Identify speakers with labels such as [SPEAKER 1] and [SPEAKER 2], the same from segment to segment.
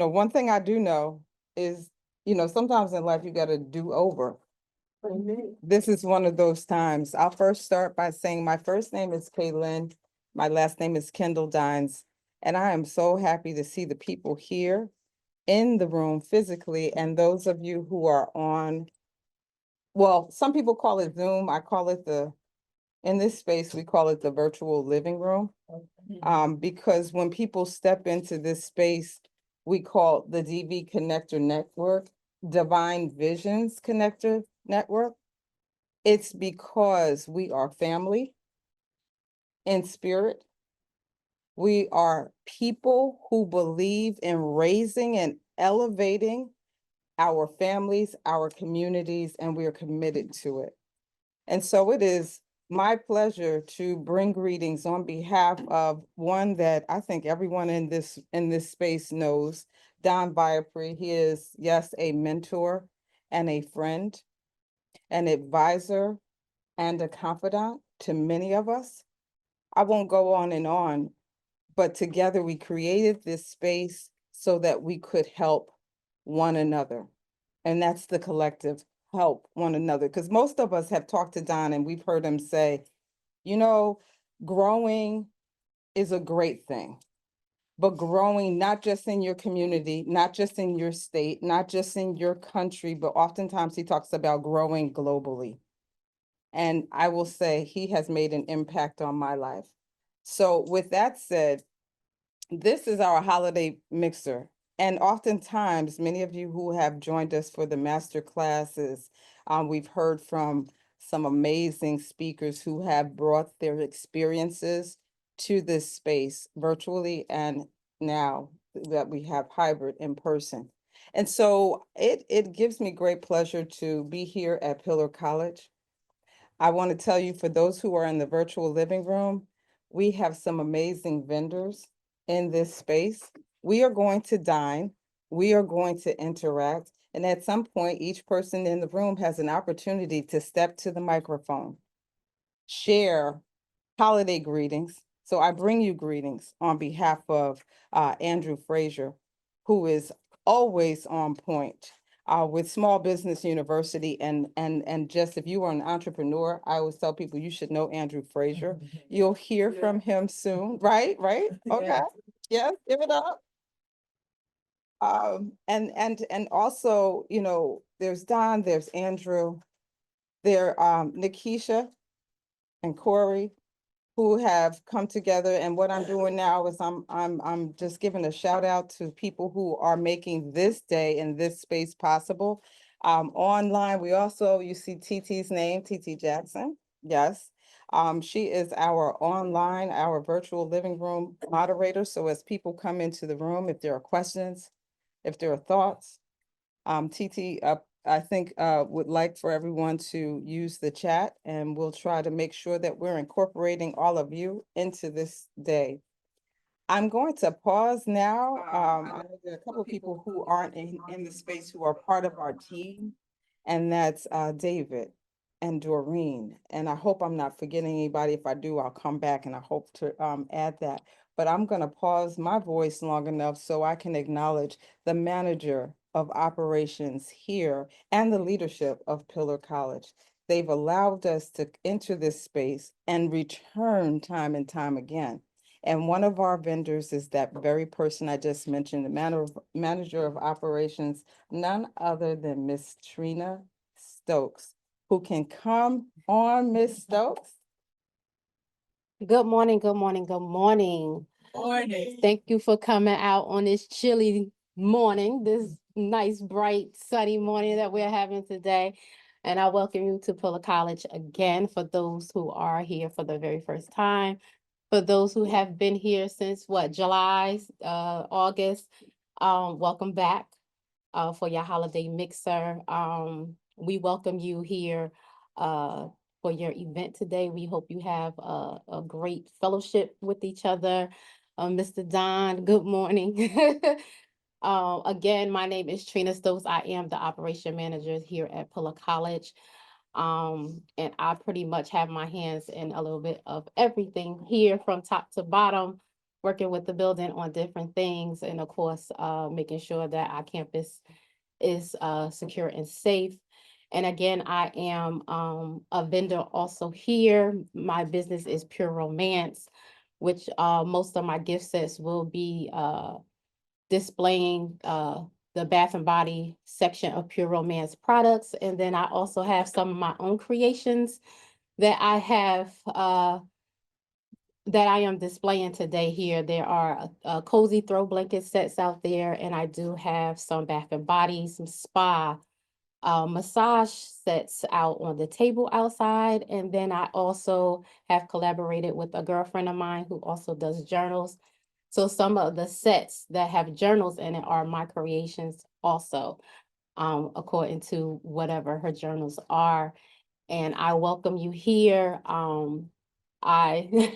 [SPEAKER 1] One thing I do know is, sometimes in life you got to do over. This is one of those times. I'll first start by saying my first name is Kaylin. My last name is Kendall Dines. And I am so happy to see the people here in the room physically and those of you who are on, well, some people call it Zoom. I call it in this space, we call it the virtual living room. Because when people step into this space, we call the DV Connector Network, Divine Visions Connector Network. It's because we are family in spirit. We are people who believe in raising and elevating our families, our communities, and we are committed to it. And so it is my pleasure to bring greetings on behalf of one that I think everyone in this space knows, Don Viapre. He is, yes, a mentor and a friend, an advisor, and a confidant to many of us. I won't go on, but together we created this space so that we could help one another. And that's the collective help one another. Because most of us have talked to Don and we've heard him say, you know, growing is a great thing, but growing not just in your community, not just in your state, not just in your country, but oftentimes he talks about growing globally. And I will say he has made an impact on my life. So with that said, this is our holiday mixer. And oftentimes, many of you who have joined us for the master classes, we've heard from some amazing speakers who have brought their experiences to this space virtually and now that we have hybrid in person. And so it gives me great pleasure to be here at Pillar College. I want to tell you, for those who are in the virtual living room, we have some amazing vendors in this space. We are going to dine, we are going to interact, and at some point, each person in the room has an opportunity to step to the microphone, share holiday greetings. So I bring you greetings on behalf of Andrew Frazier, who is always on point with Small Business University. And just if you are an entrepreneur, I always tell people you should know Andrew Frazier. You'll hear from him soon, right? Right? Okay. Yes, give it up. And also, there's Don, there's Andrew, there Nikisha and Corey, who have come together. And what I'm doing now is I'm just giving a shout out to people who are making this day and this space possible. Online, we also, you see TT's name, TT Jackson. Yes. She is our virtual living room moderator. So as people come into the room, if there are questions, if there are thoughts, TT, I think would like for everyone to use the chat, and we'll try to make sure that we're incorporating all of you into this day. I'm going to pause now. I know there are a couple of people who aren't in the space who are part of our team, and that's David and Doreen. And I hope I'm not forgetting anybody. If I do, I'll come back and I hope to add that. But I'm going to pause my voice long enough so I can acknowledge the manager of operations here and the leadership of Pillar College. They've allowed us to enter this space and return time and time again. And one of our vendors is that very person I just mentioned, the manager of operations, none other than Miss Trina Stokes, who can come on, Miss Stokes.
[SPEAKER 2] Good morning, good morning, good morning.
[SPEAKER 1] Morning.
[SPEAKER 2] Thank you for coming out on this chilly morning, this nice, bright, sunny morning that we're having today. And I welcome you to Fuller College again for those who are here for the very first time. For those who have been here since what, July, August, welcome back for your holiday mixer. We welcome you here for your event today. We hope you have a great fellowship with each other. Mr. Don, good morning. Again, my name is Trina Stokes. I am the operation manager here at Pulla College. And I pretty much have my hands in a little bit of everything here from top to bottom. working with the building on different things, and of course, making sure that our campus is secure and safe. And again, I am a vendor also here. My business is Pure Romance, which most of my gift sets will be displaying the Bath and Body section of Pure Romance products. And then I also have some of my own creations that I have that I am displaying today here. There are cozy throw blanket sets out there, and I do have some Bath and Body, some spa massage sets out on the table outside. And then I also have collaborated with a girlfriend of mine who also does journals. So some of the sets that have journals in it are my creations also, according to whatever her journals are. And I welcome you here. I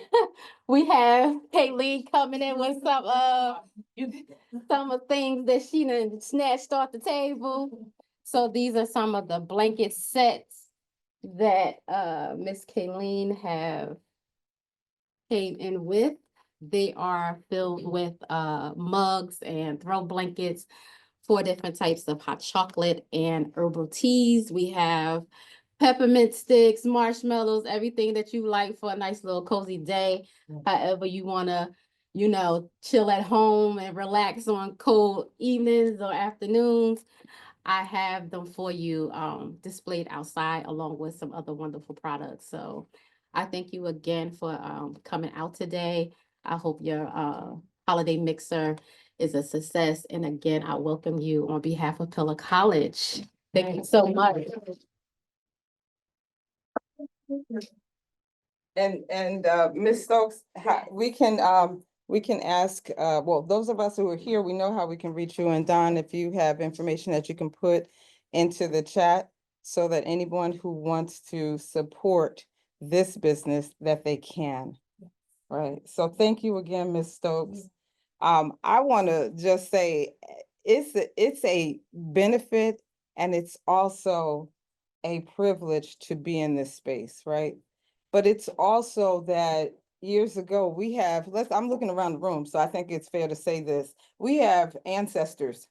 [SPEAKER 2] we have Kayleen coming in with some of things that she done snatched off the table. So these are some of the blanket sets that Miss Kayleen have came in with. They are filled with mugs and throw blankets, 4 different types of hot chocolate and herbal teas. We have peppermint sticks, marshmallows, everything that you like for a nice little cozy day. However you wanna, chill at home and relax on cold evenings or afternoons. I have them for you displayed outside along with some other wonderful products. So I thank you again for coming out today. I hope your holiday mixer is a success. And again, I welcome you on behalf of Pillar College. Thank you so much.
[SPEAKER 1] And Ms. Stokes, we can ask, well, those of us who are here, we know how we can reach you. And Don, if you have information that you can put into the chat so that anyone who wants to support this business, that they can. Right. So thank you again, Ms. Stokes. I want to just say it's a benefit, and it's also a privilege to be in this space, right? But it's also that years ago I'm looking around the room, so I think it's fair to say this. We have ancestors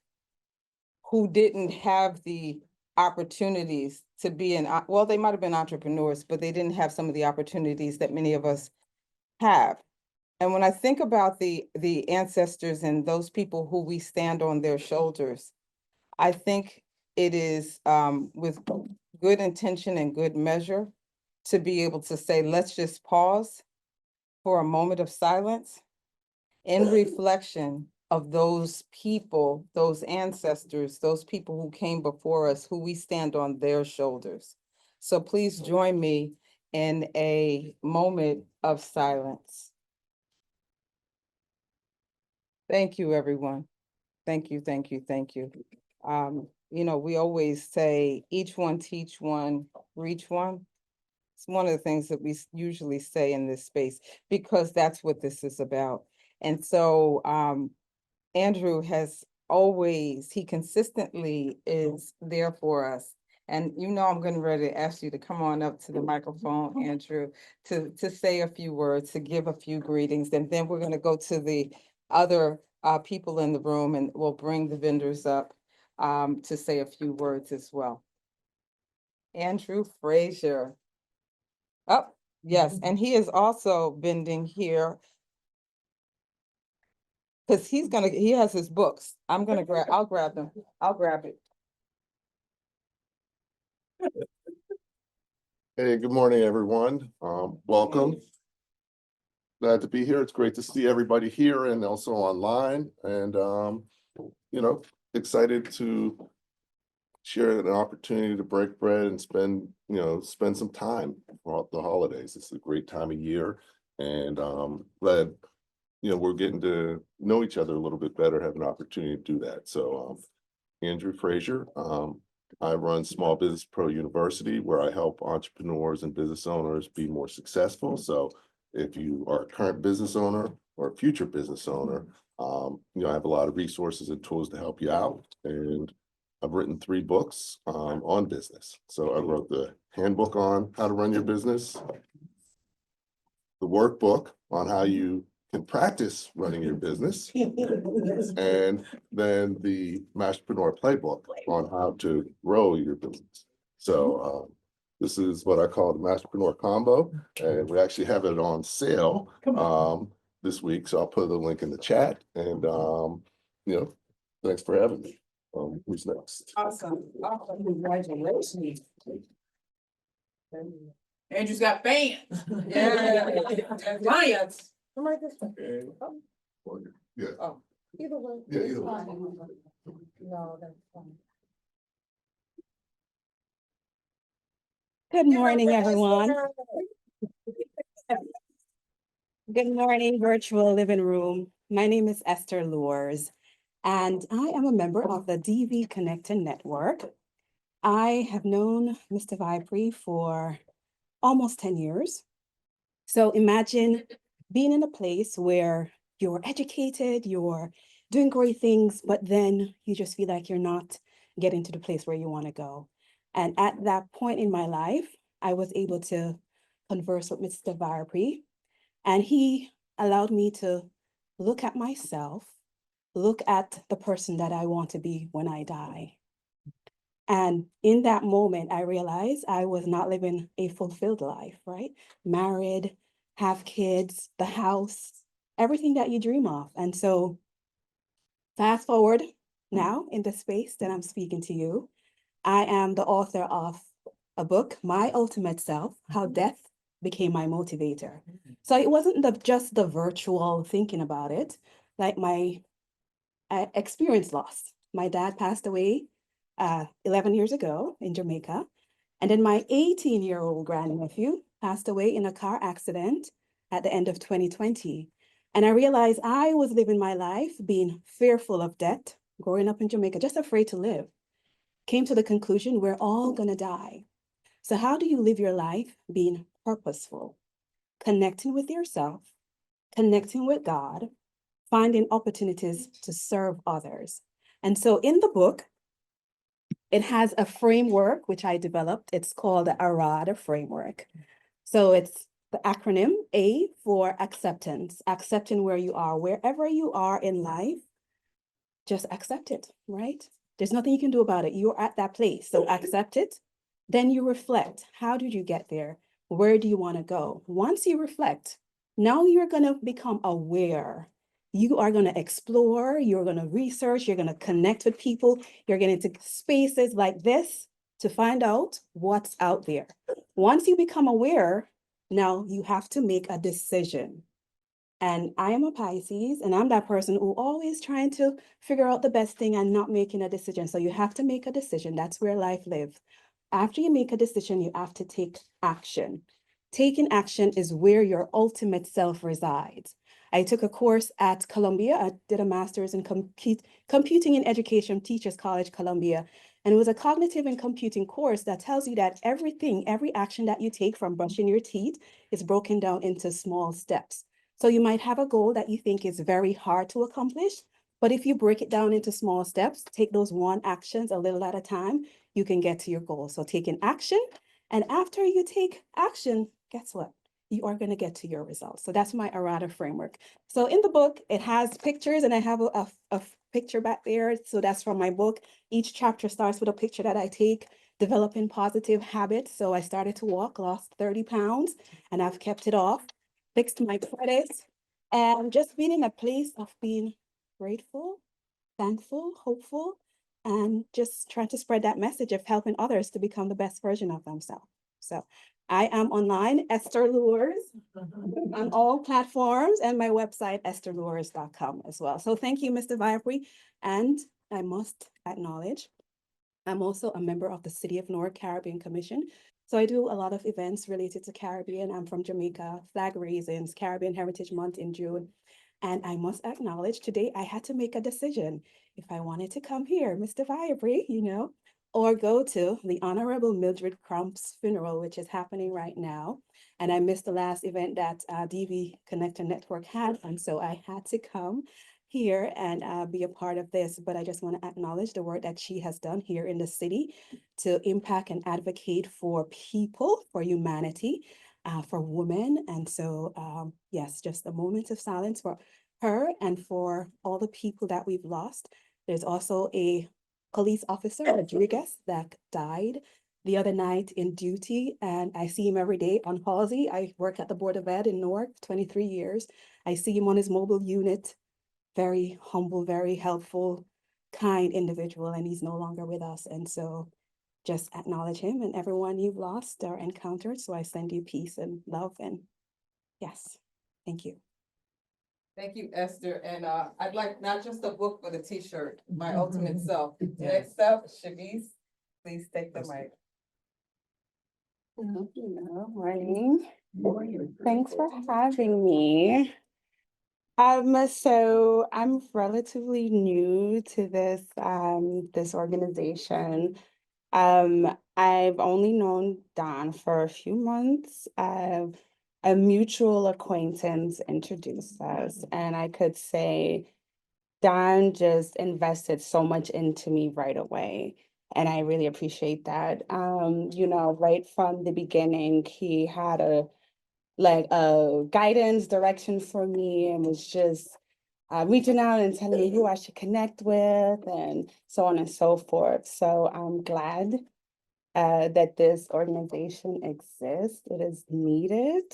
[SPEAKER 1] who didn't have the opportunities to be well, they might have been entrepreneurs, but they didn't have some of the opportunities that many of us have. And when I think about the ancestors and those people who we stand on their shoulders, I think it is with good intention and good measure to be able to say, let's just pause for a moment of silence in reflection of those people, those ancestors, those people who came before us, who we stand on their shoulders. So please join me in a moment of silence. Thank you, everyone. Thank you, thank you, thank you. We always say, each one teach one, reach one. It's one of the things that we usually say in this space, because that's what this is about. And so Andrew he consistently is there for us. And I'm getting ready to ask you to come on up to the microphone, Andrew, to say a few words, to give a few greetings. And then we're going to go to the other people in the room, and we'll bring the vendors up to say a few words as well. Andrew Frazier. Oh, yes, and he is also bending here because he has his books. I'll grab them. I'll grab it.
[SPEAKER 3] Hey, good morning, everyone. Welcome. Glad to be here. It's great to see everybody here and also online, and excited to share an opportunity to break bread and spend some time throughout the holidays. It's a great time of year, and glad we're getting to know each other a little bit better, have an opportunity to do that. So Andrew Frazier, I run Small Business Pro University, where I help entrepreneurs and business owners be more successful. So if you are a current business owner or a future business owner, I have a lot of resources and tools to help you out. And I've written 3 books on business. So I wrote the handbook on how to run your business, the workbook on how you can practice running your business. And then the Masterpreneur Playbook on how to grow your business. So this is what I call the Masterpreneur Combo, and we actually have it on sale this week. So I'll put the link in the chat, and thanks for having me. Who's next?
[SPEAKER 1] Awesome. Congratulations. Andrew's got fans. Yeah. Clients.
[SPEAKER 3] Yeah.
[SPEAKER 1] Oh, either way.
[SPEAKER 3] Yeah, either way.
[SPEAKER 1] No, that's fine.
[SPEAKER 4] Good morning, everyone. Good morning, virtual living room. My name is Esther Lures, and I am a member of the DV Connected Network. I have known Mr. Vipri for almost 10 years. So imagine being in a place where you're educated, you're doing great things, but then you just feel like you're not getting to the place where you want to go. And at that point in my life, I was able to converse with Mr. Vipri, and he allowed me to look at myself, look at the person that I want to be when I die. And in that moment, I realized I was not living a fulfilled life, right? Married, have kids, the house, everything that you dream of. And so fast forward now in the space that I'm speaking to you, I am the author of a book, My Ultimate Self, How Death Became My Motivator. So it wasn't just the virtual thinking about it, like my experience loss. My dad passed away 11 years ago in Jamaica. And then my 18-year-old grandnephew passed away in a car accident at the end of 2020. And I realized I was living my life being fearful of death, growing up in Jamaica, just afraid to live. Came to the conclusion we're all gonna die. So how do you live your life being purposeful, connecting with yourself, connecting with God, finding opportunities to serve others? And so in the book, it has a framework which I developed. It's called the ARADA framework. So it's the acronym A for acceptance, accepting where you are, wherever you are in life, just accept it, right? There's nothing you can do about it. You're at that place, so accept it. Then you reflect. How did you get there? Where do you want to go? Once you reflect, now you're going to become aware. You are going to explore, you're going to research, you're going to connect with people, you're getting into spaces like this to find out what's out there. Once you become aware, now you have to make a decision. And I am a Pisces, and I'm that person who always trying to figure out the best thing and not making a decision. So you have to make a decision. That's where life lives. After you make a decision, you have to take action. Taking action is where your ultimate self resides. I took a course at Columbia. I did a master's in computing and education, Teachers College, Columbia. And it was a cognitive and computing course that tells you that every action that you take, from brushing your teeth, is broken down into small steps. So you might have a goal that you think is very hard to accomplish, but if you break it down into small steps, take those one actions a little at a time, you can get to your goal. So taking action, and after you take action, guess what? You are going to get to your results. So that's my ARADA framework. So in the book, it has pictures, and I have a picture back there. So that's from my book. Each chapter starts with a picture that I take, developing positive habits. So I started to walk, lost 30 pounds, and I've kept it off. Fixed my credit, and just being in a place of being grateful, thankful, hopeful, and just trying to spread that message of helping others to become the best version of themselves. So I am online, Esther Lures, on all platforms, and my website, estherlures.com as well. So thank you, Mr. Vipri. And I must acknowledge, I'm also a member of the City of Newark Caribbean Commission. So I do a lot of events related to Caribbean. I'm from Jamaica, flag raisins, Caribbean Heritage Month in June. And I must acknowledge today I had to make a decision if I wanted to come here, Mr. Vibri, or go to the Honorable Mildred Crump's funeral, which is happening right now. And I missed the last event that DV Connector Network had. And so I had to come here and be a part of this, but I just want to acknowledge the work that she has done here in the city to impact and advocate for people, for humanity. for women. And so, yes, just a moment of silence for her and for all the people that we've lost. There's also a police officer, Rodriguez, that died the other night in duty, and I see him every day on Halsey. I work at the Board of Ed in Newark, 23 years. I see him on his mobile unit, very humble, very helpful, kind individual, and he's no longer with us. And so just acknowledge him and everyone you've lost or encountered. So I send you peace and love, and yes, thank you.
[SPEAKER 1] Thank you, Esther. And I'd like not just a book, but a t-shirt, My Ultimate Self. Next up, Shavice, please take the mic.
[SPEAKER 4] Morning. Thanks for having me. So I'm relatively new to this organization. I've only known Don for a few months. A mutual acquaintance introduced us, and I could say Don just invested so much into me right away. And I really appreciate that. Right from the beginning, he had a guidance direction for me and was just reaching out and telling me who I should connect with and so on and so forth. So I'm glad that this organization exists. It is needed.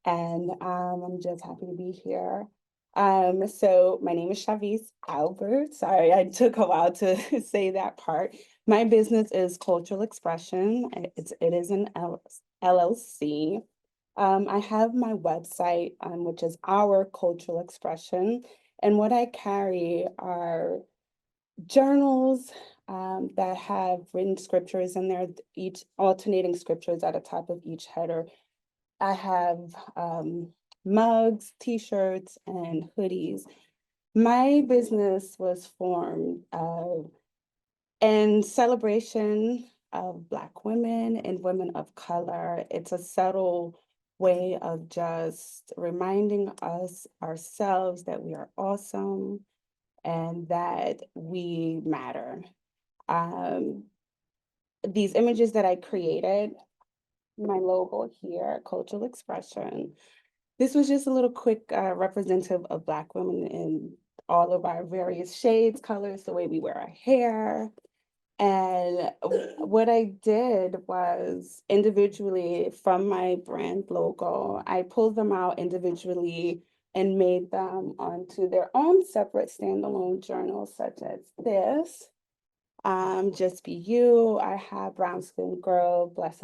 [SPEAKER 4] And I'm just happy to be here. So my name is Shavice Albert. Sorry, I took a while to say that part. My business is Cultural Expression. It is an LLC. I have my website, which is Our Cultural Expression. And what I carry are journals that have written scriptures in there, each alternating scriptures at the top of each header. I have mugs, t-shirts, and hoodies. My business was formed in celebration of Black women and women of color. It's a subtle way of just reminding us ourselves that we are awesome and that we matter. These images that I created, my logo here, Cultural Expression. This was just a little quick representative of Black women in all of our various shades, colors, the way we wear our hair. And what I did was individually from my brand logo, I pulled them out individually and made them onto their own separate standalone journals, such as this. Just Be You. I have Brown Skin Girl, Blessed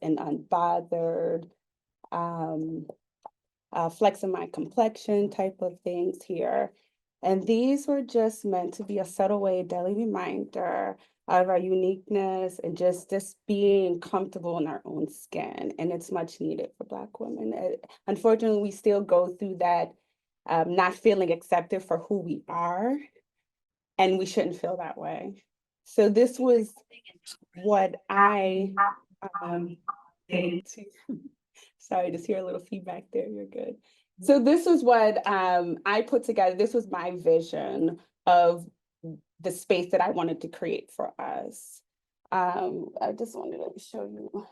[SPEAKER 4] and Unbothered, Flexing My Complexion type of things here. And these were just meant to be a subtle way, daily reminder of our uniqueness and just being comfortable in our own skin. And it's much needed for Black women. Unfortunately, we still go through that not feeling accepted for who we are. And we shouldn't feel that way. So this was what I did to, sorry, just hear a little feedback there, you're good. So this is what I put together. This was my vision of the space that I wanted to create for us. I just wanted to show you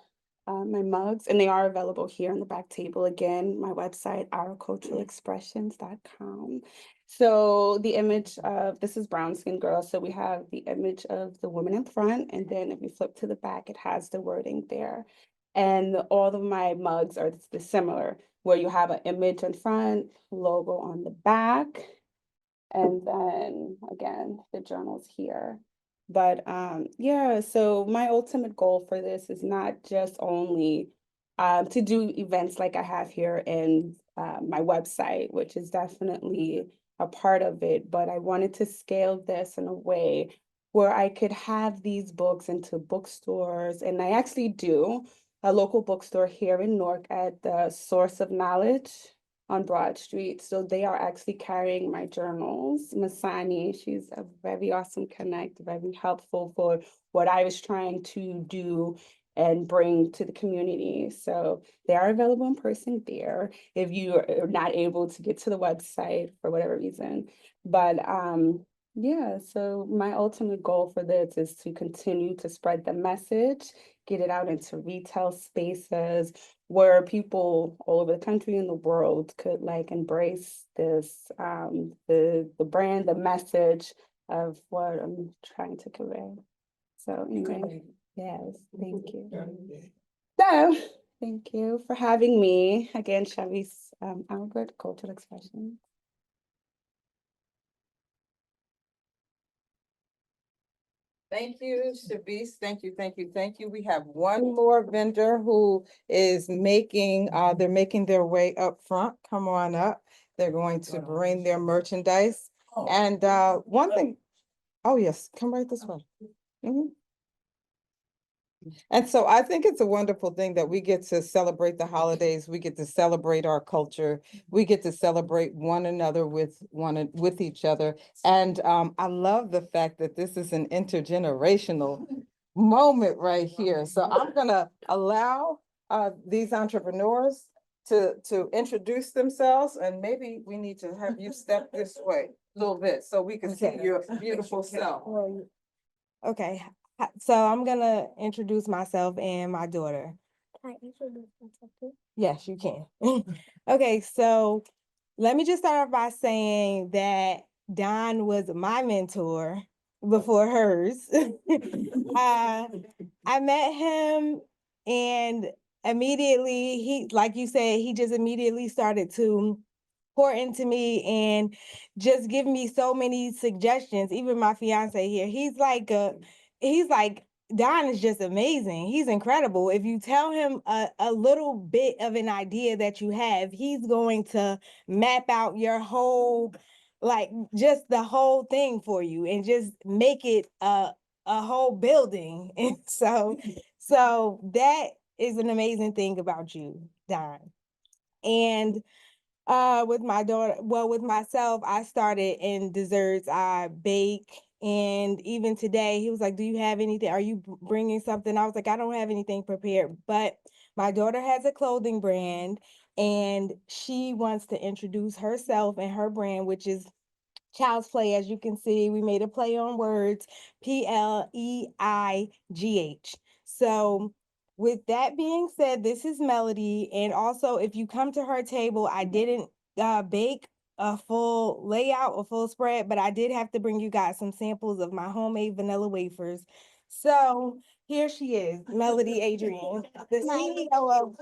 [SPEAKER 4] my mugs, and they are available here on the back table. Again, my website, ourculturalexpressions.com. So the image of, this is Brown Skin Girl. So we have the image of the woman in front, and then if you flip to the back, it has the wording there. And all of my mugs are similar, where you have an image in front, logo on the back, and then again, the journals here. But yeah, so my ultimate goal for this is not just only to do events like I have here in my website, which is definitely a part of it, but I wanted to scale this in a way where I could have these books into bookstores, and I actually do a local bookstore here in Newark at the Source of Knowledge on Broad Street. So they are actually carrying my journals. Masani, she's a very awesome connect, very helpful for what I was trying to do and bring to the community. So they are available in person there if you are not able to get to the website for whatever reason. But Yeah, so my ultimate goal for this is to continue to spread the message, get it out into retail spaces where people all over the country and the world could like embrace this, the brand, the message of what I'm trying to convey. So anyway, yes, thank you. So, thank you for having me. Again, Chavis Albert, Cultural Expression.
[SPEAKER 1] Thank you, Shavis. Thank you, thank you, thank you. We have one more vendor who is making, they're making their way up front. Come on up. They're going to bring their merchandise. And one thing, oh yes, come right this way. Mhm. And so I think it's a wonderful thing that we get to celebrate the holidays. We get to celebrate our culture. We get to celebrate one another with each other. And I love the fact that this is an intergenerational moment right here. So I'm gonna allow these entrepreneurs to introduce themselves, and maybe we need to have you step this way a little bit so we can see your beautiful self.
[SPEAKER 5] Okay, so I'm gonna introduce myself and my daughter.
[SPEAKER 6] Can I introduce myself too?
[SPEAKER 5] Yes, you can. Okay, so let me just start off by saying that Don was my mentor before hers. I met him and immediately like you said, he just immediately started to pour into me and just give me so many suggestions. Even my fiance here, he's like, Don is just amazing. He's incredible. If you tell him a little bit of an idea that you have, he's going to map out your whole, like just the whole thing for you and just make it a whole building. And so that is an amazing thing about you, Don. And with my daughter, well, with myself, I started in desserts. I bake, and even today, he was like, "Do you have anything? Are you bringing something?" I was like, "I don't have anything prepared." But my daughter has a clothing brand, and she wants to introduce herself and her brand, which is Child's Play. As you can see, we made a play on words, Pleigh. So with that being said, this is Melody. And also, if you come to her table, I didn't bake a full layout, a full spread, but I did have to bring you guys some samples of my homemade vanilla wafers. So here she is, Melody Adrian, the CEO of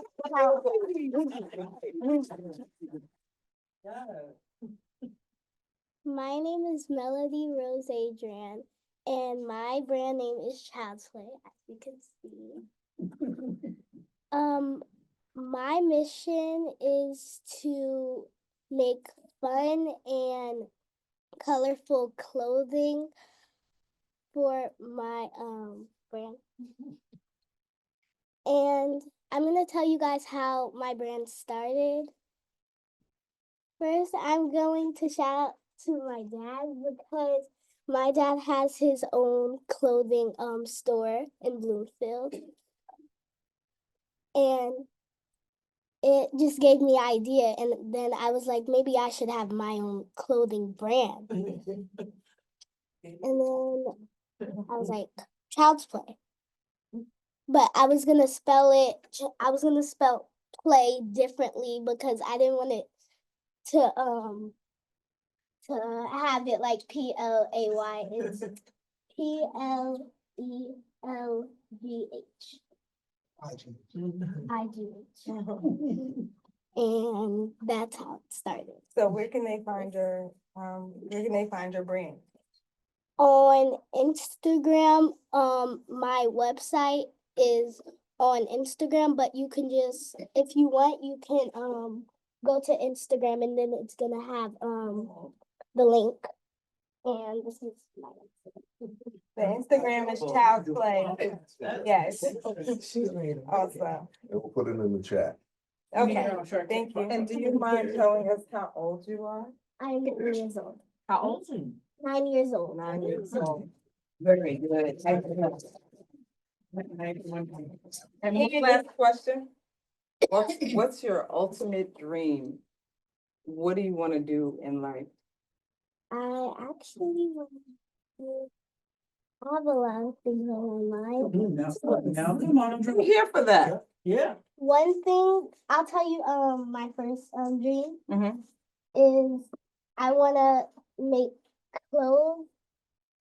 [SPEAKER 6] My name is Melody Rose Adrian, and my brand name is Child's Play, as you can see. My mission is to make fun and colorful clothing for my brand. And I'm gonna tell you guys how my brand started. First, I'm going to shout out to my dad because my dad has his own clothing store in Bloomfield. And it just gave me an idea, and then I was like, maybe I should have my own clothing brand. And then I was like, Child's Play. But I was gonna spell play differently because I didn't want it to have it like Play. It's Pleelgh. IGH. And that's how it started.
[SPEAKER 5] So where can they find your brand?
[SPEAKER 6] On Instagram, my website is on Instagram, but you can just, if you want, you can go to Instagram and then it's gonna have the link. And this is my
[SPEAKER 5] The Instagram is Child's Play. Yes. Awesome.
[SPEAKER 3] And we'll put it in the chat.
[SPEAKER 5] Okay, thank you.
[SPEAKER 1] And do you mind telling us how old you are?
[SPEAKER 6] I'm 9 years old.
[SPEAKER 1] How old?
[SPEAKER 6] 9 years old.
[SPEAKER 1] 9 years old. Very good. And one last question. What's your ultimate dream? What do you want to do in life?
[SPEAKER 6] I actually have a lot of things on my mind.
[SPEAKER 7] Now, come on,
[SPEAKER 1] I'm here for that.
[SPEAKER 7] Yeah.
[SPEAKER 6] One thing I'll tell you, my first dream
[SPEAKER 1] Mhm.
[SPEAKER 6] is I wanna make clothes,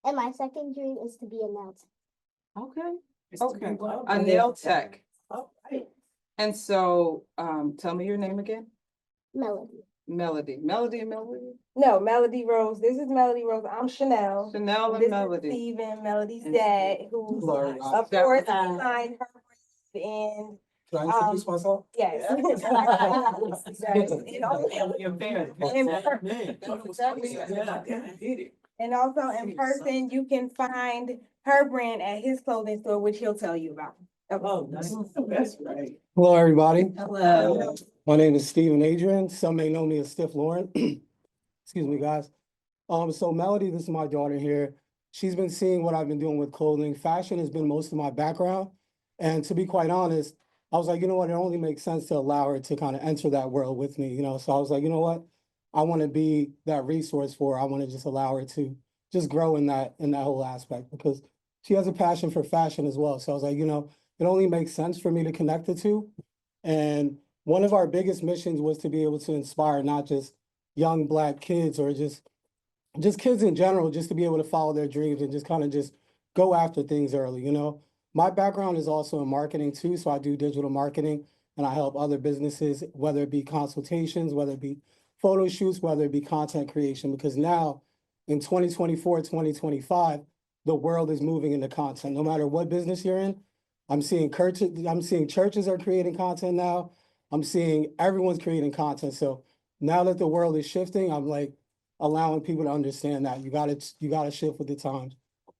[SPEAKER 6] and my second dream is to be a nail tech.
[SPEAKER 1] Okay, okay. A nail tech.
[SPEAKER 7] All right.
[SPEAKER 1] And so, tell me your name again.
[SPEAKER 6] Melody.
[SPEAKER 1] Melody, Melody and Melody.
[SPEAKER 5] No, Melody Rose. This is Melody Rose. I'm Chanel.
[SPEAKER 1] Chanel
[SPEAKER 5] This
[SPEAKER 1] and
[SPEAKER 5] is
[SPEAKER 1] Melody.
[SPEAKER 5] Steven, Melody's
[SPEAKER 1] And
[SPEAKER 5] dad,
[SPEAKER 1] Steve.
[SPEAKER 5] who's
[SPEAKER 1] Lord,
[SPEAKER 5] of
[SPEAKER 1] that-
[SPEAKER 5] course behind her and
[SPEAKER 7] Can I introduce myself?
[SPEAKER 5] yes. And also in person, you can find her brand at his clothing store, which he'll tell you about.
[SPEAKER 7] Oh, that's right. Hello, everybody.
[SPEAKER 5] Hello.
[SPEAKER 7] My name is Stephen Adrian. Some may know me as Stiff Lauren. Excuse me, guys. So Melody, this is my daughter here. She's been seeing what I've been doing with clothing. Fashion has been most of my background. And to be quite honest, I was like, you know what, it only makes sense to allow her to kind of enter that world with me, you know? So I was like, you know what? I want to be that resource for her. I want to just allow her to just grow in that whole aspect because she has a passion for fashion as well. So I was like, you know, it only makes sense for me to connect the two. And one of our biggest missions was to be able to inspire not just young Black kids or just kids in general, just to be able to follow their dreams and just kind of just go after things early, you know? My background is also in marketing too, so I do digital marketing and I help other businesses, whether it be consultations, whether it be photo shoots, whether it be content creation, because now in 2024, 2025, the world is moving into content. No matter what business you're in, I'm seeing churches are creating content now. I'm seeing everyone's creating content. So now that the world is shifting, I'm like, allowing people to understand that you gotta shift with the times.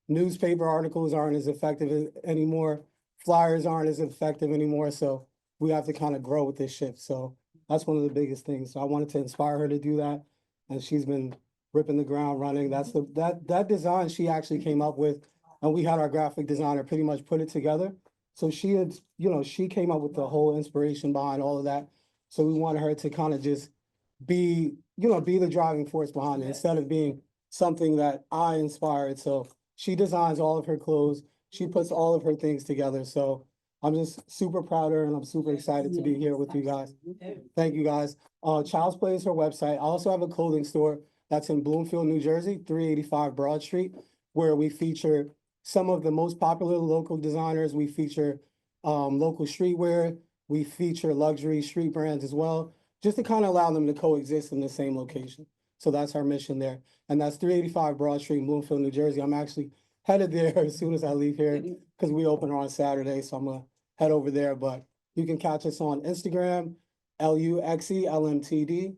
[SPEAKER 7] Newspaper articles aren't as effective anymore. Flyers aren't as effective anymore. So we have to kind of grow with this shift. So that's one of the biggest things. So I wanted to inspire her to do that. And she's been ripping the ground running. That design she actually came up with, and we had our graphic designer pretty much put it together. So she came up with the whole inspiration behind all of that. So we wanted her to kind of just be the driving force behind it instead of being something that I inspired. So she designs all of her clothes. She puts all of her things together. So I'm just super proud of her and I'm super excited to be here with you guys. Thank you guys. Child's Play is her website. I also have a clothing store that's in Bloomfield, New Jersey, 385 Broad Street, where we feature some of the most popular local designers. We feature local streetwear. We feature luxury street brands as well, just to kind of allow them to coexist in the same location. So that's our mission there. And that's 385 Broad Street, Bloomfield, New Jersey. I'm actually headed there as soon as I leave here because we open on Saturday. So I'm gonna head over there. But you can catch us on Instagram, LUXELMTD,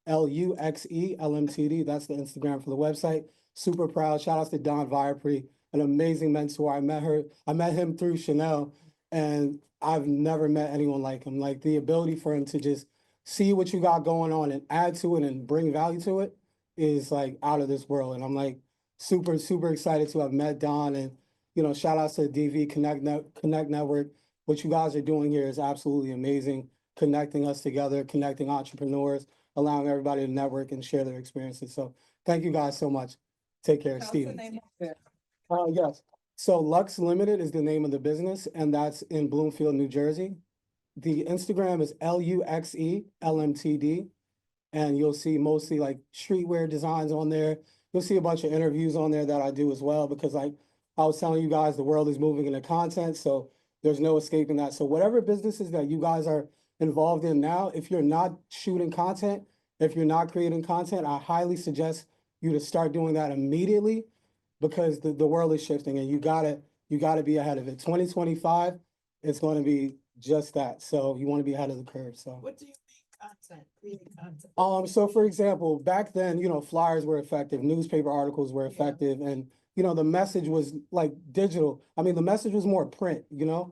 [SPEAKER 7] LUXELMTD. That's the Instagram for the website. Super proud. Shout out to Don Viapre, an amazing mentor. I met him through Chanel, and I've never met anyone like him. Like the ability for him to just see what you got going on and add to it and bring value to it is like out of this world. And I'm like super, super excited to have met Don and, shout outs to DV Connect Network. What you guys are doing here is absolutely amazing. Connecting us together, connecting entrepreneurs, allowing everybody to network and share their experiences. So thank you guys so much. Take care, Steven. Yes. So Lux Limited is the name of the business, and that's in Bloomfield, New Jersey. The Instagram is LUXELMTD, and you'll see mostly like streetwear designs on there. You'll see a bunch of interviews on there that I do as well, because like I was telling you guys, the world is moving into content, so there's no escaping that. So whatever businesses that you guys are involved in now, if you're not shooting content, if you're not creating content, I highly suggest you to start doing that immediately, because the world is shifting and you gotta be ahead of it. 2025, it's gonna be just that. So you want to be ahead of the curve. So
[SPEAKER 8] What do you mean content, creating content?
[SPEAKER 7] so for example, back then, flyers were effective, newspaper articles were effective, and the message was like digital. I mean, the message was more print,
[SPEAKER 8] Yeah.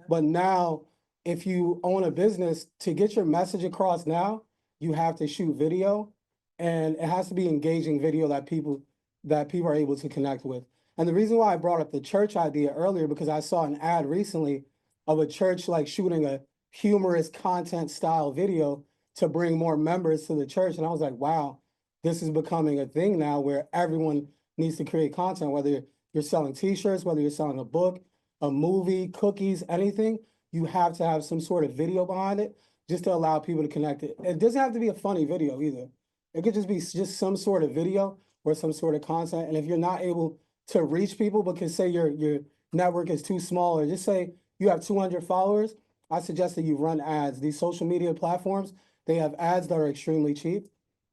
[SPEAKER 7] but now if you own a business, to get your message across now, you have to shoot video, and it has to be engaging video that people are able to connect with. And the reason why I brought up the church idea earlier, because I saw an ad recently of a church like shooting a humorous content style video to bring more members to the church. And I was like, wow, this is becoming a thing now where everyone needs to create content, whether you're selling t-shirts, whether you're selling a book, a movie, cookies, anything, you have to have some sort of video behind it just to allow people to connect it. It doesn't have to be a funny video either. It could just be just some sort of video or some sort of content. And if you're not able to reach people because say your network is too small, or just say you have 200 followers, I suggest that you run ads. These social media platforms, they have ads that are extremely cheap.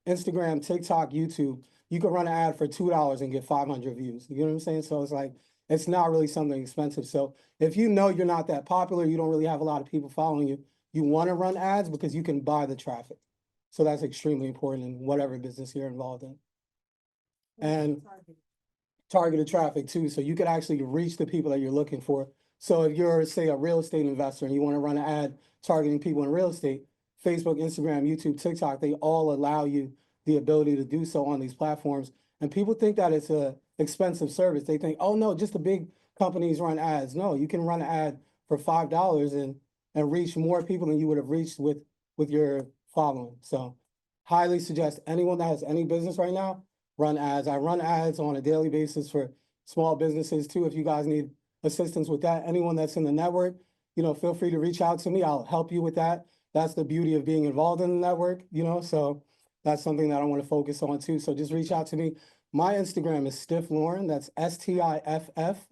[SPEAKER 7] Instagram, TikTok, YouTube, you can run an ad for $2 and get 500 views. You know what I'm saying? So it's like, it's not really something expensive. So if you know you're not that popular, you don't really have a lot of people following you, you want to run ads because you can buy the traffic. So that's extremely important in whatever business you're involved in. And targeted traffic too, so you could actually reach the people that you're looking for. So if you're, say, a real estate investor and you want to run an ad targeting people in real estate, Facebook, Instagram, YouTube, TikTok, they all allow you the ability to do so on these platforms. And people think that it's a expensive service. They think, oh no, just the big companies run ads. No, you can run an ad for $5 and reach more people than you would have reached with your following. So highly suggest anyone that has any business right now, run ads. I run ads on a daily basis for small businesses too. If you guys need assistance with that, anyone that's in the network, feel free to reach out to me. I'll help you with that. That's the beauty of being involved in the network, so that's something that I want to focus on too. So just reach out to me. My Instagram is Stiff Lauren. That's STIFF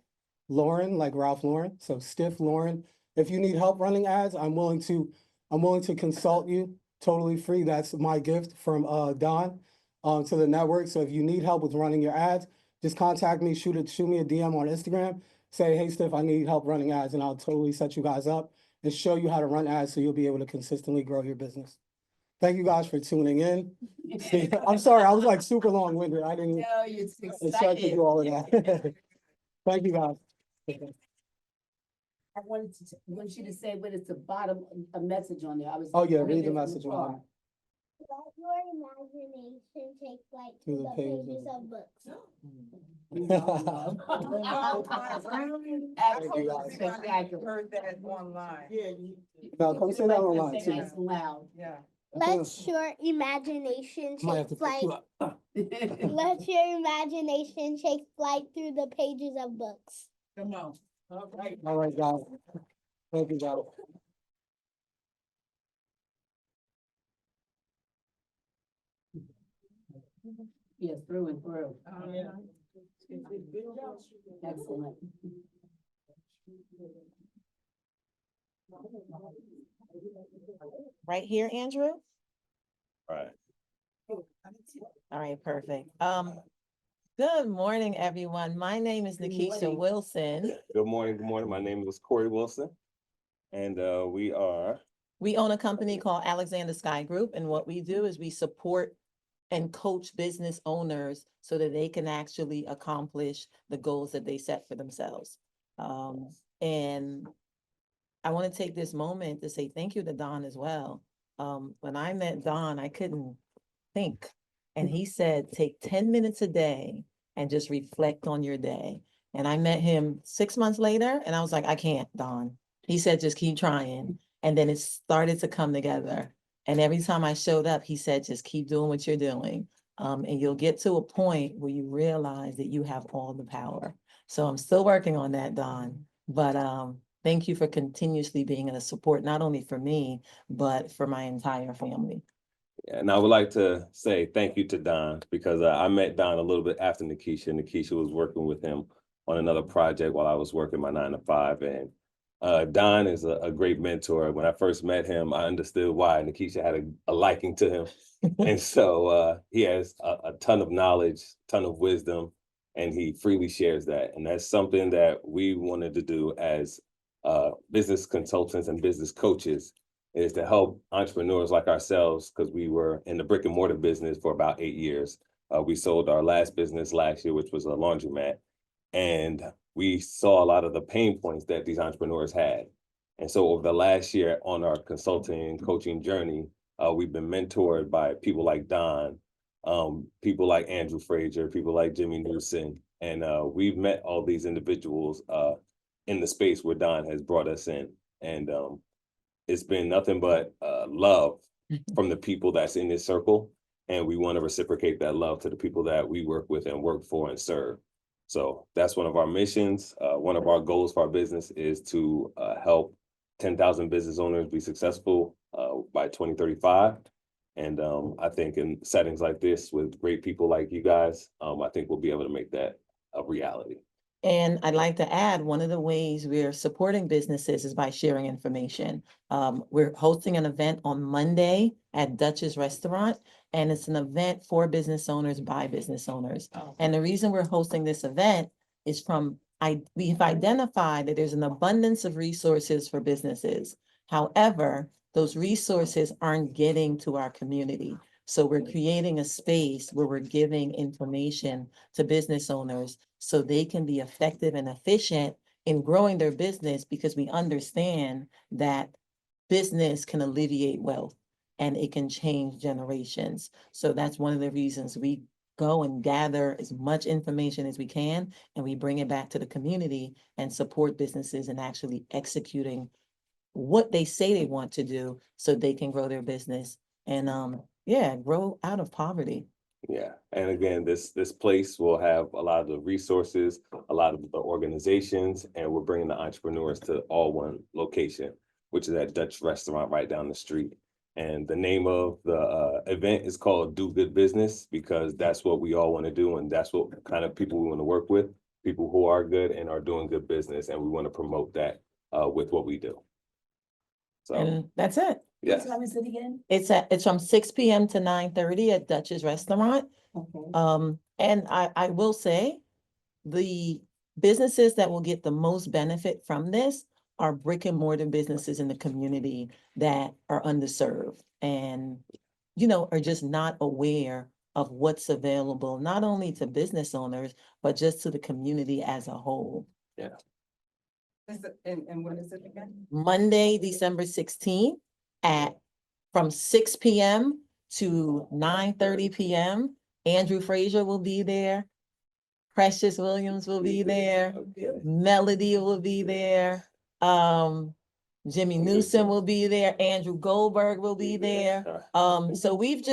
[SPEAKER 7] Lauren, like Ralph Lauren. So Stiff Lauren. If you need help running ads, I'm willing to consult you totally free. That's my gift from Don to the network. So if you need help with running your ads, just contact me, shoot me a DM on Instagram. Say, hey, Stiff, I need help running ads, and I'll totally set you guys up and show you how to run ads so you'll be able to consistently grow your business. Thank you guys for tuning in. I'm sorry, I was like super long-winded. I didn't expect to do all of that. Thank you guys.
[SPEAKER 9] I wanted you to say, but it's a bottom, a message on there. I was.
[SPEAKER 7] Oh yeah,
[SPEAKER 9] reading
[SPEAKER 7] read the
[SPEAKER 9] it from
[SPEAKER 7] message
[SPEAKER 9] far.
[SPEAKER 7] on
[SPEAKER 6] Let your imagination take flight
[SPEAKER 7] Through
[SPEAKER 6] through
[SPEAKER 7] the
[SPEAKER 6] the
[SPEAKER 7] pages
[SPEAKER 6] pages
[SPEAKER 7] of-
[SPEAKER 6] of books.
[SPEAKER 7] Thank you, guys.
[SPEAKER 9] Spectacular.
[SPEAKER 1] Heard that online.
[SPEAKER 7] No, come say that online
[SPEAKER 9] Say
[SPEAKER 7] too.
[SPEAKER 9] nice and loud.
[SPEAKER 1] Yeah.
[SPEAKER 6] Let your imagination
[SPEAKER 7] Might have
[SPEAKER 6] take
[SPEAKER 7] to pick
[SPEAKER 6] flight.
[SPEAKER 7] you up.
[SPEAKER 6] Let your imagination take flight through the pages of books.
[SPEAKER 1] Come on. All right.
[SPEAKER 7] All right, guys. Thank you, guys.
[SPEAKER 9] Yes, through and through.
[SPEAKER 1] Yeah.
[SPEAKER 9] Excellent.
[SPEAKER 10] Right here, Andrew?
[SPEAKER 3] Right.
[SPEAKER 10] All right, perfect. Good morning, everyone. My name is
[SPEAKER 9] Good
[SPEAKER 10] Nikisha
[SPEAKER 9] morning.
[SPEAKER 10] Wilson.
[SPEAKER 3] Good morning, good morning. My name is Corey Wilson. And we
[SPEAKER 10] We own a company called Alexander Sky Group, and what we do is we support and coach business owners so that they can actually accomplish the goals that they set for themselves. And I want to take this moment to say thank you to Don as well. When I met Don, I couldn't think. And he said, take 10 minutes a day and just reflect on your day. And I met him 6 months later and I was like, I can't, Don. He said, just keep trying. And then it started to come together. And every time I showed up, he said, just keep doing what you're doing. And you'll get to a point where you realize that you have all the power. So I'm still working on that, Don. But thank you for continuously being a support, not only for me, but for my entire family.
[SPEAKER 11] And I would like to say thank you to Don because I met Don a little bit after Nikisha. Nikisha was working with him on another project while I was working my 9 to 5. And Don is a great mentor. When I first met him, I understood why Nikisha had a liking to him. And so he has a ton of knowledge, ton of wisdom, and he freely shares that. And that's something that we wanted to do as business consultants and business coaches, is to help entrepreneurs like ourselves, because we were in the brick and mortar business for about 8 years. We sold our last business last year, which was a laundromat. And we saw a lot of the pain points that these entrepreneurs had. And so over the last year on our consulting and coaching journey, we've been mentored by people like Don, people like Andrew Frazier, people like Jimmy Newsom. And we've met all these individuals in the space where Don has brought us in. And it's been nothing but love from the people that's in this circle. And we want to reciprocate that love to the people that we work with and work for and serve. So that's one of our missions. One of our goals for our business is to help 10,000 business owners be successful by 2035. And I think in settings like this with great people like you guys, I think we'll be able to make that a reality.
[SPEAKER 10] And I'd like to add, one of the ways we're supporting businesses is by sharing information. We're hosting an event on Monday at Dutch's Restaurant, and it's an event for business owners by business owners. And the reason we're hosting this event is we've identified that there's an abundance of resources for businesses. However, those resources aren't getting to our community. So we're creating a space where we're giving information to business owners so they can be effective and efficient in growing their business, because we understand that business can alleviate wealth and it can change generations. So that's one of the reasons we go and gather as much information as we can, and we bring it back to the community and support businesses in actually executing what they say they want to do so they can grow their business and grow out of poverty.
[SPEAKER 11] Yeah, and again, this place will have a lot of the resources, a lot of the organizations, and we're bringing the entrepreneurs to all one location, which is at Dutch Restaurant right down the street. And the name of the event is called Do Good Business, because that's what we all want to do, and that's what kind of people we want to work with, people who are good and are doing good business, and we want to promote that with what we do. So,
[SPEAKER 10] And that's it.
[SPEAKER 11] yes.
[SPEAKER 9] What time is it again?
[SPEAKER 10] It's from 6 p.m. to 9:30 at Dutch's Restaurant.
[SPEAKER 9] Okay.
[SPEAKER 10] And I will say, the businesses that will get the most benefit from this are brick and mortar businesses in the community that are underserved and, are just not aware of what's available, not only to business owners, but just to the community as a whole.
[SPEAKER 11] Yeah.
[SPEAKER 1] And when is it again?
[SPEAKER 10] Monday, December 16th from 6 p.m. to 9:30 p.m. Andrew Frazier will be there. Precious Williams will be there. Melody will be there. Jimmy Newsom will be there. Andrew Goldberg will be there. So we've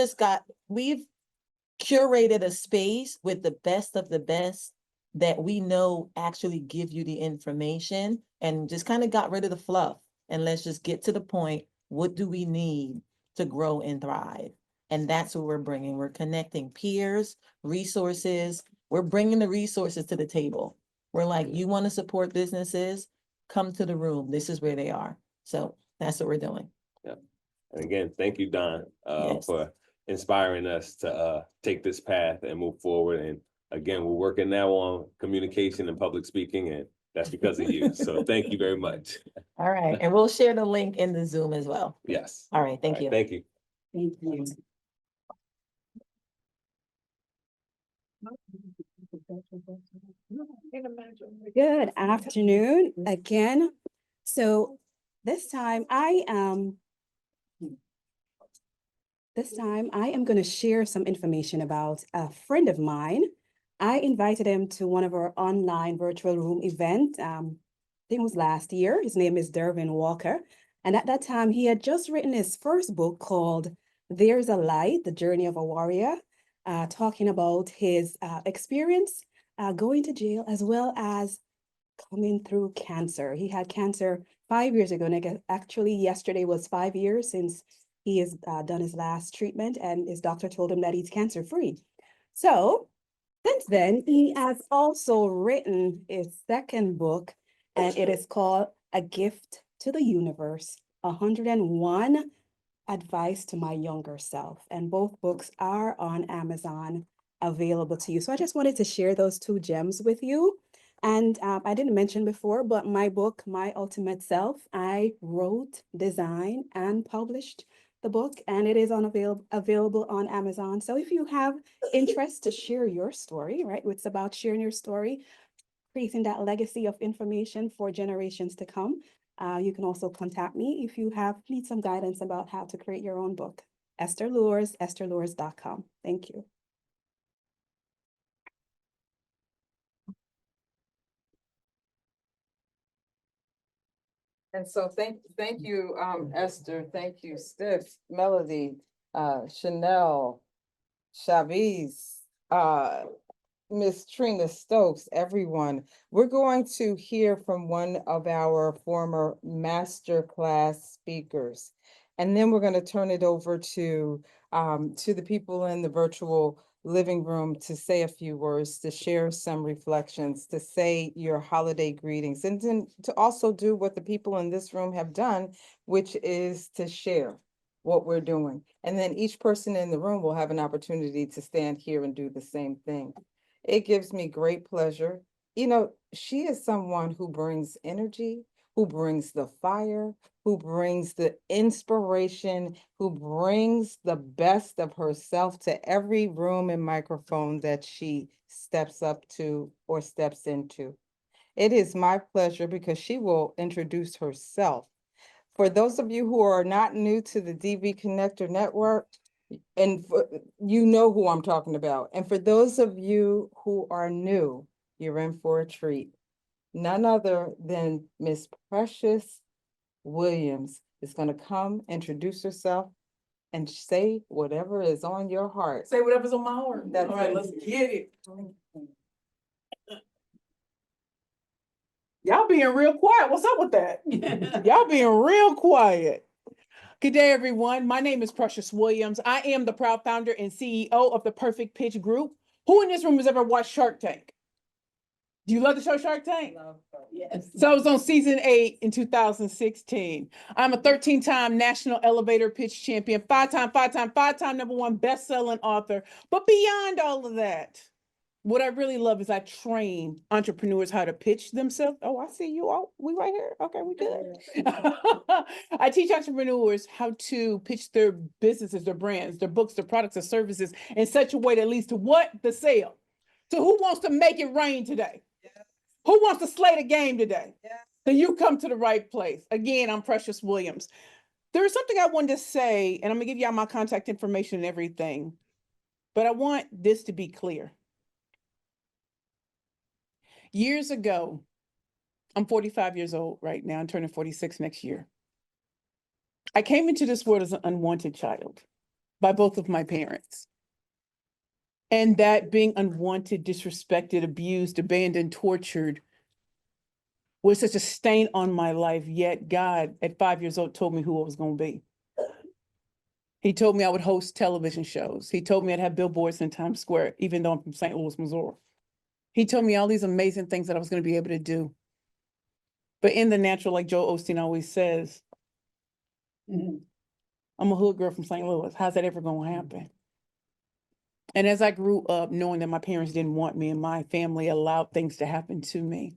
[SPEAKER 10] curated a space with the best of the best that we know actually give you the information, and just kind of got rid of the fluff. And let's just get to the point. What do we need to grow and thrive? And that's what we're bringing. We're connecting peers, resources. We're bringing the resources to the table. We're like, you want to support businesses? Come to the room. This is where they are. So that's what we're doing.
[SPEAKER 11] Yeah. And again, thank you, Don,
[SPEAKER 10] Yes.
[SPEAKER 11] for inspiring us to take this path and move forward. And again, we're working now on communication and public speaking, and that's because of you. So thank you very much.
[SPEAKER 10] All right. And we'll share the link in the Zoom as well.
[SPEAKER 11] Yes.
[SPEAKER 10] All right. Thank
[SPEAKER 11] All right,
[SPEAKER 10] you.
[SPEAKER 11] Thank you.
[SPEAKER 9] Thank you.
[SPEAKER 4] Good afternoon again. So this time I am going to share some information about a friend of mine. I invited him to one of our online virtual room event. I think it was last year. His name is Dervin Walker. And at that time, he had just written his first book called There's a Light, The Journey of a Warrior, talking about his experience going to jail, as well as coming through cancer. He had cancer 5 years ago, and I guess actually yesterday was 5 years since he has done his last treatment, and his doctor told him that he's cancer-free. So since then, he has also written his second book, and it is called A Gift to the Universe, 101 Advice to My Younger Self. And both books are on Amazon available to you. So I just wanted to share those two gems with you. And I didn't mention before, but my book, My Ultimate Self, I wrote, designed, and published the book, and it is available on Amazon. So if you have interest to share your story, right? It's about sharing your story, creating that legacy of information for generations to come. You can also contact me if you need some guidance about how to create your own book. Esther Lures, estherlures.com. Thank you.
[SPEAKER 1] And so thank you, Esther. Thank you, Steph, Melody, Chanel, Shaviz, Miss Trina Stokes, everyone. We're going to hear from one of our former master class speakers. And then we're going to turn it over to the people in the virtual living room to say a few words, to share some reflections, to say your holiday greetings, and then to also do what the people in this room have done, which is to share what we're doing. And then each person in the room will have an opportunity to stand here and do the same thing. It gives me great pleasure. You know, she is someone who brings energy, who brings the fire, who brings the inspiration, who brings the best of herself to every room and microphone that she steps up to or steps into. It is my pleasure because she will introduce herself. For those of you who are not new to the DV Connector Network, you know who I'm talking about. And for those of you who are new, you're in for a treat. None other than Miss Precious Williams is going to come, introduce herself, and say whatever is on your heart.
[SPEAKER 8] Say whatever's on my heart.
[SPEAKER 1] That's
[SPEAKER 8] All right,
[SPEAKER 1] it.
[SPEAKER 8] let's get it. Y'all being real quiet. What's up with that? Y'all being real quiet. Good day, everyone. My name is Precious Williams. I am the proud founder and CEO of the Perfect Pitch Group. Who in this room has ever watched Shark Tank? Do you love the show Shark Tank?
[SPEAKER 9] Yes.
[SPEAKER 8] So I was on season 8 in 2016. I'm a 13-time national elevator pitch champion, five-time #1 best-selling author. But beyond all of that, what I really love is I train entrepreneurs how to pitch themselves. Oh, I see you all. We right here. Okay, we good. I teach entrepreneurs how to pitch their businesses, their brands, their books, their products, their services in such a way that leads to what? The sale. So who wants to make it rain today? Who wants to slay the game today? Then you come to the right place. Again, I'm Precious Williams. There is something I wanted to say, and I'm gonna give y'all my contact information and everything, but I want this to be clear. Years ago, I'm 45 years old right now. I'm turning 46 next year. I came into this world as an unwanted child by both of my parents. And that being unwanted, disrespected, abused, abandoned, tortured was such a stain on my life. Yet God, at 5 years old, told me who I was going to be. He told me I would host television shows. He told me I'd have billboards in Times Square, even though I'm from St. Louis, Missouri. He told me all these amazing things that I was going to be able to do. But in the natural, like Joe Osteen always says, I'm a hood girl from St. Louis. How's that ever going to happen? And as I grew up, knowing that my parents didn't want me and my family allowed things to happen to me,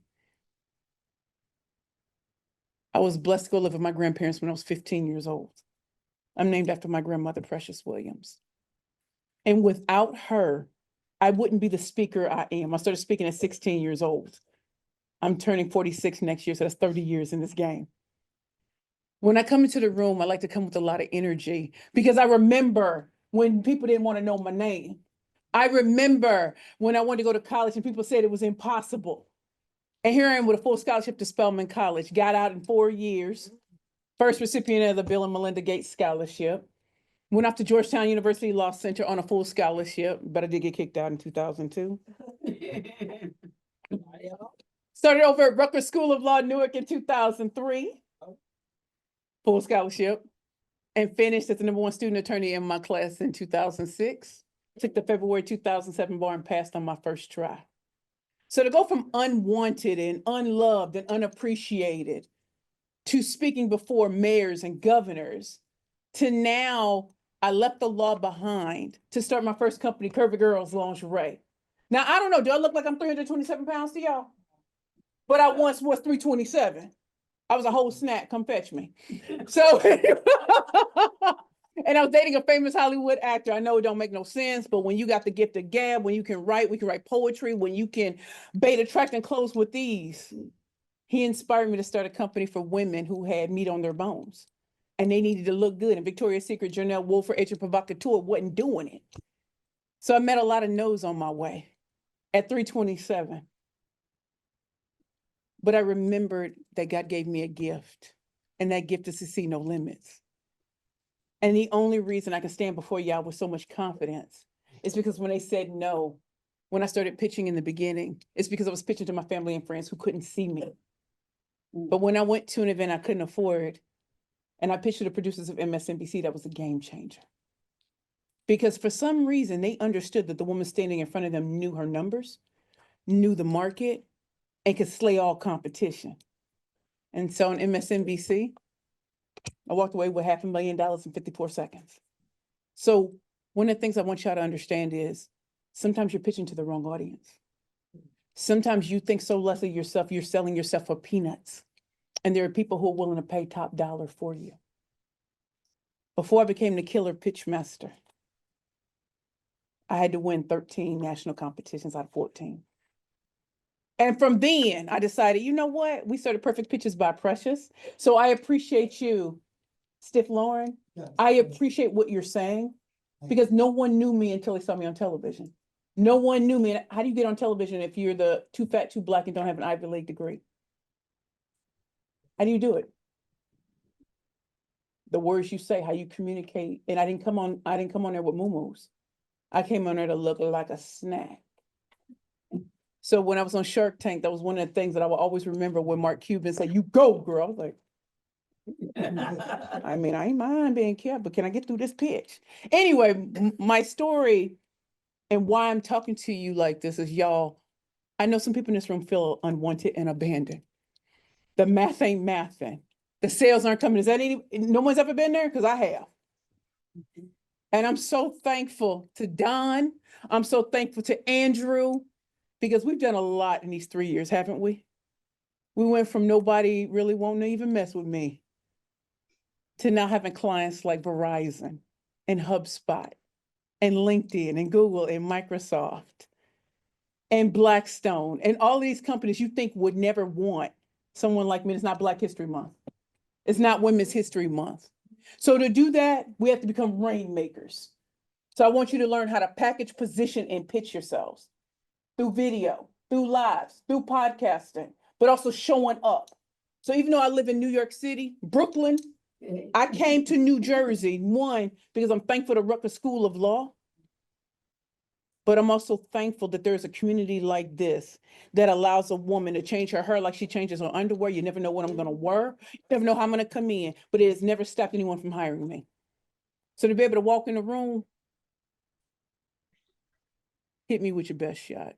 [SPEAKER 8] I was blessed to go live with my grandparents when I was 15 years old. I'm named after my grandmother, Precious Williams. And without her, I wouldn't be the speaker I am. I started speaking at 16 years old. I'm turning 46 next year, so that's 30 years in this game. When I come into the room, I like to come with a lot of energy because I remember when people didn't want to know my name. I remember when I wanted to go to college and people said it was impossible. And here I am with a full scholarship to Spelman College, got out in 4 years, first recipient of the Bill and Melinda Gates Scholarship, went off to Georgetown University Law Center on a full scholarship, but I did get kicked out in 2002. Started over at Rutgers School of Law, Newark in 2003, full scholarship, and finished as the #1 student attorney in my class in 2006. Took the February 2007 bar and passed on my first try. So to go from unwanted and unloved and unappreciated to speaking before mayors and governors to now I left the law behind to start my first company, Curvy Girls Lingerie. Now, I don't know, do I look like I'm 327 pounds to y'all? But I once was 327. I was a whole snack, come fetch me. So, and I was dating a famous Hollywood actor. I know it don't make no sense, but when you got the gift of gab, when you can write, we can write poetry, when you can bait, attract, and close with these, he inspired me to start a company for women who had meat on their bones. And they needed to look good. And Victoria's Secret, Janelle Wolfer, Agent Provocateur wasn't doing it. So I met a lot of no's on my way at 327. But I remembered that God gave me a gift, and that gift is to see no limits. And the only reason I can stand before y'all with so much confidence is because when they said no, when I started pitching in the beginning, it's because I was pitching to my family and friends who couldn't see me. But when I went to an event I couldn't afford, and I pitched to the producers of MSNBC, that was a game changer. Because for some reason, they understood that the woman standing in front of them knew her numbers, knew the market, and could slay all competition. And so on MSNBC, I walked away with $500,000 in 54 seconds. So one of the things I want y'all to understand is sometimes you're pitching to the wrong audience. Sometimes you think so less of yourself, you're selling yourself for peanuts. And there are people who are willing to pay top dollar for you. Before I became the killer pitch master, I had to win 13 national competitions out of 14. And from then, I decided, you know what? We started Perfect Pitches by Precious. So I appreciate you, Stiff Lauren. I appreciate what you're saying because no one knew me until they saw me on television. No one knew me. How do you get on television if you're the too fat, too black, and don't have an Ivy League degree? How do you do it? The words you say, how you communicate. And I didn't come on there with muumuus. I came on there to look like a snack. So when I was on Shark Tank, that was one of the things that I will always remember when Mark Cuban said, "You go, girl." I was like, I mean, I ain't mind being kept, but can I get through this pitch? Anyway, my story and why I'm talking to you like this is, y'all, I know some people in this room feel unwanted and abandoned. The math ain't mathing. The sales aren't coming. Is that no one's ever been there? Because I have. And I'm so thankful to Don. I'm so thankful to Andrew, because we've done a lot in these 3 years, haven't we? We went from nobody really wanting to even mess with me to now having clients like Verizon and HubSpot and LinkedIn and Google and Microsoft and Blackstone and all these companies you think would never want someone like me. It's not Black History Month. It's not Women's History Month. So to do that, we have to become rainmakers. So I want you to learn how to package, position, and pitch yourselves through video, through lives, through podcasting, but also showing up. So even though I live in New York City, Brooklyn, I came to New Jersey, one, because I'm thankful to Rutgers School of Law, but I'm also thankful that there's a community like this that allows a woman to change her hair like she changes her underwear. You never know what I'm gonna wear. You never know how I'm gonna come in, but it has never stopped anyone from hiring me. So to be able to walk in the room, hit me with your best shot.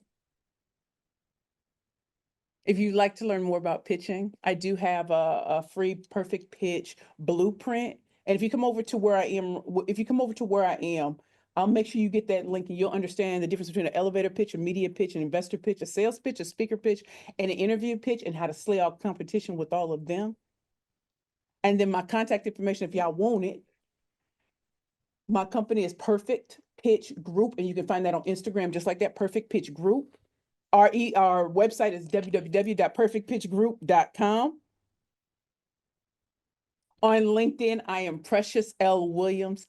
[SPEAKER 8] If you'd like to learn more about pitching, I do have a free perfect pitch blueprint. And if you come over to where I am, I'll make sure you get that link and you'll understand the difference between an elevator pitch, a media pitch, an investor pitch, a sales pitch, a speaker pitch, and an interview pitch, and how to slay out competition with all of them. And then my contact information, if y'all want it, my company is Perfect Pitch Group, and you can find that on Instagram just like that, Perfect Pitch Group. Our website is www.perfectpitchgroup.com. On LinkedIn, I am Precious L. Williams,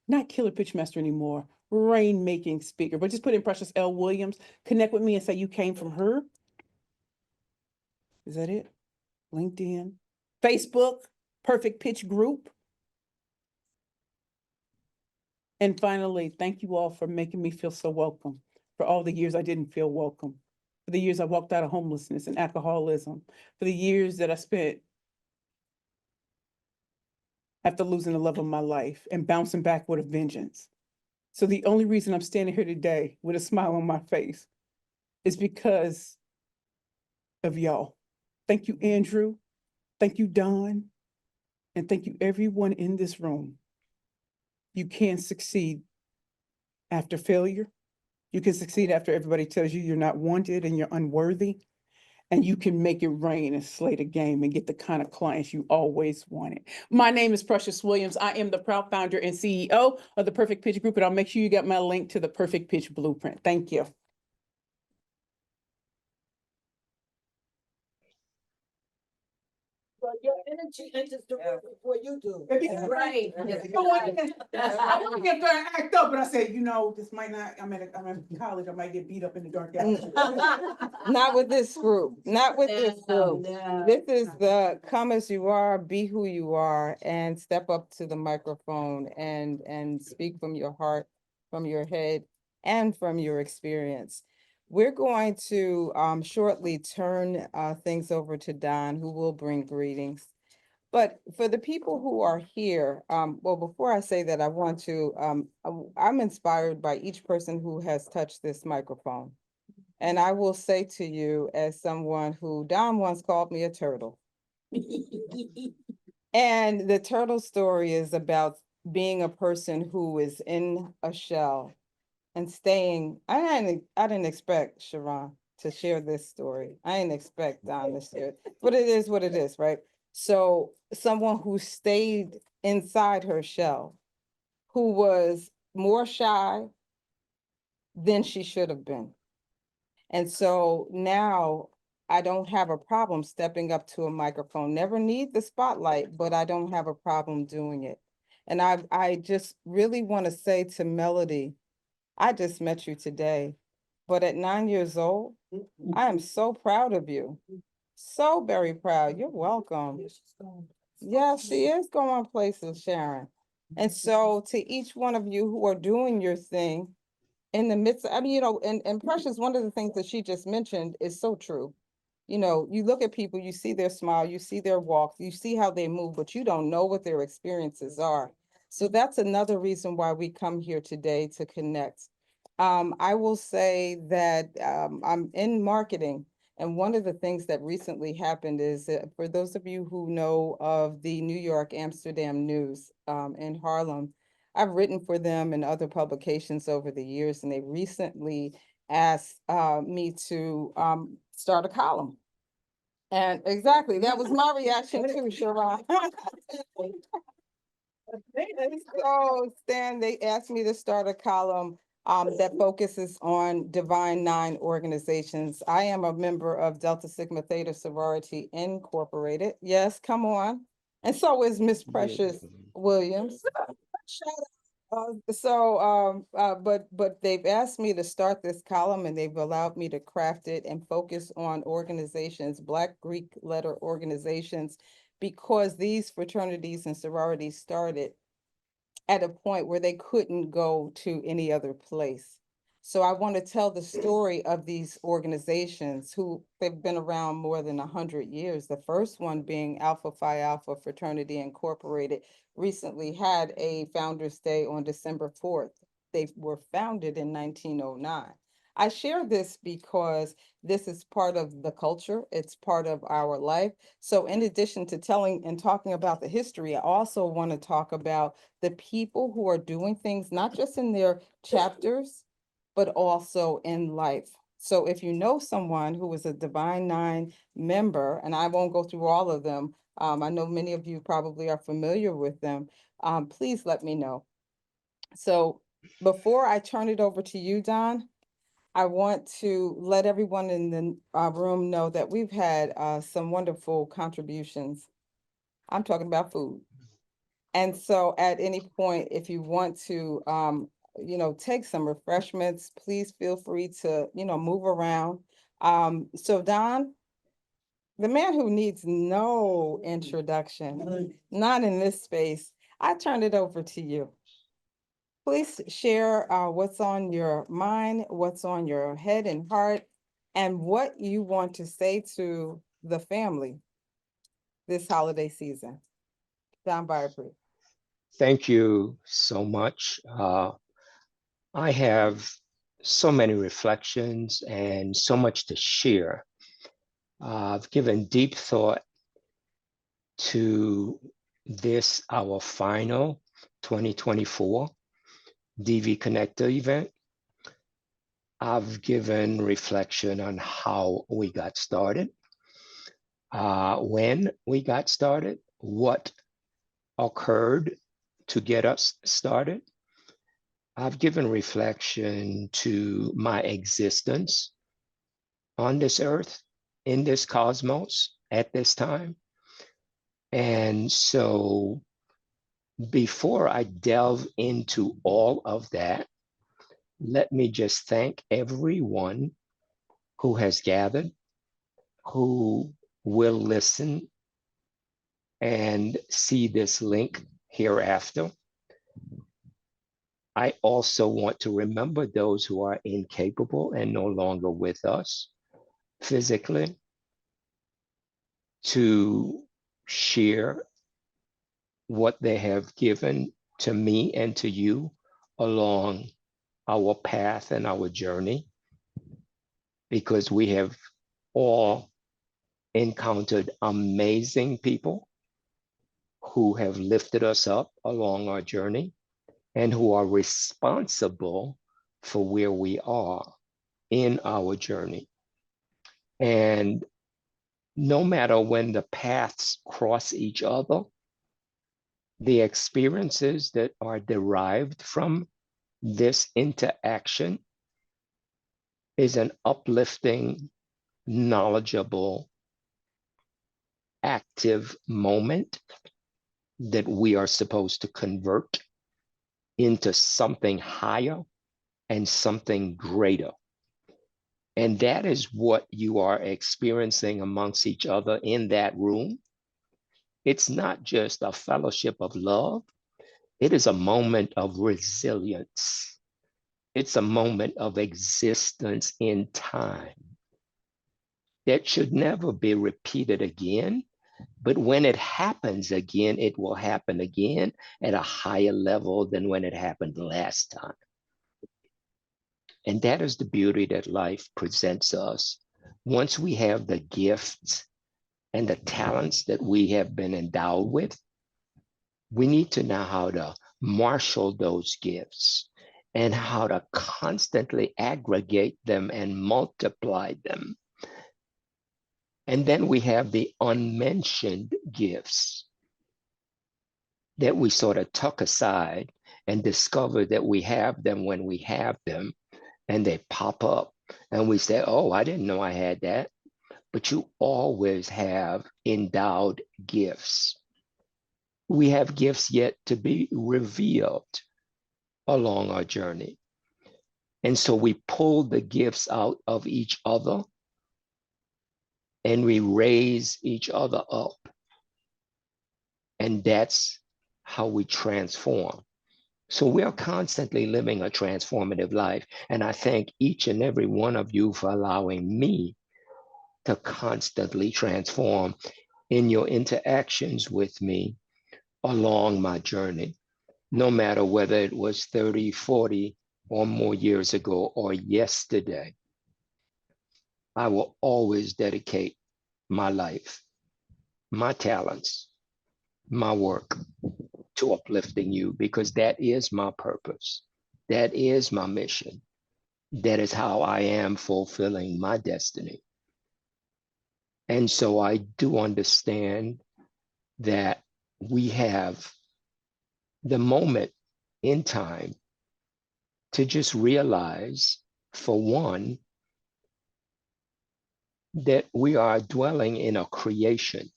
[SPEAKER 8] not Killer Pitchmaster anymore, rainmaking speaker, but just put in Precious L. Williams. Connect with me and say you came from her. Is that it? LinkedIn, Facebook, Perfect Pitch Group. And finally, thank you all for making me feel so welcome. For all the years I didn't feel welcome. For the years I walked out of homelessness and alcoholism. For the years that I spent after losing the love of my life and bouncing back with a vengeance. So the only reason I'm standing here today with a smile on my face is because of y'all. Thank you, Andrew. Thank you, Don. And thank you, everyone in this room. You can succeed after failure. You can succeed after everybody tells you you're not wanted and you're unworthy. And you can make it rain and slay the game and get the kind of clients you always wanted. My name is Precious Williams. I am the proud founder and CEO of the Perfect Pitch Group, and I'll make sure you get my link to the Perfect Pitch Blueprint. Thank you.
[SPEAKER 9] Well, your energy enters the room before you do.
[SPEAKER 8] Right. I want to get there and act up, but I said, this might not, I'm in college, I might get beat up in the dark alley.
[SPEAKER 1] Not with this group, not with this group.
[SPEAKER 9] No.
[SPEAKER 1] This is the come as you are, be who you are, and step up to the microphone and speak from your heart, from your head. and from your experience. We're going to shortly turn things over to Don, who will bring greetings. But for the people who are here, well, before I say that, I want to, I'm inspired by each person who has touched this microphone. And I will say to you, as someone who, Don once called me a turtle. And the turtle story is about being a person who is in a shell and staying. I didn't expect Sharon to share this story. I didn't expect Don to share it, but it is what it is, right? So someone who stayed inside her shell, who was more shy than she should have been. And so now I don't have a problem stepping up to a microphone, never need the spotlight, but I don't have a problem doing it. And I just really want to say to Melody, I just met you today, but at 9 years old, I am so proud of you. So very proud. You're welcome. Yeah, she is going places, Sharon. And so to each one of you who are doing your thing in the midst, I mean, and Precious, one of the things that she just mentioned is so true. You look at people, you see their smile, you see their walk, you see how they move, but you don't know what their experiences are. So that's another reason why we come here today to connect. I will say that I'm in marketing, and one of the things that recently happened is for those of you who know of the New York Amsterdam News in Harlem, I've written for them and other publications over the years, and they recently asked me to start a column. And exactly, that was my reaction too, Sharon. So Stan, they asked me to start a column that focuses on Divine Nine organizations. I am a member of Delta Sigma Theta Sorority Incorporated. Yes, come on. And so is Miss Precious Williams. But they've asked me to start this column and they've allowed me to craft it and focus on organizations, Black Greek letter organizations, because these fraternities and sororities started at a point where they couldn't go to any other place. So I want to tell the story of these organizations who they've been around more than 100 years. The first one being Alpha Phi Alpha Fraternity Incorporated recently had a Founders Day on December 4th. They were founded in 1909. I share this because this is part of the culture. It's part of our life. So in addition to telling and talking about the history, I also want to talk about the people who are doing things, not just in their chapters, but also in life. So if you know someone who is a Divine Nine member, and I won't go through all of them, I know many of you probably are familiar with them, please let me know. So before I turn it over to you, Don, I want to let everyone in the room know that we've had some wonderful contributions. I'm talking about food. And so at any point, if you want to, take some refreshments, please feel free to, move around. So Don, the man who needs no introduction, not in this space, I turn it over to you. Please share what's on your mind, what's on your head and heart, and what you want to say to the family this holiday season. Don Byerpree.
[SPEAKER 12] Thank you so much. I have so many reflections and so much to share. I've given deep thought to this, our final 2024 DV Connector event. I've given reflection on how we got started, when we got started, what occurred to get us started. I've given reflection to my existence on this earth, in this cosmos, at this time. And so before I delve into all of that, let me just thank everyone who has gathered, who will listen and see this link hereafter. I also want to remember those who are incapable and no longer with us physically, to share what they have given to me and to you along our path and our journey, because we have all encountered amazing people who have lifted us up along our journey and who are responsible for where we are in our journey. And no matter when the paths cross each other, the experiences that are derived from this interaction is an uplifting, knowledgeable, active moment that we are supposed to convert into something higher and something greater. And that is what you are experiencing amongst each other in that room. It's not just a fellowship of love, it is a moment of resilience. It's a moment of existence in time that should never be repeated again. But when it happens again, it will happen again at a higher level than when it happened last time. And that is the beauty that life presents us. Once we have the gifts and the talents that we have been endowed with, we need to know how to marshal those gifts and how to constantly aggregate them and multiply them. And then we have the unmentioned gifts that we sort of tuck aside and discover that we have them when we have them, and they pop up and we say, oh, I didn't know I had that. But you always have endowed gifts. We have gifts yet to be revealed along our journey. And so we pull the gifts out of each other and we raise each other up. And that's how we transform. So we are constantly living a transformative life. And I thank each and every one of you for allowing me to constantly transform in your interactions with me along my journey, no matter whether it was 30, 40 or more years ago or yesterday. I will always dedicate my life, my talents, my work to uplifting you, because that is my purpose. That is my mission. That is how I am fulfilling my destiny. And so I do understand that we have the moment in time to just realize, for one, that we are dwelling in a creation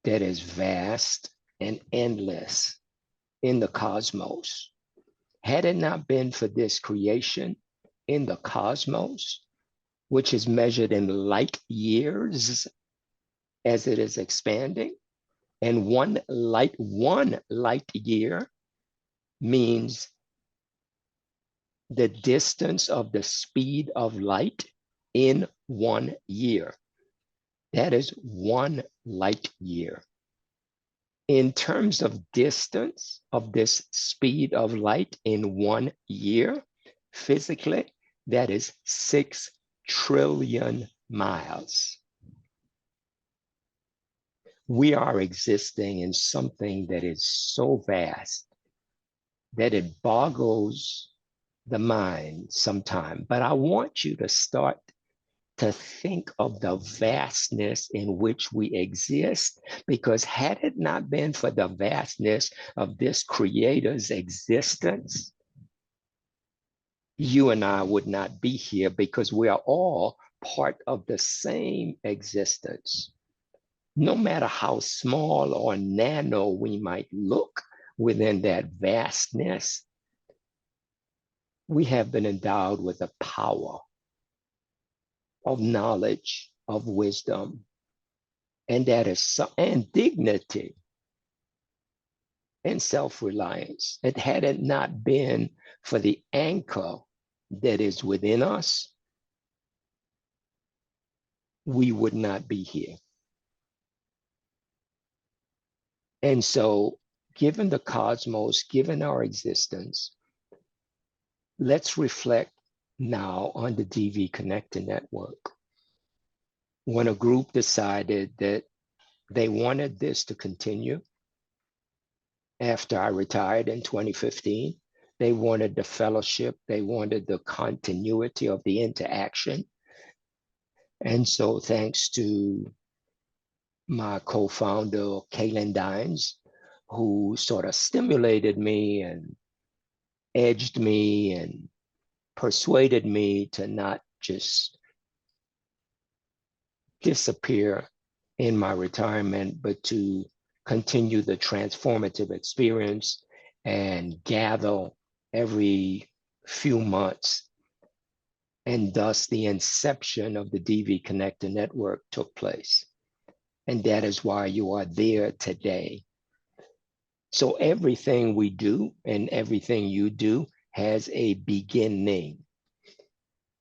[SPEAKER 12] that is vast and endless in the cosmos. Had it not been for this creation in the cosmos, which is measured in light years as it is expanding, and one light year means the distance of the speed of light in 1 year. That is 1 light year. In terms of distance of this speed of light in 1 year, physically, that is 6 trillion miles. We are existing in something that is so vast that it boggles the mind sometime. But I want you to start to think of the vastness in which we exist, because had it not been for the vastness of this creator's existence, you and I would not be here, because we are all part of the same existence. No matter how small or nano we might look within that vastness, we have been endowed with the power of knowledge, of wisdom, and that is and dignity. and self-reliance. It had it not been for the anchor that is within us, we would not be here. And so, given the cosmos, given our existence, let's reflect now on the DV Connected Network. When a group decided that they wanted this to continue after I retired in 2015, they wanted the fellowship, they wanted the continuity of the interaction. And so thanks to my co-founder, Kaylin Dines, who sort of stimulated me and edged me and persuaded me to not just disappear in my retirement, but to continue the transformative experience and gather every few months. And thus the inception of the DV Connected Network took place. And that is why you are there today. So everything we do and everything you do has a beginning.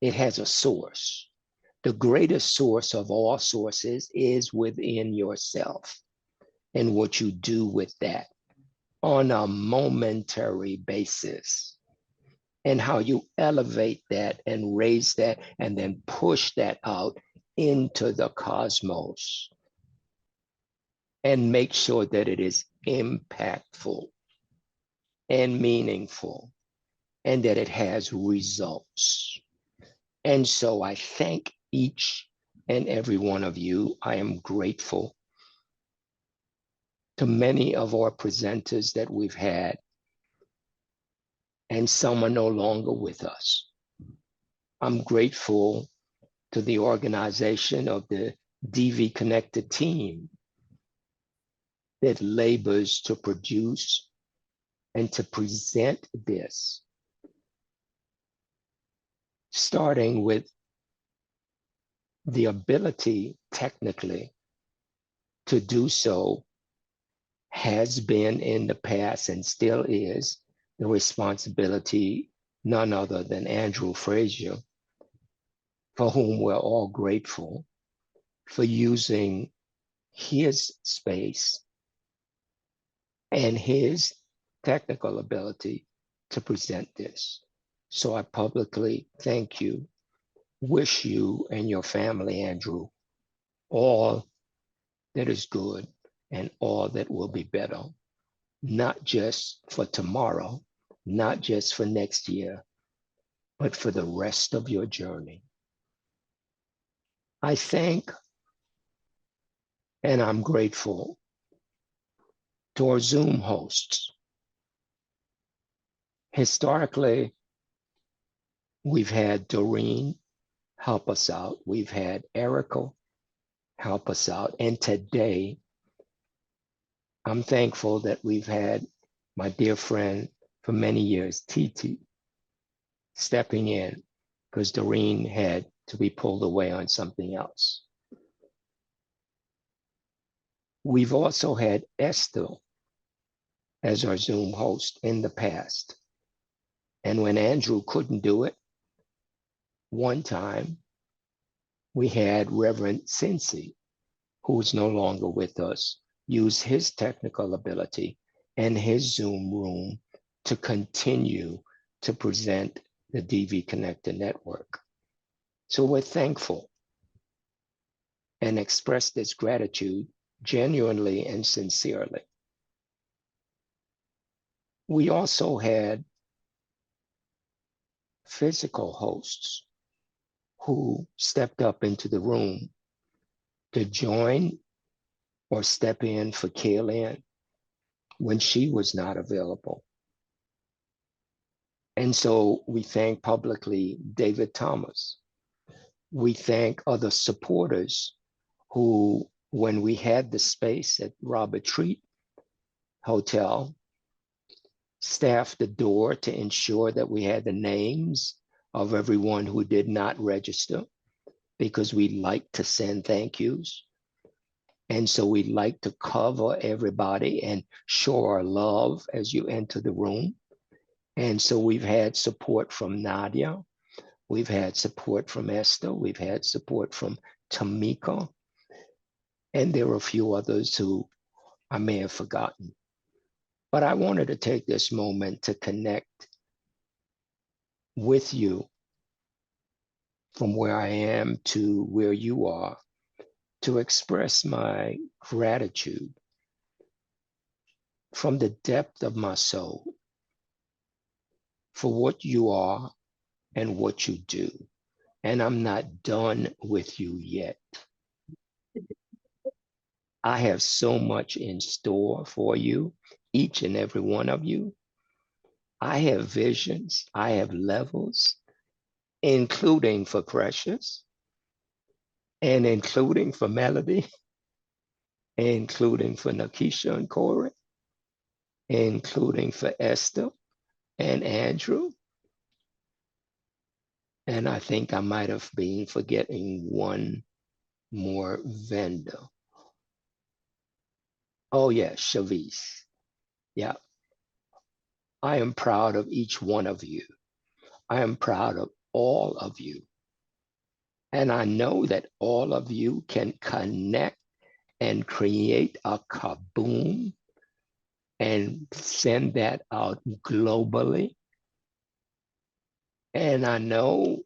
[SPEAKER 12] It has a source. The greatest source of all sources is within yourself and what you do with that on a momentary basis, and how you elevate that and raise that and then push that out into the cosmos and make sure that it is impactful and meaningful and that it has results. And so I thank each and every one of you. I am grateful to many of our presenters that we've had, and some are no longer with us. I'm grateful to the organization of the DV Connected team that labors to produce and to present this, starting with the ability technically to do so has been in the past and still is the responsibility none other than Andrew Frazier, for whom we're all grateful for using his space and his technical ability to present this. So I publicly thank you, wish you and your family, Andrew, all that is good and all that will be better, not just for tomorrow, not just for next year, but for the rest of your journey. I thank and I'm grateful to our Zoom hosts. Historically, we've had Doreen help us out. We've had Erica help us out. And today, I'm thankful that we've had my dear friend for many years, Titi, stepping in because Doreen had to be pulled away on something else. We've also had Esther as our Zoom host in the past. And when Andrew couldn't do it, one time we had Reverend Cincy, who's no longer with us, use his technical ability and his Zoom room to continue to present the DV Connected Network. So we're thankful and express this gratitude genuinely and sincerely. We also had physical hosts who stepped up into the room to join or step in for Kaylin when she was not available. And so we thank publicly David Thomas. We thank other supporters who, when we had the space at Robert Treat Hotel, staffed the door to ensure that we had the names of everyone who did not register, because we like to send thank yous. And so we'd like to cover everybody and show our love as you enter the room. And so we've had support from Nadia. We've had support from Esther. We've had support from Tamika. And there are a few others who I may have forgotten. But I wanted to take this moment to connect with you from where I am to where you are, to express my gratitude from the depth of my soul for what you are and what you do. And I'm not done with you yet. I have so much in store for you, each and every one of you. I have visions, I have levels, including for Precious, and including for Melody, including for Nakisha and Corey, including for Esther and Andrew. And I think I might have been forgetting one more vendor. Oh yeah, Shavis. Yeah. I am proud of each one of you. I am proud of all of you. And I know that all of you can connect and create a kaboom and send that out globally. And I know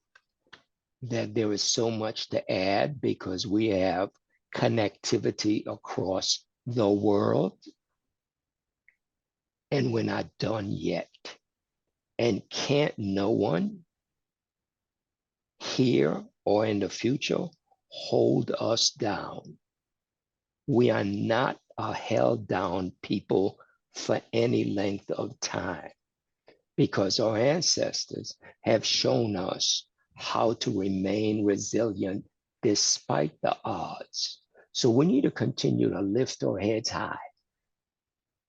[SPEAKER 12] that there is so much to add because we have connectivity across the world. And we're not done yet. And can't no one here or in the future hold us down. We are not a held down people for any length of time because our ancestors have shown us how to remain resilient despite the odds. So we need to continue to lift our heads high.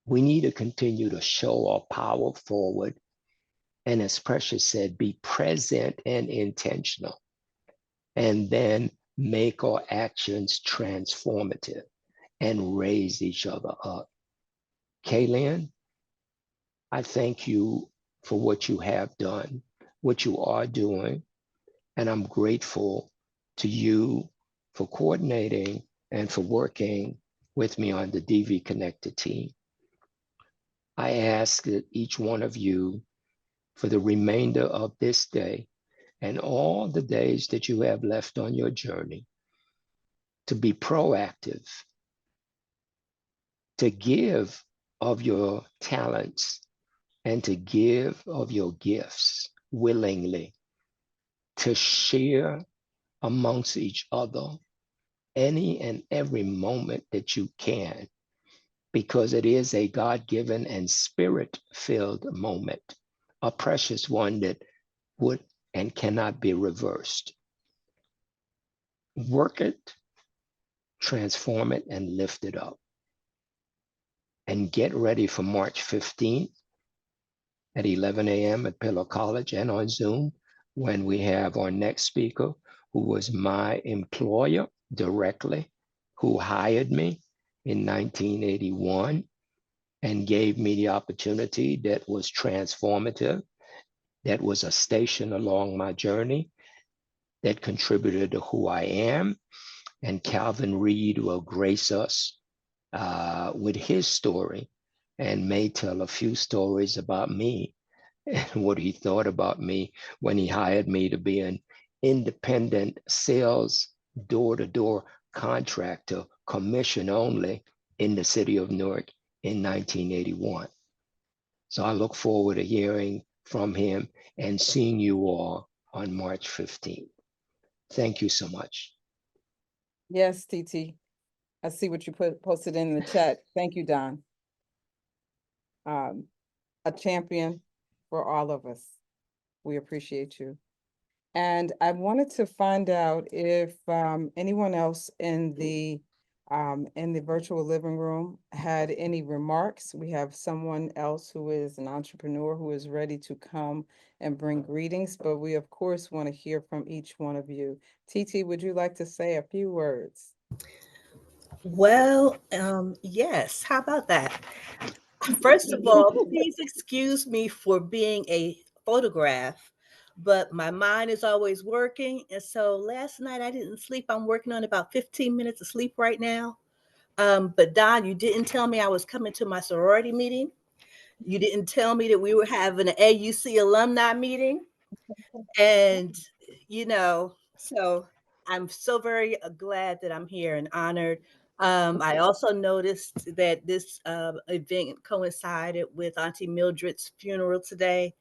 [SPEAKER 12] We need to continue to show our power forward. And as Precious said, be present and intentional, and then make our actions transformative and raise each other up. Kaylin, I thank you for what you have done, what you are doing, and I'm grateful to you for coordinating and for working with me on the DV Connected team. I ask that each one of you for the remainder of this day and all the days that you have left on your journey to be proactive, to give of your talents and to give of your gifts willingly, to share amongst each other any and every moment that you can, because it is a God-given and spirit-filled moment, a precious one that would and cannot be reversed. Work it, transform it, and lift it up. And get ready for March 15th at 11 a.m. at Pillow College and on Zoom when we have our next speaker, who was my employer directly, who hired me in 1981 and gave me the opportunity that was transformative, that was a station along my journey, that contributed to who I am. And Calvin Reed will grace us with his story and may tell a few stories about me and what he thought about me when he hired me to be an independent sales door-to-door contractor, commission only, in the city of Newark in 1981. So I look forward to hearing from him and seeing you all on March 15th. Thank you so much.
[SPEAKER 1] Yes, TT. I see what you posted in the chat. Thank you, Don. A champion for all of us. We appreciate you. And I wanted to find out if anyone else in the virtual living room had any remarks. We have someone else who is an entrepreneur who is ready to come and bring greetings, but we of course want to hear from each one of you. TT, would you like to say a few words?
[SPEAKER 13] Well, yes. How about that? First of all, please excuse me for being a photograph, but my mind is always working. And so last night I didn't sleep. I'm working on about 15 minutes of sleep right now. But Don, you didn't tell me I was coming to my sorority meeting. You didn't tell me that we were having an AUC alumni meeting. And, so I'm so very glad that I'm here and honored. I also noticed that this event coincided with Auntie Mildred's funeral today.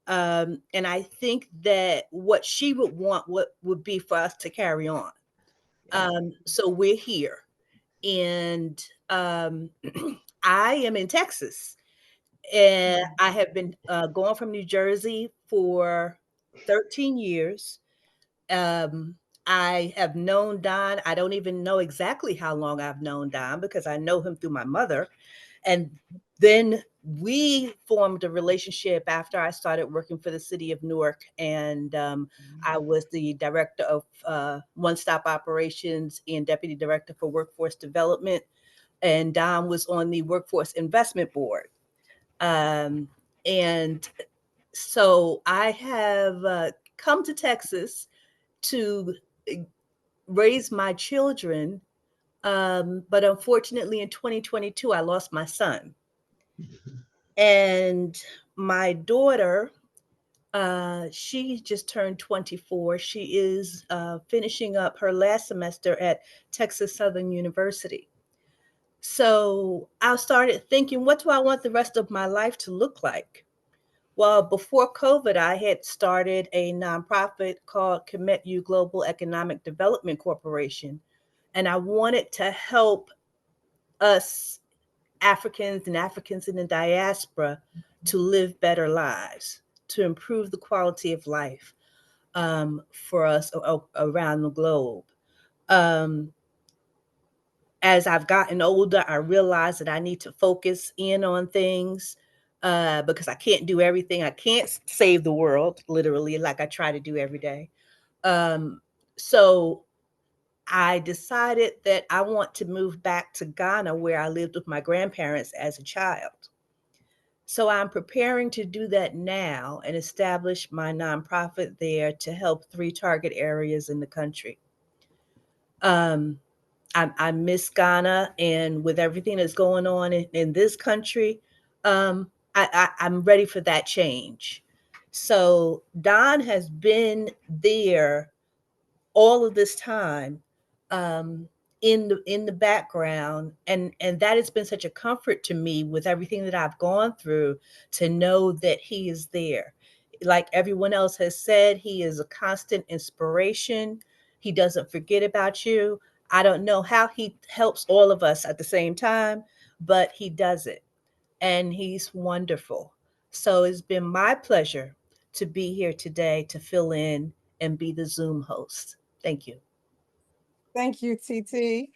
[SPEAKER 13] And I think that what she would want what would be for us to carry on. So we're here. And I am in Texas. And I have been going from New Jersey for 13 years. Um, I have known Don. I don't even know exactly how long I've known Don because I know him through my mother. And then we formed a relationship after I started working for the city of Newark. And I was the director of One Stop Operations and deputy director for workforce development. And Don was on the workforce investment board. Um, and so I have come to Texas to raise my children. But unfortunately, in 2022, I lost my son. And my daughter, she just turned 24. She is finishing up her last semester at Texas Southern University. So I started thinking, what do I want the rest of my life to look like? Well, before COVID, I had started a nonprofit called Commit You Global Economic Development Corporation. And I wanted to help us Africans in the diaspora to live better lives, to improve the quality of life for us around the globe. Um, as I've gotten older, I realize that I need to focus in on things because I can't do everything. I can't save the world, literally, like I try to do every day. Um, so I decided that I want to move back to Ghana, where I lived with my grandparents as a child. So I'm preparing to do that now and establish my nonprofit there to help 3 target areas in the country. Um, I miss Ghana, and with everything that's going on in this country, I'm ready for that change. So Don has been there all of this time, um, in the background, and that has been such a comfort to me with everything that I've gone through to know that he is there. Like everyone else has said, he is a constant inspiration. He doesn't forget about you. I don't know how he helps all of us at the same time, but he does it, and he's wonderful. So it's been my pleasure to be here today to fill in and be the Zoom host. Thank you.
[SPEAKER 1] Thank you, TT.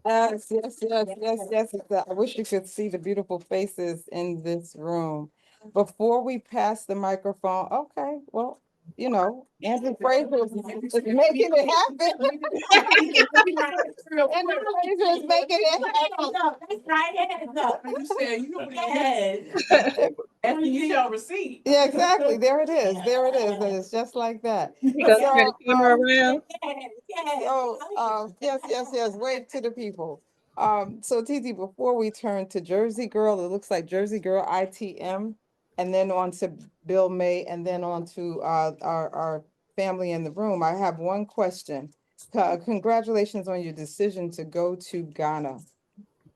[SPEAKER 1] Yes. I wish you could see the beautiful faces in this room. Before we pass the microphone, okay, well, Andrew Fraser is making it happen. Andrew Fraser is making it happen.
[SPEAKER 8] After you show receipt.
[SPEAKER 1] Yeah, exactly. There it is. There it is. And it's just like that.
[SPEAKER 13] You gonna turn the camera around?
[SPEAKER 1] Yes. Wave to the people. So Titi, before we turn to Jersey Girl, it looks like Jersey Girl ITM, and then on to Bill May, and then on to our family in the room. I have one question. Congratulations on your decision to go to Ghana.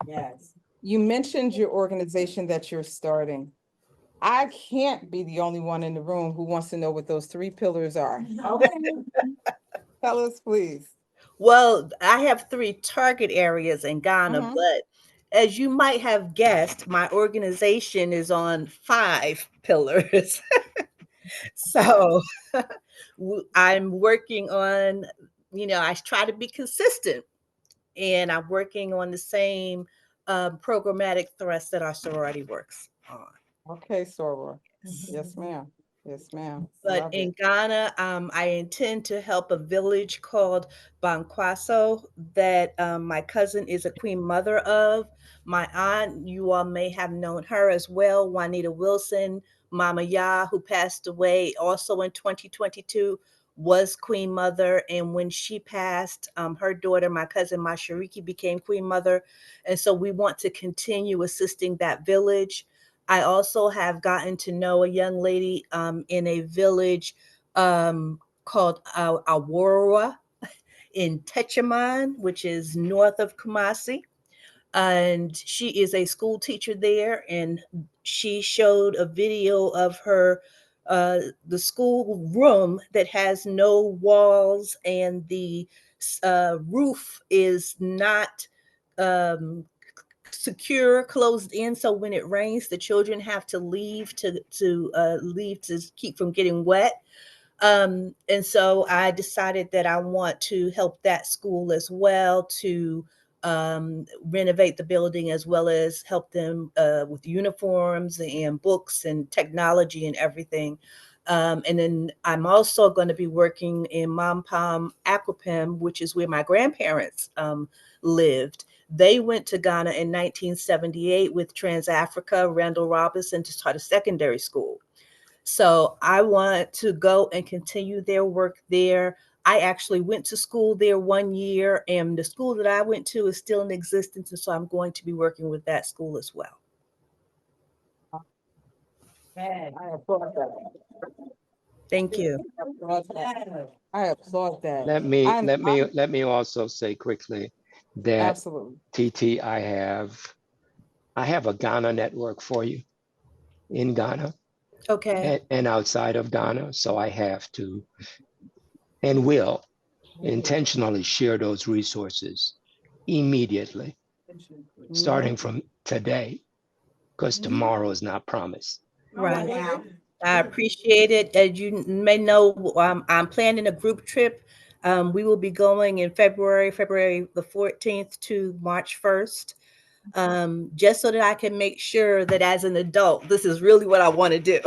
[SPEAKER 9] Yes.
[SPEAKER 1] You mentioned your organization that you're starting. I can't be the only one in the room who wants to know what those 3 pillars are.
[SPEAKER 9] Okay.
[SPEAKER 1] Tell us, please.
[SPEAKER 13] Well, I have 3 target areas in Ghana,
[SPEAKER 1] Mhm.
[SPEAKER 13] but as you might have guessed, my organization is on 5 pillars. So I'm working on, I try to be consistent, and I'm working on the same programmatic thrust that our sorority works on.
[SPEAKER 1] Okay, Soror. Yes, ma'am. Yes, ma'am.
[SPEAKER 13] But
[SPEAKER 1] Love
[SPEAKER 13] in
[SPEAKER 1] it.
[SPEAKER 13] Ghana, I intend to help a village called Bankwaso that my cousin is a queen mother of. My aunt, you all may have known her as well, Juanita Wilson, Mama Ya, who passed away also in 2022, was queen mother. And when she passed, her daughter, my cousin Mashariki, became queen mother. And so we want to continue assisting that village. I also have gotten to know a young lady in a village called Aurora in Techiman, which is north of Kumasi. And she is a school teacher there. And she showed a video of her, the school room that has no walls and the roof is not um, secure, closed in. So when it rains, the children have to leave to leave to keep from getting wet. And so I decided that I want to help that school as well to renovate the building as well as help them with uniforms and books and technology and everything. And then I'm also going to be working in Mampam Aquapem, which is where my grandparents lived. They went to Ghana in 1978 with Trans-Africa, Randall Robinson, to start a secondary school. So I want to go and continue their work there. I actually went to school there 1 year, and the school that I went to is still in existence. And so I'm going to be working with that school as well.
[SPEAKER 1] I applaud that.
[SPEAKER 13] Thank you.
[SPEAKER 1] I applaud that. I applaud that.
[SPEAKER 12] Let me
[SPEAKER 1] I'm
[SPEAKER 12] let me also say quickly that
[SPEAKER 1] absolutely.
[SPEAKER 12] TT, I have a Ghana network for you in Ghana
[SPEAKER 13] Okay.
[SPEAKER 12] and outside of Ghana. So I have to and will intentionally share those resources immediately, starting from today, because tomorrow is not promised.
[SPEAKER 13] Right. I appreciate it. As you may know, I'm planning a group trip. We will be going in February the 14th to March 1st. Just so that I can make sure that as an adult, this is really what I want to do.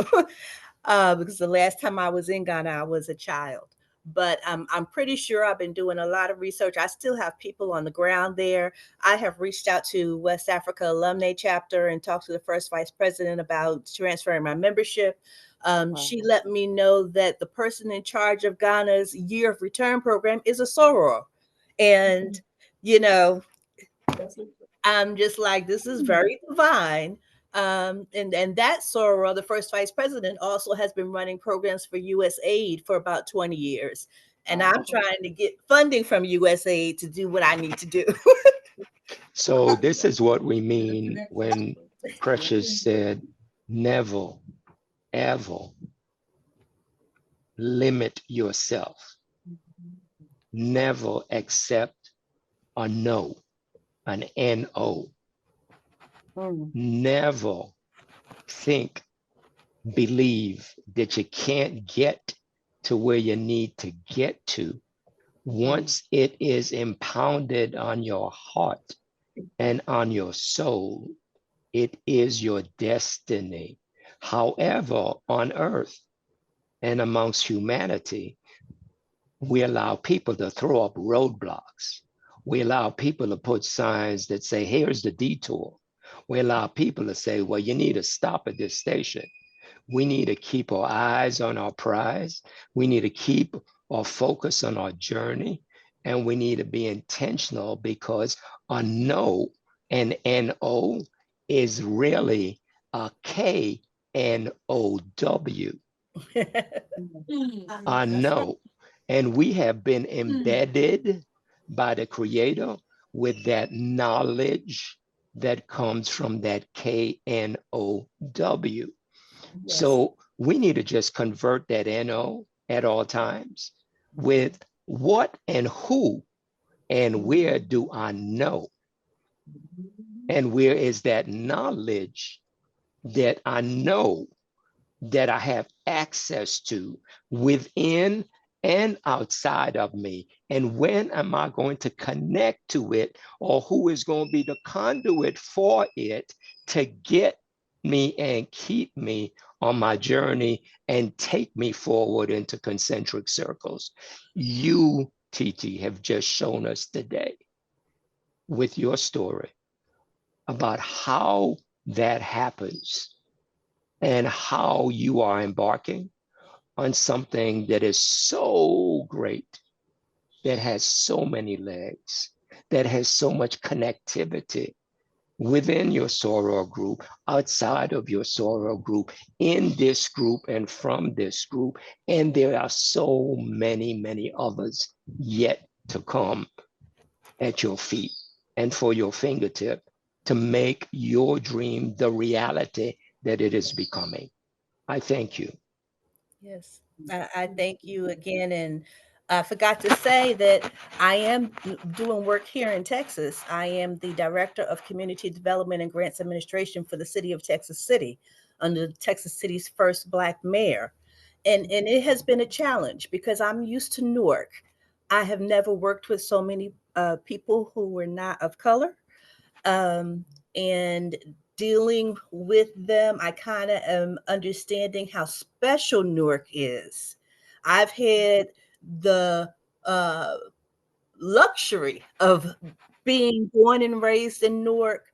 [SPEAKER 13] Because the last time I was in Ghana, I was a child. But I'm pretty sure I've been doing a lot of research. I still have people on the ground there. I have reached out to West Africa Alumni Chapter and talked to the first vice president about transferring my membership. She let me know that the person in charge of Ghana's Year of Return program is a soror. And, you know, I'm just like, this is very divine. And that soror, the first vice president, also has been running programs for USAID for about 20 years. And I'm trying to get funding from USAID to do what I need to do.
[SPEAKER 12] So this is what we mean when Precious said, never, ever limit yourself. Never accept a no, an NO. Never think, believe that you can't get to where you need to get to. Once it is impounded on your heart and on your soul, it is your destiny. However, on earth and amongst humanity, we allow people to throw up roadblocks. We allow people to put signs that say, here's the detour. We allow people to say, well, you need to stop at this station. We need to keep our eyes on our prize. We need to keep our focus on our journey. And we need to be intentional, because a no and N-O is really a K-N-O-W. A no. And we have been embedded by the Creator with that knowledge that comes from that K-N-O-W. So we need to just convert that N-O at all times with what and who and where do I know? And where is that knowledge that I know that I have access to within and outside of me? And when am I going to connect to it, or who is going to be the conduit for it to get me and keep me on my journey and take me forward into concentric circles. You, Titi, have just shown us today with your story about how that happens and how you are embarking on something that is so great, that has so many legs, that has so much connectivity within your soror group, outside of your soror group, in this group and from this group. And there are so many, many others yet to come at your feet and for your fingertip to make your dream the reality that it is becoming. I thank you.
[SPEAKER 13] Yes, I thank you again, and I forgot to say that I am doing work here in Texas. I am the Director of Community Development and Grants Administration for the City of Texas City, under Texas City's first Black mayor. And it has been a challenge because I'm used to Newark. I have never worked with so many people who were not of color. And dealing with them, I kind of am understanding how special Newark is. I've had the luxury of being born and raised in Newark,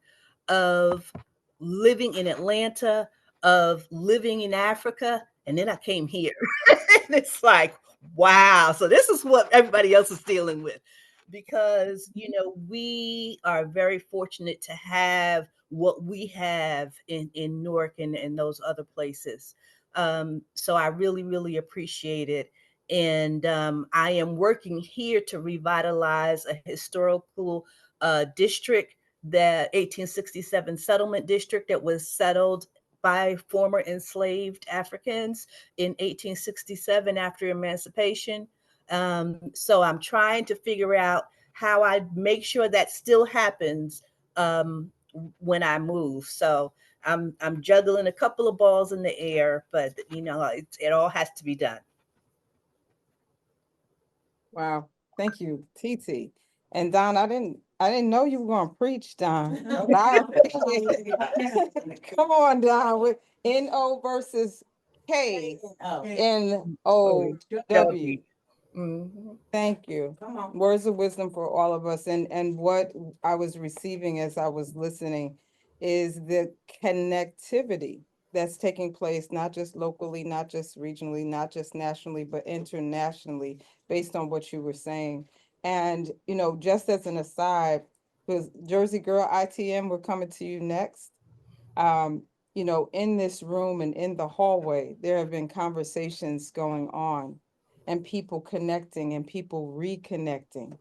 [SPEAKER 13] of living in Atlanta, of living in Africa, and then I came here. And it's like, wow. So this is what everybody else is dealing with, because we are very fortunate to have what we have in Newark and those other places. So I really, really appreciate it. And I am working here to revitalize a historical district, the 1867 settlement district that was settled by former enslaved Africans in 1867 after emancipation. So I'm trying to figure out how I make sure that still happens when I move. So I'm juggling a couple of balls in the air, but it all has to be done.
[SPEAKER 1] Wow, thank you, TT. And Don, I didn't know you were gonna preach, Don. But I appreciate it. Come on, Don, with N-O versus K, N-O-W.
[SPEAKER 13] Mhm.
[SPEAKER 1] Thank you. Words of wisdom for all of us. And what I was receiving as I was listening is the connectivity that's taking place, not just locally, not just regionally, not just nationally, but internationally, based on what you were saying. And, just as an aside, because Jersey Girl ITM, we're coming to you next. In this room and in the hallway, there have been conversations going on and people connecting and people reconnecting.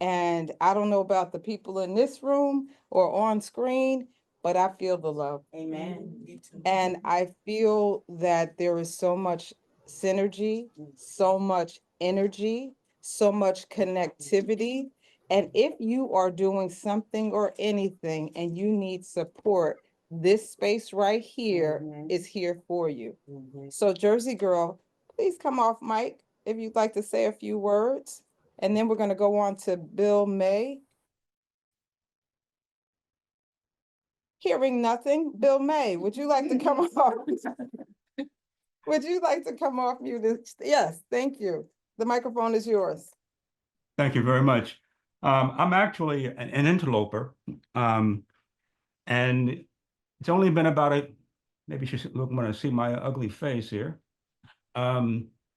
[SPEAKER 1] And I don't know about the people in this room or on screen, but I feel the love.
[SPEAKER 9] Amen. You too.
[SPEAKER 1] And I feel that there is so much synergy, so much energy, so much connectivity. And if you are doing something or anything and you need support, this space right here is here for you. So Jersey Girl, please come off mic if you'd like to say a few words. And then we're going to go on to Bill May. Hearing nothing, Bill May, would you like to come off? Would you like to come off mute? Yes, thank you. The microphone is yours.
[SPEAKER 14] Thank you very much. I'm actually an interloper, and it's only been about maybe you should want to see my ugly face here.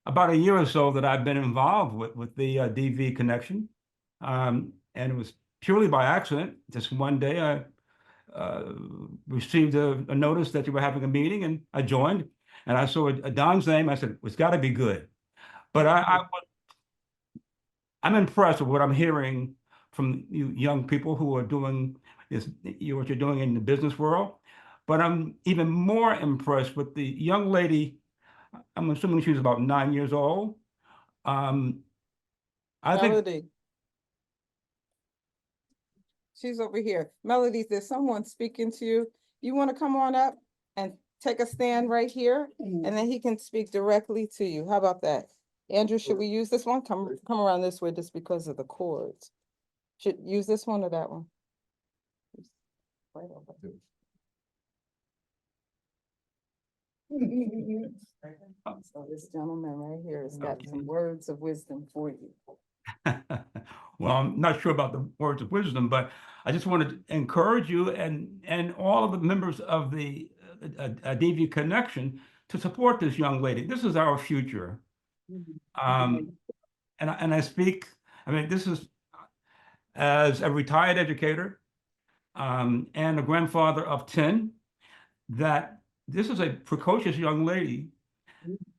[SPEAKER 14] About a year or so that I've been involved with the DV connection, and it was purely by accident. Just one day I received a notice that you were having a meeting, and I joined, and I saw Don's name. I said, it's got to be good. But I'm impressed with what I'm hearing from you young people who are doing what you're doing in the business world. But I'm even more impressed with the young lady. I'm assuming she was about 9 years old. I think
[SPEAKER 1] Melody. She's over here. Melody, there's someone speaking to you. You want to come on up and take a stand right here, and then he can speak directly to you. How about that? Andrew, should we use this one? Come around this way just because of the cords. Should use this one or that one? Right over. So this gentleman right here has got some words of wisdom for you.
[SPEAKER 14] Well, I'm not sure about the words of wisdom, but I just wanted to encourage you and all of the members of the DV Connection to support this young lady. This is our future. And I speak, I mean, this is as a retired educator and a grandfather of 10, that this is a precocious young lady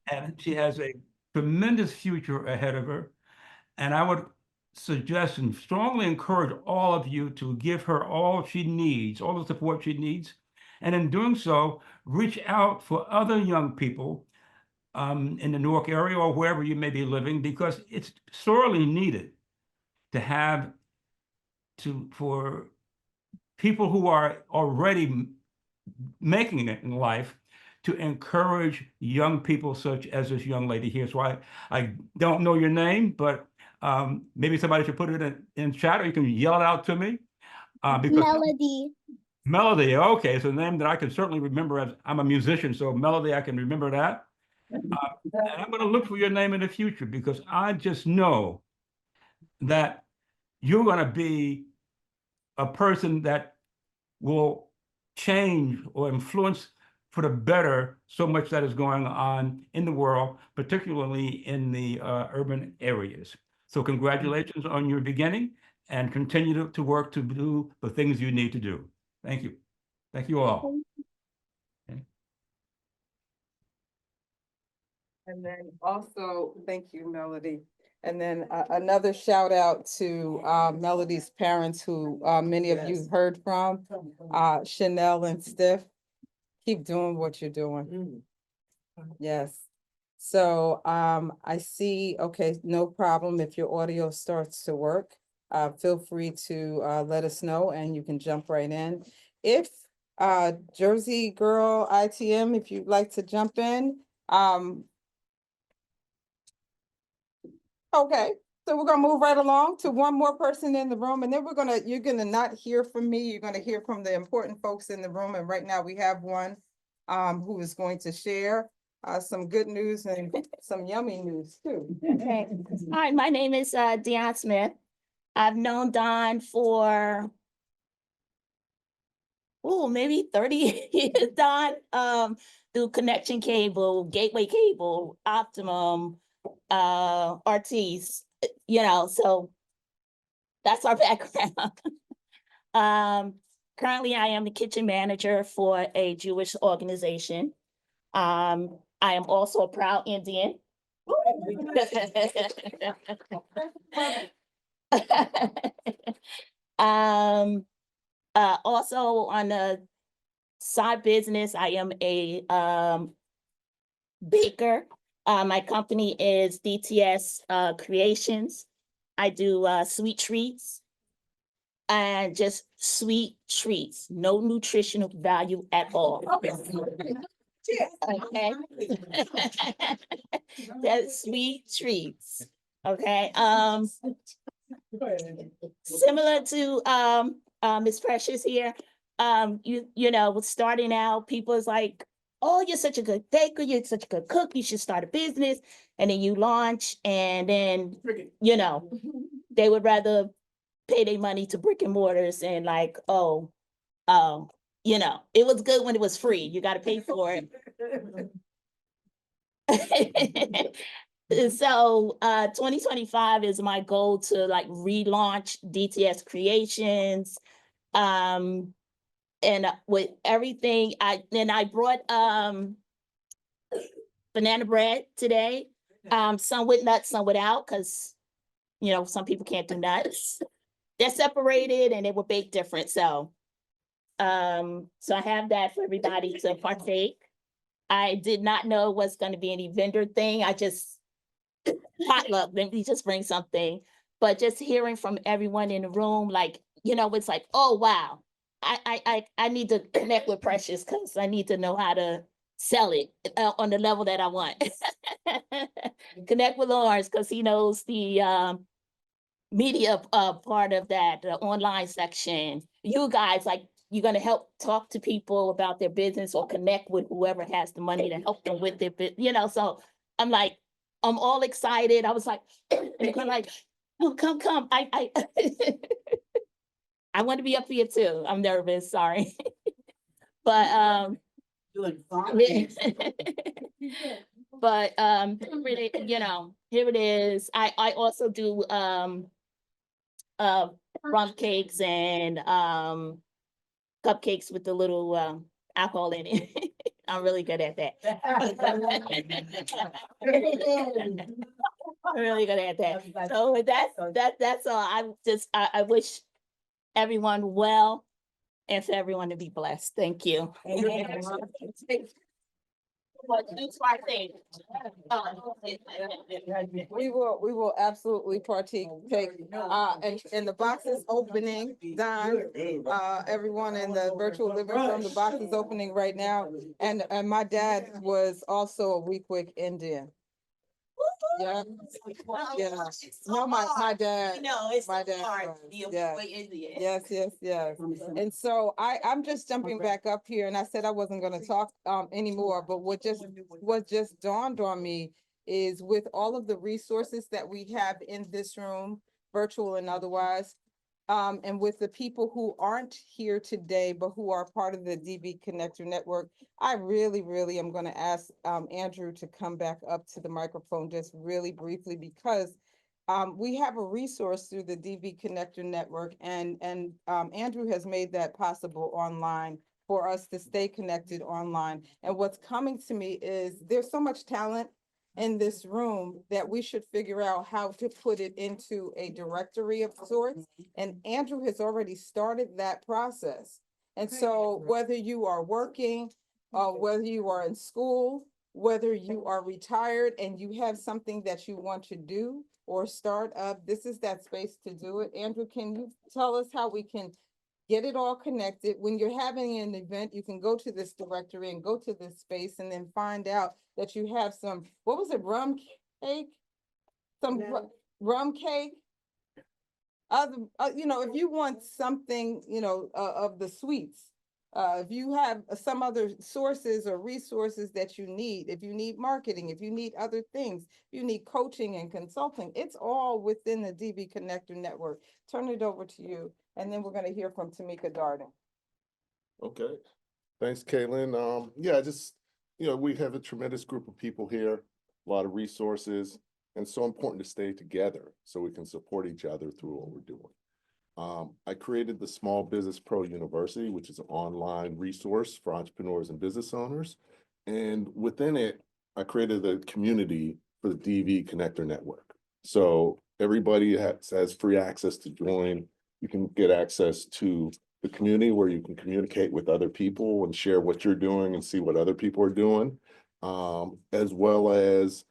[SPEAKER 14] and she has a tremendous future ahead of her. And I would suggest and strongly encourage all of you to give her all she needs, all the support she needs. And in doing so, reach out for other young people in the Newark area or wherever you may be living, because it's sorely needed to have for people who are already making it in life to encourage young people such as this young lady here. So I don't know your name, but maybe somebody should put it in chat, or you can yell it out to me. Because
[SPEAKER 6] Melody.
[SPEAKER 14] Melody, okay, it's a name that I can certainly remember, as I'm a musician, so Melody, I can remember that. And I'm going to look for your name in the future, because I just know that you're going to be a person that will change or influence for the better so much that is going on in the world, particularly in the urban areas. So congratulations on your beginning, and continue to work to do the things you need to do. Thank you. Thank you all. Okay.
[SPEAKER 1] And then also, thank you, Melody. And then another shout out to Melody's parents, who many of you heard from, Chanel and Stiff. Keep doing what you're doing. Yes. So I see, okay, no problem. If your audio starts to work, feel free to let us know and you can jump right in. If Jersey Girl ITM, if you'd like to jump in. Okay, so we're gonna move right along to one more person in the room, and then you're gonna not hear from me, you're gonna hear from the important folks in the room. And right now we have one who is going to share some good news and some yummy news too.
[SPEAKER 15] Okay. Hi, my name is Deion Smith. I've known Don for maybe 30 years, Don, through Connection Cable, Gateway Cable, Optimum, Artis, so that's our background. Currently I am the kitchen manager for a Jewish organization. I am also a proud Indian. Also on the side business, I am a baker. My company is DTS Creations. I do sweet treats and just sweet treats, no nutritional value at all. Okay. That's sweet treats. Okay. Similar to Miss Precious here, with starting out, people is like, oh, you're such a good baker, you're such a good cook, you should start a business. And then you launch, and then they would rather pay their money to brick and mortars, and like, it was good when it was free. You got to pay for it. So 2025 is my goal to like relaunch DTS Creations. And with everything, I brought banana bread today. Some with nuts, some without, because some people can't do nuts. They're separated and they will bake different. So I have that for everybody to partake. I did not know it was going to be any vendor thing. I just potluck, then we just bring something. But just hearing from everyone in the room, like, it's like, oh wow, I need to connect with Precious, because I need to know how to sell it on the level that I want. Connect with Lawrence, because he knows the media part of that, the online section. You guys, like, you're gonna help talk to people about their business or connect with whoever has the money to help them with their so I'm like, I'm all excited. I was like, I'm like, oh, come. I I want to be up here too. I'm nervous, sorry. But
[SPEAKER 9] Doing fine.
[SPEAKER 15] but really, here it is. I also do rum cakes and cupcakes with the little alcohol in it. I'm really good at that. I'm really good at that. So with that's all. I wish everyone well and for everyone to be blessed. Thank you.
[SPEAKER 1] We will absolutely partake, and the box is opening, Don. Everyone in the virtual living room, the box is opening right now. And my dad was also a Weequahic Indian. Yeah, yeah. No, my dad. My dad was, yes. Yes. And so I'm just jumping back up here, and I said I wasn't gonna talk anymore, but what just dawned on me is with all of the resources that we have in this room, virtual and otherwise, and with the people who aren't here today, but who are part of the DV Connector Network, I really am going to ask Andrew to come back up to the microphone just really briefly, because we have a resource through the DV Connector Network, and Andrew has made that possible online for us to stay connected online. And what's coming to me is there's so much talent in this room that we should figure out how to put it into a directory of sorts. And Andrew has already started that process. And so whether you are working, whether you are in school, whether you are retired and you have something that you want to do or start up, this is that space to do it. Andrew, can you tell us how we can get it all connected? When you're having an event, you can go to this directory and go to this space and then find out that you have some, what was it, rum cake? Some rum cake? If you want something, of the sweets, if you have some other sources or resources that you need, if you need marketing, if you need other things, you need coaching and consulting, it's all within the DV Connector Network. Turn it over to you. And then we're going to hear from Tamika Darden.
[SPEAKER 3] Okay, thanks, Caitlin. Yeah, we have a tremendous group of people here, a lot of resources, and it's so important to stay together so we can support each other through what we're doing. I created the Small Business Pro University, which is an online resource for entrepreneurs and business owners. And within it, I created a community for the DV Connector Network. So everybody has free access to join. You can get access to the community where you can communicate with other people and share what you're doing and see what other people are doing. As well as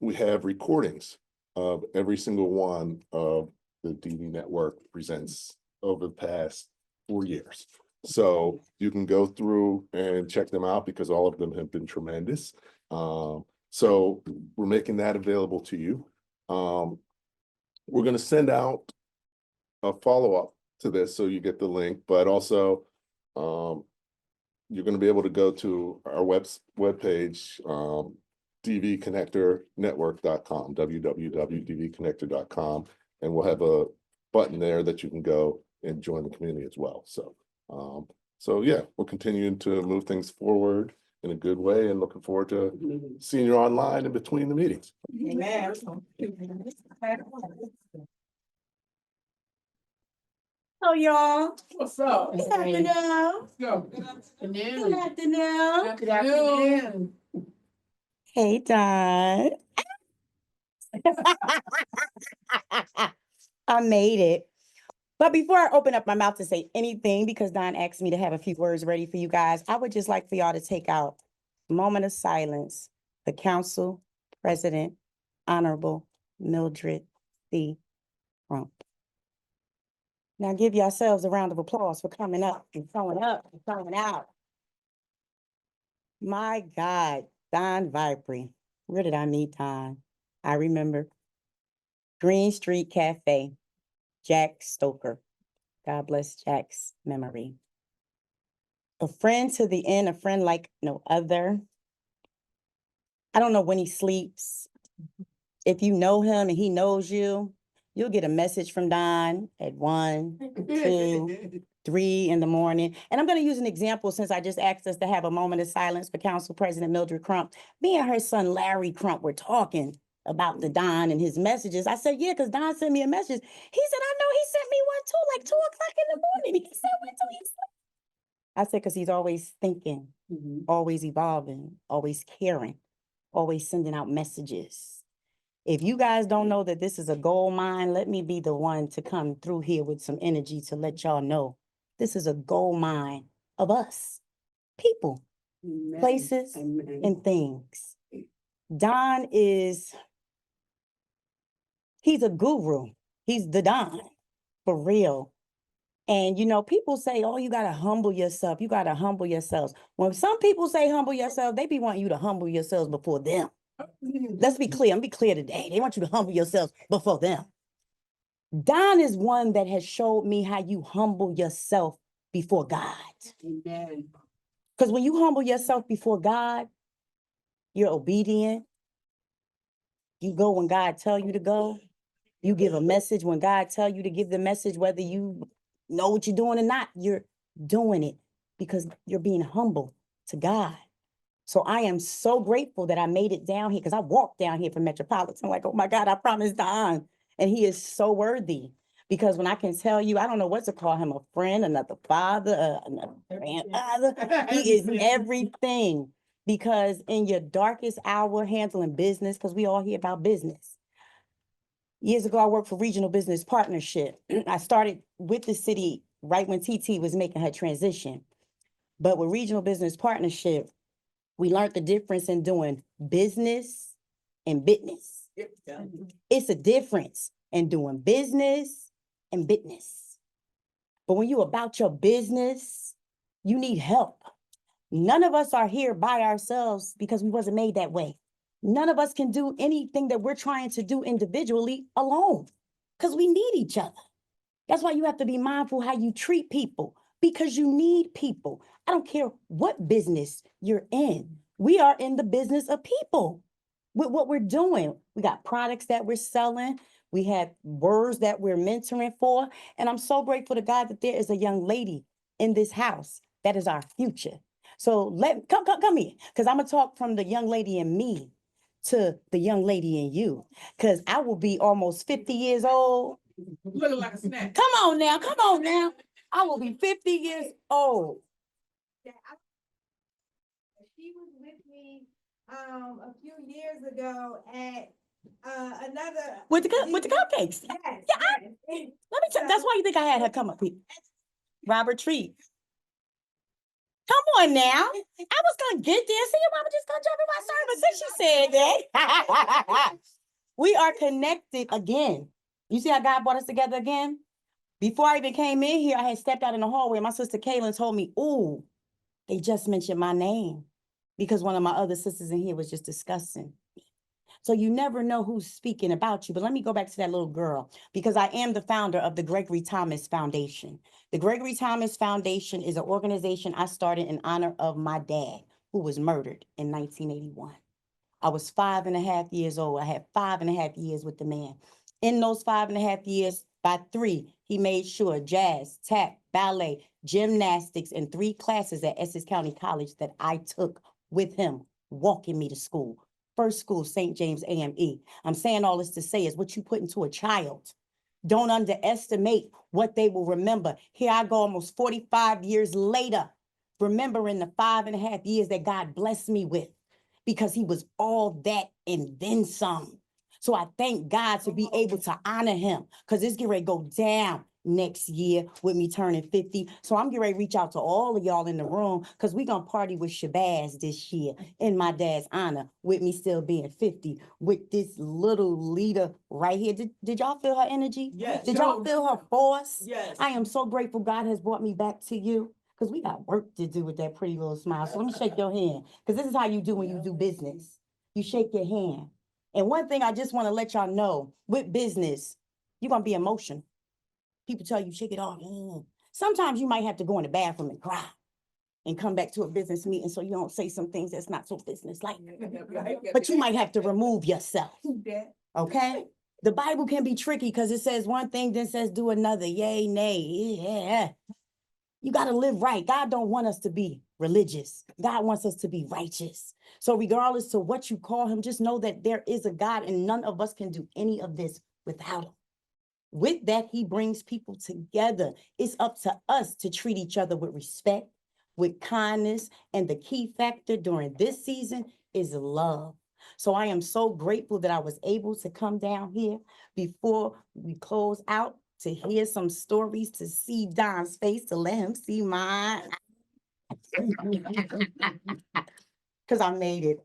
[SPEAKER 3] we have recordings of every single one of the DV Network presents over the past 4 years. So you can go through and check them out because all of them have been tremendous. So we're making that available to you. We're going to send out a follow-up to this so you get the link, but also you're going to be able to go to our webpage, dvconnectornetwork.com, www.dvconnector.com, and we'll have a button there that you can go and join the community as well. So yeah, we're continuing to move things forward in a good way and looking forward to seeing you online in between the meetings.
[SPEAKER 9] Amen.
[SPEAKER 5] Oh, y'all.
[SPEAKER 9] What's up?
[SPEAKER 5] Good afternoon.
[SPEAKER 9] Let's go. Good afternoon.
[SPEAKER 5] Good afternoon.
[SPEAKER 9] Good afternoon.
[SPEAKER 4] Hey, Don. I made it. But before I open up my mouth to say anything, because Don asked me to have a few words ready for you guys, I would just like for y'all to take out a moment of silence. The Council President, Honorable Mildred C. Crump. Now give yourselves a round of applause for coming up and showing up and showing out. My God, Don Vipre. Where did I meet Don? I remember Green Street Cafe, Jack Stoker. God bless Jack's memory. a friend to the end, a friend like no other. I don't know when he sleeps. If you know him and he knows you, you'll get a message from Don at 1, 2, 3 in the morning. And I'm going to use an example since I just asked us to have a moment of silence for Council President Mildred Crump. Me and her son, Larry Crump, were talking about the Don and his messages. I said, yeah, because Don sent me a message. He said, I know he sent me one too, like 2 o'clock in the morning. He said, when till he sleep? I said, because he's always thinking, always evolving, always caring, always sending out messages. If you guys don't know that this is a gold mine, let me be the one to come through here with some energy to let y'all know this is a gold mine of us, people, places, and things. Don he's a guru. He's the Don, for real. And, you know, people say, oh, you got to humble yourself. You got to humble yourselves. When some people say humble yourself, they be wanting you to humble yourselves before them. Let's be clear. I'm be clear today. They want you to humble yourselves before them. Don is one that has showed me how you humble yourself before God. Amen. Because when you humble yourself before God, you're obedient. You go when God tell you to go. You give a message when God tell you to give the message, whether you know what you're doing or not, you're doing it because you're being humble to God. So I am so grateful that I made it down here because I walked down here from Metropolitan. Like, oh my God, I promised Don. And he is so worthy because when I can tell you, I don't know what to call him, a friend, another father, another grandfather. He is everything because in your darkest hour handling business, because we all hear about business. Years ago, I worked for Regional Business Partnership. I started with the city right when TT was making her transition. But with Regional Business Partnership, we learned the difference in doing business and business. It's a difference in doing business and business. But when you're about your business, you need help. None of us are here by ourselves because we wasn't made that way. None of us can do anything that we're trying to do individually alone because we need each other. That's why you have to be mindful how you treat people because you need people. I don't care what business you're in. We are in the business of people with what we're doing. We got products that we're selling. We have words that we're mentoring for. And I'm so grateful to God that there is a young lady in this house that is our future. So come here, because I'm going to talk from the young lady in me to the young lady in you, because I will be almost 50 years old.
[SPEAKER 8] Looking like a snack.
[SPEAKER 4] Come on now, come on now. I will be 50 years old.
[SPEAKER 5] She was with me a few years ago at another
[SPEAKER 4] With the cupcakes.
[SPEAKER 5] Yes,
[SPEAKER 4] Yeah,
[SPEAKER 5] yes.
[SPEAKER 4] let me tell. That's why you think I had her come up here. Robert Treat. Come on now. I was gonna get there. See, your mama just gonna jump in my sermon since she said that. We are connected again. You see how God brought us together again? Before I even came in here, I had stepped out in the hallway. My sister Kaylin told me, ooh, they just mentioned my name because one of my other sisters in here was just discussing. So you never know who's speaking about you. But let me go back to that little girl because I am the founder of the Gregory Thomas Foundation. The Gregory Thomas Foundation is an organization I started in honor of my dad, who was murdered in 1981. I was 5.5 years old. I had 5.5 years with the man. In those 5.5 years, by 3, he made sure jazz, tap, ballet, gymnastics, and 3 classes at Essex County College that I took with him, walking me to school. First school, St. James AME. I'm saying all this to say is what you put into a child. Don't underestimate what they will remember. Here I go almost 45 years later, remembering the 5.5 years that God blessed me with because he was all that and then some. So I thank God to be able to honor him because it's getting ready to go down next year with me turning 50. So I'm getting ready to reach out to all of y'all in the room because we're going to party with Shabazz this year in my dad's honor with me still being 50 with this little leader right here. Did y'all feel her energy?
[SPEAKER 8] Yes.
[SPEAKER 4] Did y'all feel her force?
[SPEAKER 8] Yes.
[SPEAKER 4] I am so grateful God has brought me back to you because we got work to do with that pretty little smile. So let me shake your hand because this is how you do when you do business. You shake your hand. And one thing I just want to let y'all know, with business, you're going to be emotional. People tell you, shake it off. Sometimes you might have to go in the bathroom and cry.
[SPEAKER 16] and come back to a business meeting so you don't say some things that's not so business-like. But you might have to remove yourself, okay? The Bible can be tricky because it says one thing, then says do another, yay, nay, yeah. You got to live right. God don't want us to be religious. God wants us to be righteous. So regardless to what you call him, just know that there is a God and none of us can do any of this without him. With that, he brings people together. It's up to us to treat each other with respect, with kindness, and the key factor during this season is love. So I am so grateful that I was able to come down here before we close out to hear some stories, to see Don's face, to let him see mine. Because I made it.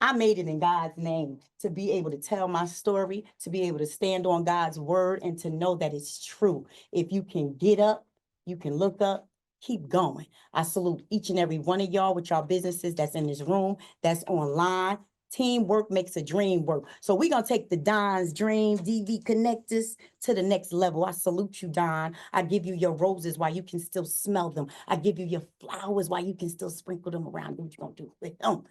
[SPEAKER 16] I made it in God's name to be able to tell my story, to be able to stand on God's word and to know that it's true. If you can get up, you can look up, keep going. I salute each and every one of y'all with y'all businesses that's in this room, that's online. Teamwork makes a dream work. So we're going to take the Don's Dream DV Connectors to the next level. I salute you, Don. I give you your roses while you can still smell them. I give you your flowers while you can still sprinkle them around. Do what you're going to do with them.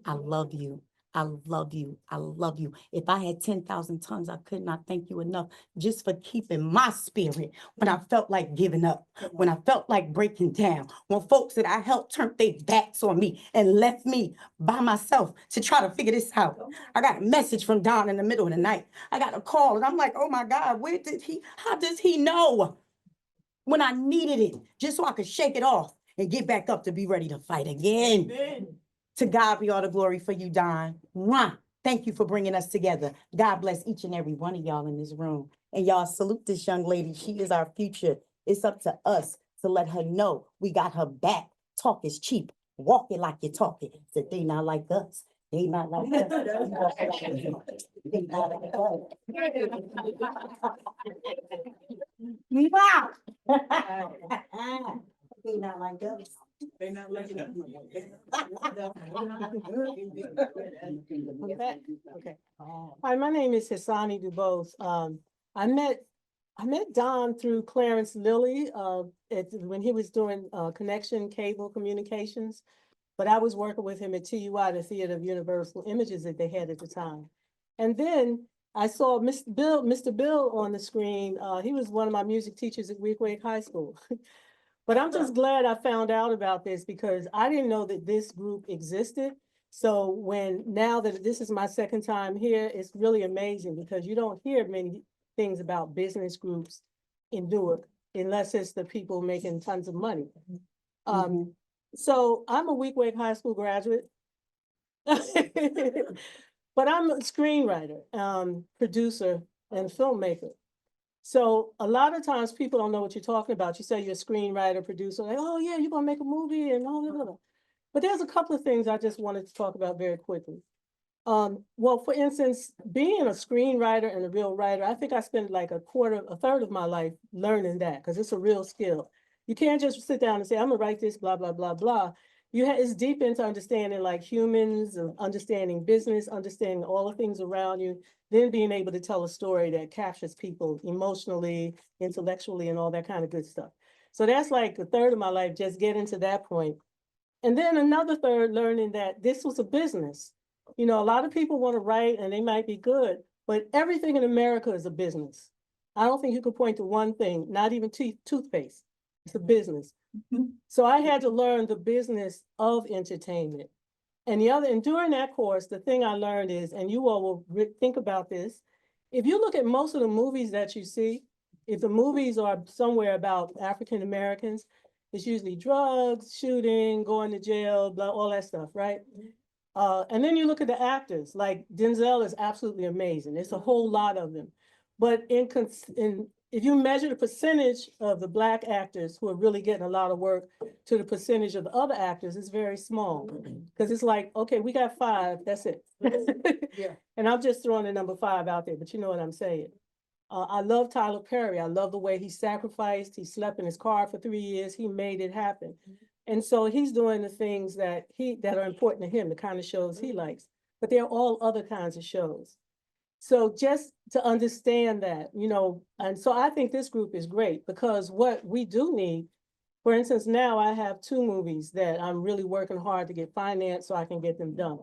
[SPEAKER 16] I love you. I love you. I love you. If I had 10,000 tongues, I could not thank you enough just for keeping my spirit when I felt like giving up, when I felt like breaking down, when folks that I helped turned their backs on me and left me by myself to try to figure this out. I got a message from Don in the middle of the night. I got a call and I'm like, oh my God, how does he know when I needed it just so I could shake it off and get back up to be ready to fight again. Amen. To God be all the glory for you, Don. Mwah. Thank you for bringing us together. God bless each and every one of y'all in this room. And y'all salute this young lady. She is our future. It's up to us to let her know we got her back. Talk is cheap. Walk it like you talk it. So they not like us. They not like us. They not like us. They not like us.
[SPEAKER 8] They not like that.
[SPEAKER 17] Okay. Hi, my name is Hassani Dubose. I met Don through Clarence Lilly when he was doing connection cable communications, but I was working with him at TUI, the Theater of Universal Images that they had at the time. And then I saw Mr. Bill on the screen. He was one of my music teachers at Weequahic High School. But I'm just glad I found out about this because I didn't know that this group existed. So now that this is my second time here, it's really amazing because you don't hear many things about business groups in Newark unless it's the people making tons of money. So I'm a Weequahic High School graduate, but I'm a screenwriter, producer, and filmmaker. So a lot of times people don't know what you're talking about. You say you're a screenwriter, producer, like, oh yeah, you're gonna make a movie and all that. But there's a couple of things I just wanted to talk about very quickly. Well, for instance, being a screenwriter and a real writer, I think I spent like a third of my life learning that because it's a real skill. You can't just sit down and say, I'm gonna write this, blah, blah, blah, blah. It's deep into understanding like humans, understanding business, understanding all the things around you, then being able to tell a story that captures people emotionally, intellectually, and all that kind of good stuff. So that's like a third of my life, just getting to that point. And then another third, learning that this was a business. You know, a lot of people want to write and they might be good, but everything in America is a business. I don't think you can point to one thing, not even toothpaste. It's a business. So I had to learn the business of entertainment. And during that course, the thing I learned is, and you all will think about this, if you look at most of the movies that you see, if the movies are somewhere about African Americans, it's usually drugs, shooting, going to jail, blah, all that stuff, right? And then you look at the actors, like Denzel is absolutely amazing. There's a whole lot of them. But if you measure the percentage of the Black actors who are really getting a lot of work to the percentage of the other actors, it's very small. Because it's like, okay, we got 5, that's it. Yeah. And I'm just throwing the number 5 out there, but you know what I'm saying. I love Tyler Perry. I love the way he sacrificed. He slept in his car for 3 years. He made it happen. And so he's doing the things that are important to him, the kind of shows he likes. But there are all other kinds of shows. So just to understand that, you know, and so I think this group is great because what we do need, For instance, now I have 2 movies that I'm really working hard to get financed so I can get them done.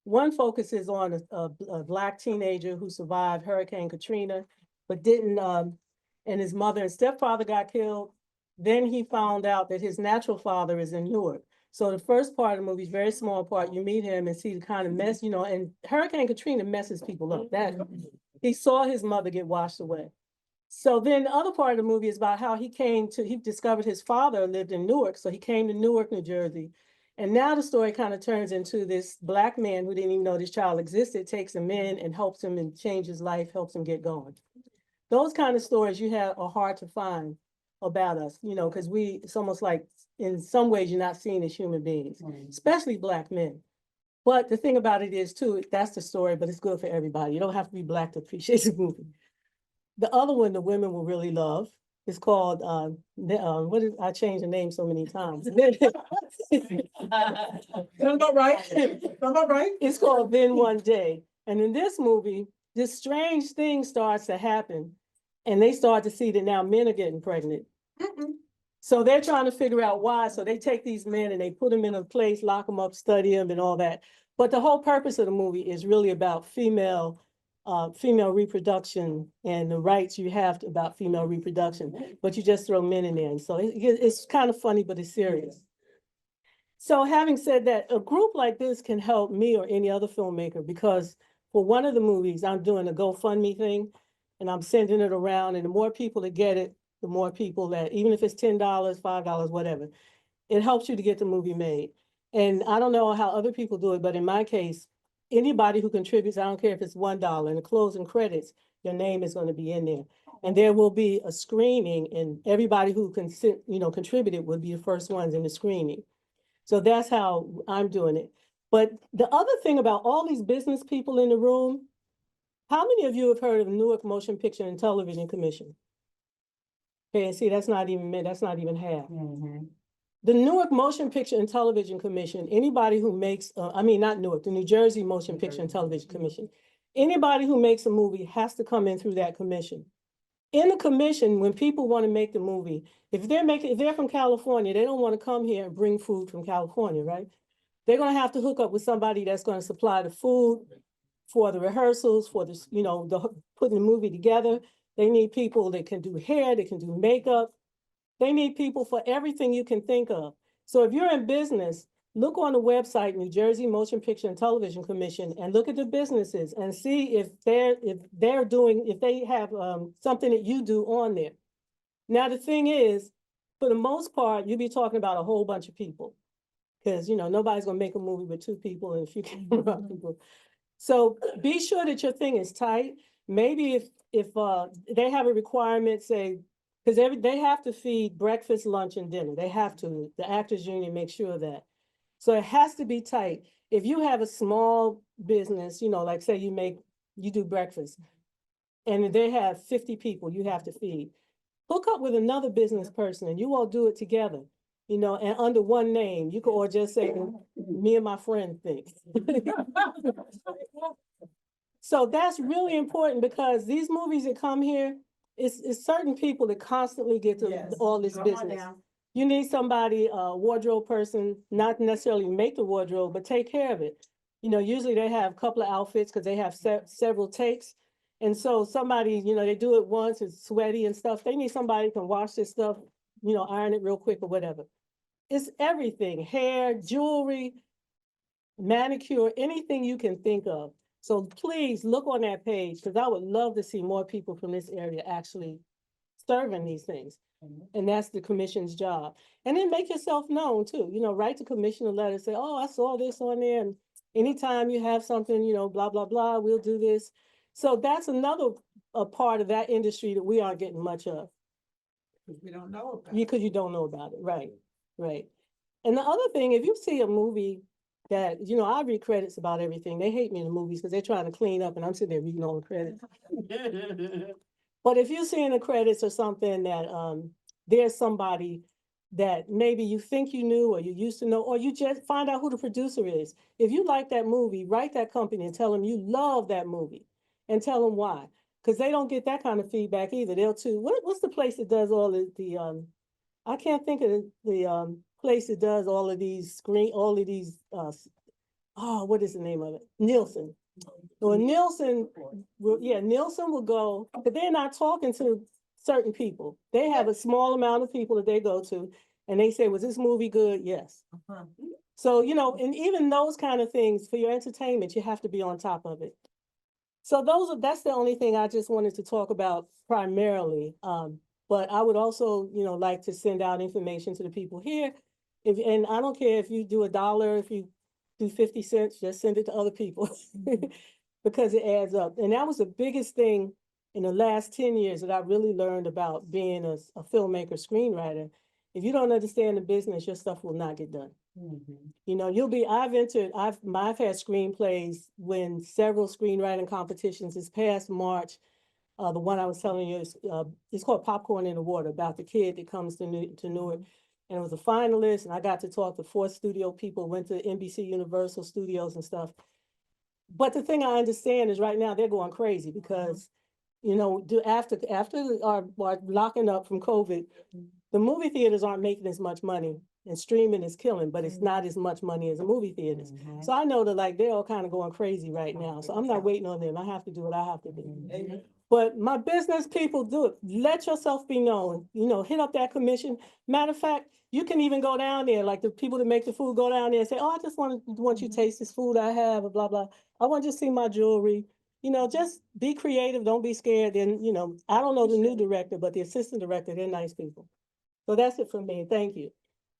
[SPEAKER 17] One focuses on a Black teenager who survived Hurricane Katrina, but didn't, and his mother and stepfather got killed. Then he found out that his natural father is in Newark. So the first part of the movie is very small part. You meet him and see the kind of mess, and Hurricane Katrina messes people up. That he saw his mother get washed away. So then the other part of the movie is about how he discovered his father lived in Newark. So he came to Newark, New Jersey. And now the story kind of turns into this Black man who didn't even know this child existed, takes him in and helps him and change his life, helps him get going. Those kind of stories are hard to find about us, because it's almost like in some ways you're not seen as human beings, especially Black men. But the thing about it is too, that's the story, but it's good for everybody. You don't have to be Black to appreciate the movie. The other one the women will really love is called, I changed the name so many times. About right? About right? It's called Then One Day. And in this movie, this strange thing starts to happen. And they start to see that now men are getting pregnant. So they're trying to figure out why. So they take these men and they put them in a place, lock them up, study them and all that. But the whole purpose of the movie is really about female reproduction and the rights you have about female reproduction, but you just throw men in there. And so it's kind of funny, but it's serious. So having said that, a group like this can help me or any other filmmaker, because for one of the movies, I'm doing a GoFundMe thing and I'm sending it around, and the more people that get it, the more people that, even if it's $10, $5, whatever, it helps you to get the movie made. And I don't know how other people do it, but in my case, anybody who contributes, I don't care if it's $1, in the closing credits, your name is going to be in there. And there will be a screening, and everybody who contributed would be the first ones in the screening. So that's how I'm doing it. But the other thing about all these business people in the room, how many of you have heard of Newark Motion Picture and Television Commission? Okay, and see, that's not even half. The Newark Motion Picture and Television Commission, anybody who makes, not Newark, the New Jersey Motion Picture and Television Commission, anybody who makes a movie has to come in through that commission. In the commission, when people want to make the movie, if they're from California, they don't want to come here and bring food from California, right? They're going to have to hook up with somebody that's going to supply the food for the rehearsals, for the putting the movie together. They need people that can do hair, they can do makeup. They need people for everything you can think of. So if you're in business, look on the website, New Jersey Motion Picture and Television Commission, and look at the businesses and see if they have something that you do on there. Now, the thing is, for the most part, you'll be talking about a whole bunch of people, because nobody's gonna make a movie with 2 people and a few camera people. So be sure that your thing is tight. Maybe if they have a requirement, say, because they have to feed breakfast, lunch, and dinner. They have to. The Actors Union makes sure of that. So it has to be tight. If you have a small business, like say you do breakfast, and they have 50 people you have to feed, hook up with another business person and you all do it together, and under one name. You could or just say, me and my friend think. So that's really important, because these movies that come here, it's certain people that constantly get to all this business. You need somebody, a wardrobe person, not necessarily make the wardrobe, but take care of it. Usually they have a couple of outfits because they have several takes. And so somebody, they do it once, it's sweaty and stuff. They need somebody who can wash this stuff, iron it real quick or whatever. It's everything: hair, jewelry, manicure, anything you can think of. So please look on that page, because I would love to see more people from this area actually serving these things. And that's the commission's job. And then make yourself known too. Write the commission a letter, say, oh, I saw this on there, and anytime you have something, blah, blah, blah, we'll do this. So that's another part of that industry that we aren't getting much of.
[SPEAKER 1] We don't know about
[SPEAKER 17] Because you don't know about it, right, right. And the other thing, if you see a movie that, I read credits about everything. They hate me in the movies because they're trying to clean up and I'm sitting there reading all the credits. But if you see in the credits or something that there's somebody that maybe you think you knew or you used to know, or you just find out who the producer is. If you like that movie, write that company and tell them you love that movie and tell them why. Because they don't get that kind of feedback either. They'll too. What's the place that does all the I can't think of the place that does all of these what is the name of it? Nielsen. Well, Nielsen, Nielsen will go, but they're not talking to certain people. They have a small amount of people that they go to, and they say, was this movie good? Yes. So, and even those kind of things for your entertainment, you have to be on top of it. So that's the only thing I just wanted to talk about primarily. But I would also, like to send out information to the people here. And I don't care if you do $1, if you do 50 cents, just send it to other people because it adds up. And that was the biggest thing in the last 10 years that I really learned about being a filmmaker, screenwriter. If you don't understand the business, your stuff will not get done. I've had screenplays win several screenwriting competitions this past March. The one I was telling you is, it's called Popcorn in the Water, about the kid that comes to Newark. And it was a finalist, and I got to talk to 4 studio people, went to NBC Universal Studios and stuff. But the thing I understand is right now they're going crazy because, after our locking up from COVID, the movie theaters aren't making as much money, and streaming is killing, but it's not as much money as the movie theaters. So I know that they're all kind of going crazy right now. So I'm not waiting on them. I have to do what I have to do. But my business people, do it. Let yourself be known. Hit up that commission. Matter of fact, you can even go down there, like the people that make the food go down there and say, oh, I just want you to taste this food I have, blah, blah. I want you to see my jewelry. Just be creative. Don't be scared. And, I don't know the new director, but the assistant director, they're nice people. So that's it for me. Thank you.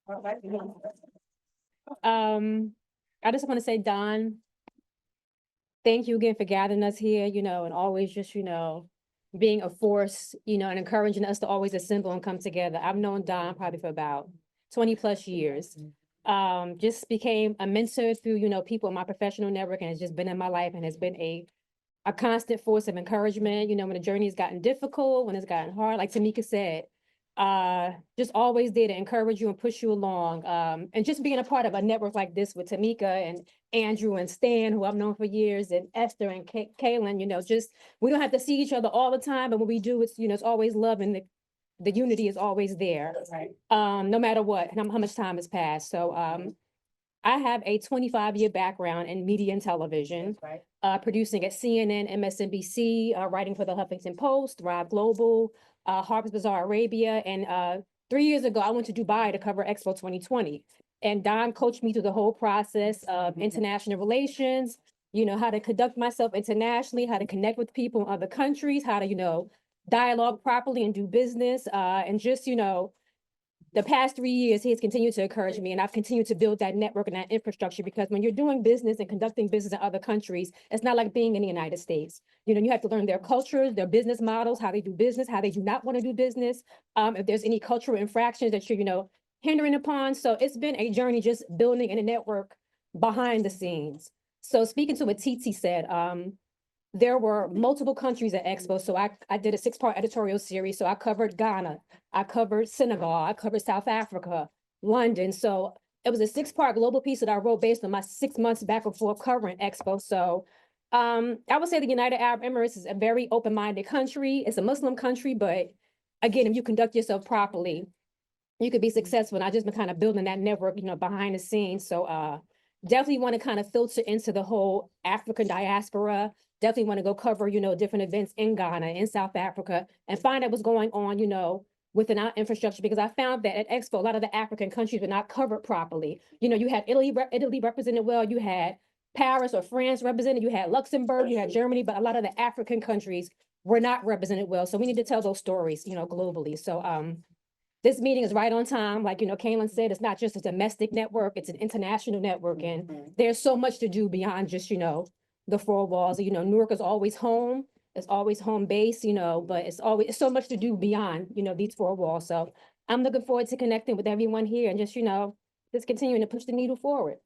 [SPEAKER 2] I just want to say, Don, thank you again for gathering us here, and always just, being a force, and encouraging us to always assemble and come together. I've known Don probably for about 20 plus years. Just became a mentor through, people in my professional network, and has just been in my life and has been a constant force of encouragement, when the journey has gotten difficult, when it's gotten hard, like Tamika said, just always there to encourage you and push you along. And just being a part of a network like this with Tamika and Andrew and Stan, who I've known for years, and Esther and Kaylin, just, we don't have to see each other all the time, but when we do, it's, it's always love, and the unity is always there. Right. No matter what, and how much time has passed. So, I have a 25-year background in media and television, producing at CNN, MSNBC, writing for the Huffington Post, Thrive Global, Harper's Bazaar Arabia. And 3 years ago, I went to Dubai to cover Expo 2020. And Don coached me through the whole process of international relations, how to conduct myself internationally, how to connect with people in other countries, how to, dialogue properly and do business, and just, the past 3 years, he has continued to encourage me, and I've continued to build that network and that infrastructure, because when you're doing business and conducting business in other countries, it's not like being in the United States. You have to learn their cultures, their business models, how they do business, how they do not want to do business, if there's any cultural infractions that you're, hindering upon. So it's been a journey just building in a network behind the scenes. So speaking to what Titi said, there were multiple countries at Expo. So I did a 6-part editorial series. So I covered Ghana, I covered Senegal, I covered South Africa, London. So it was a 6-part global piece that I wrote based on my 6 months back and forth covering Expo. So I would say the United Arab Emirates is a very open-minded country. It's a Muslim country, but again, if you conduct yourself properly, you could be successful. And I just been kind of building that network, behind the scenes. So definitely want to kind of filter into the whole African diaspora. Definitely want to go cover, different events in Ghana, in South Africa, and find out what's going on, within our infrastructure, because I found that at Expo, a lot of the African countries were not covered properly. You had Italy represented well, you had Paris or France represented, you had Luxembourg, you had Germany, but a lot of the African countries were not represented well. So we need to tell those stories, globally. So this meeting is right on time. Like, Kaylin said, it's not just a domestic network, it's an international network. And there's so much to do beyond just, the 4 walls. Newark is always home. It's always home base, but it's so much to do beyond, these 4 walls. So I'm looking forward to connecting with everyone here and just, just continuing to push the needle forward.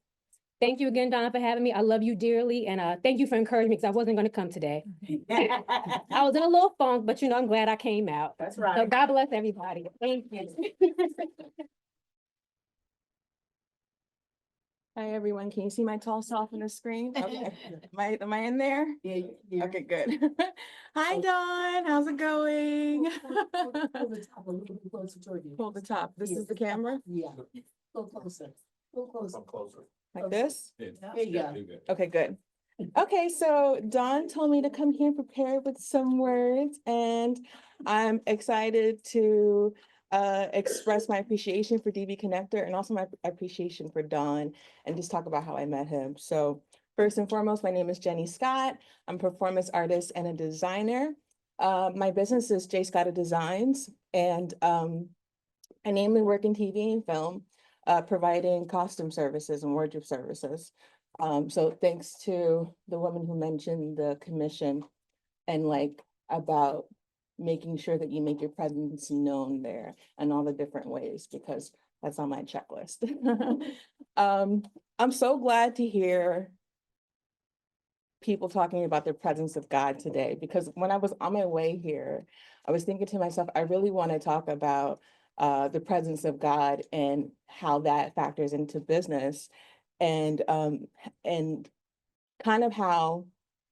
[SPEAKER 2] Thank you again, Donna, for having me. I love you dearly. And thank you for encouraging me, because I wasn't going to come today. I was in a little funk, but, I'm glad I came out.
[SPEAKER 16] That's right.
[SPEAKER 2] So God bless everybody. Thank you.
[SPEAKER 18] Hi, everyone. Can you see my tall self on the screen? Okay. Am I in there?
[SPEAKER 9] Yeah.
[SPEAKER 18] Okay, good. Hi, Dawn. How's it going?
[SPEAKER 9] Pull the top a little bit closer toward you.
[SPEAKER 18] Pull the top. This
[SPEAKER 9] Yeah.
[SPEAKER 18] is the camera?
[SPEAKER 9] Yeah. Go closer. Go closer.
[SPEAKER 3] Closer.
[SPEAKER 18] Like this?
[SPEAKER 9] There you go.
[SPEAKER 18] Okay, good. Okay, so Dawn told me to come here prepared with some words, and I'm excited to express my appreciation for DB Connector and also my appreciation for Dawn and just talk about how I met him. So first and foremost, my name is Jenny Scott. I'm a performance artist and a designer. My business is J. Scott Designs, and I mainly work in TV and film, providing costume services and wardrobe services. So thanks to the woman who mentioned the commission and like about making sure that you make your presence known there and all the different ways, because that's on my checklist. I'm so glad to hear people talking about the presence of God today, because when I was on my way here, I was thinking to myself, I really want to talk about the presence of God and how that factors into business, and kind of how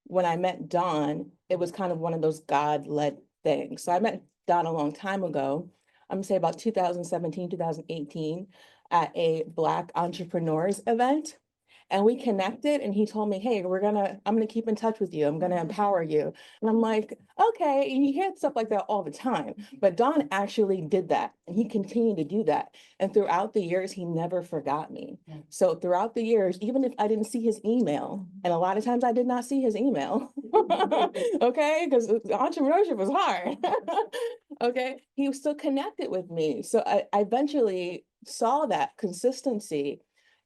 [SPEAKER 18] when I met Dawn, it was kind of one of those God-led things. So I met Dawn a long time ago. I'm gonna say about 2017, 2018, at a Black entrepreneurs event. And we connected and he told me, hey, I'm gonna keep in touch with you. I'm gonna empower you. And I'm like, okay, you hear stuff like that all the time. But Don actually did that and he continued to do that. And throughout the years, he never forgot me. So throughout the years, even if I didn't see his email, and a lot of times I did not see his email, okay, because entrepreneurship was hard. Okay, he was still connected with me. So I eventually saw that consistency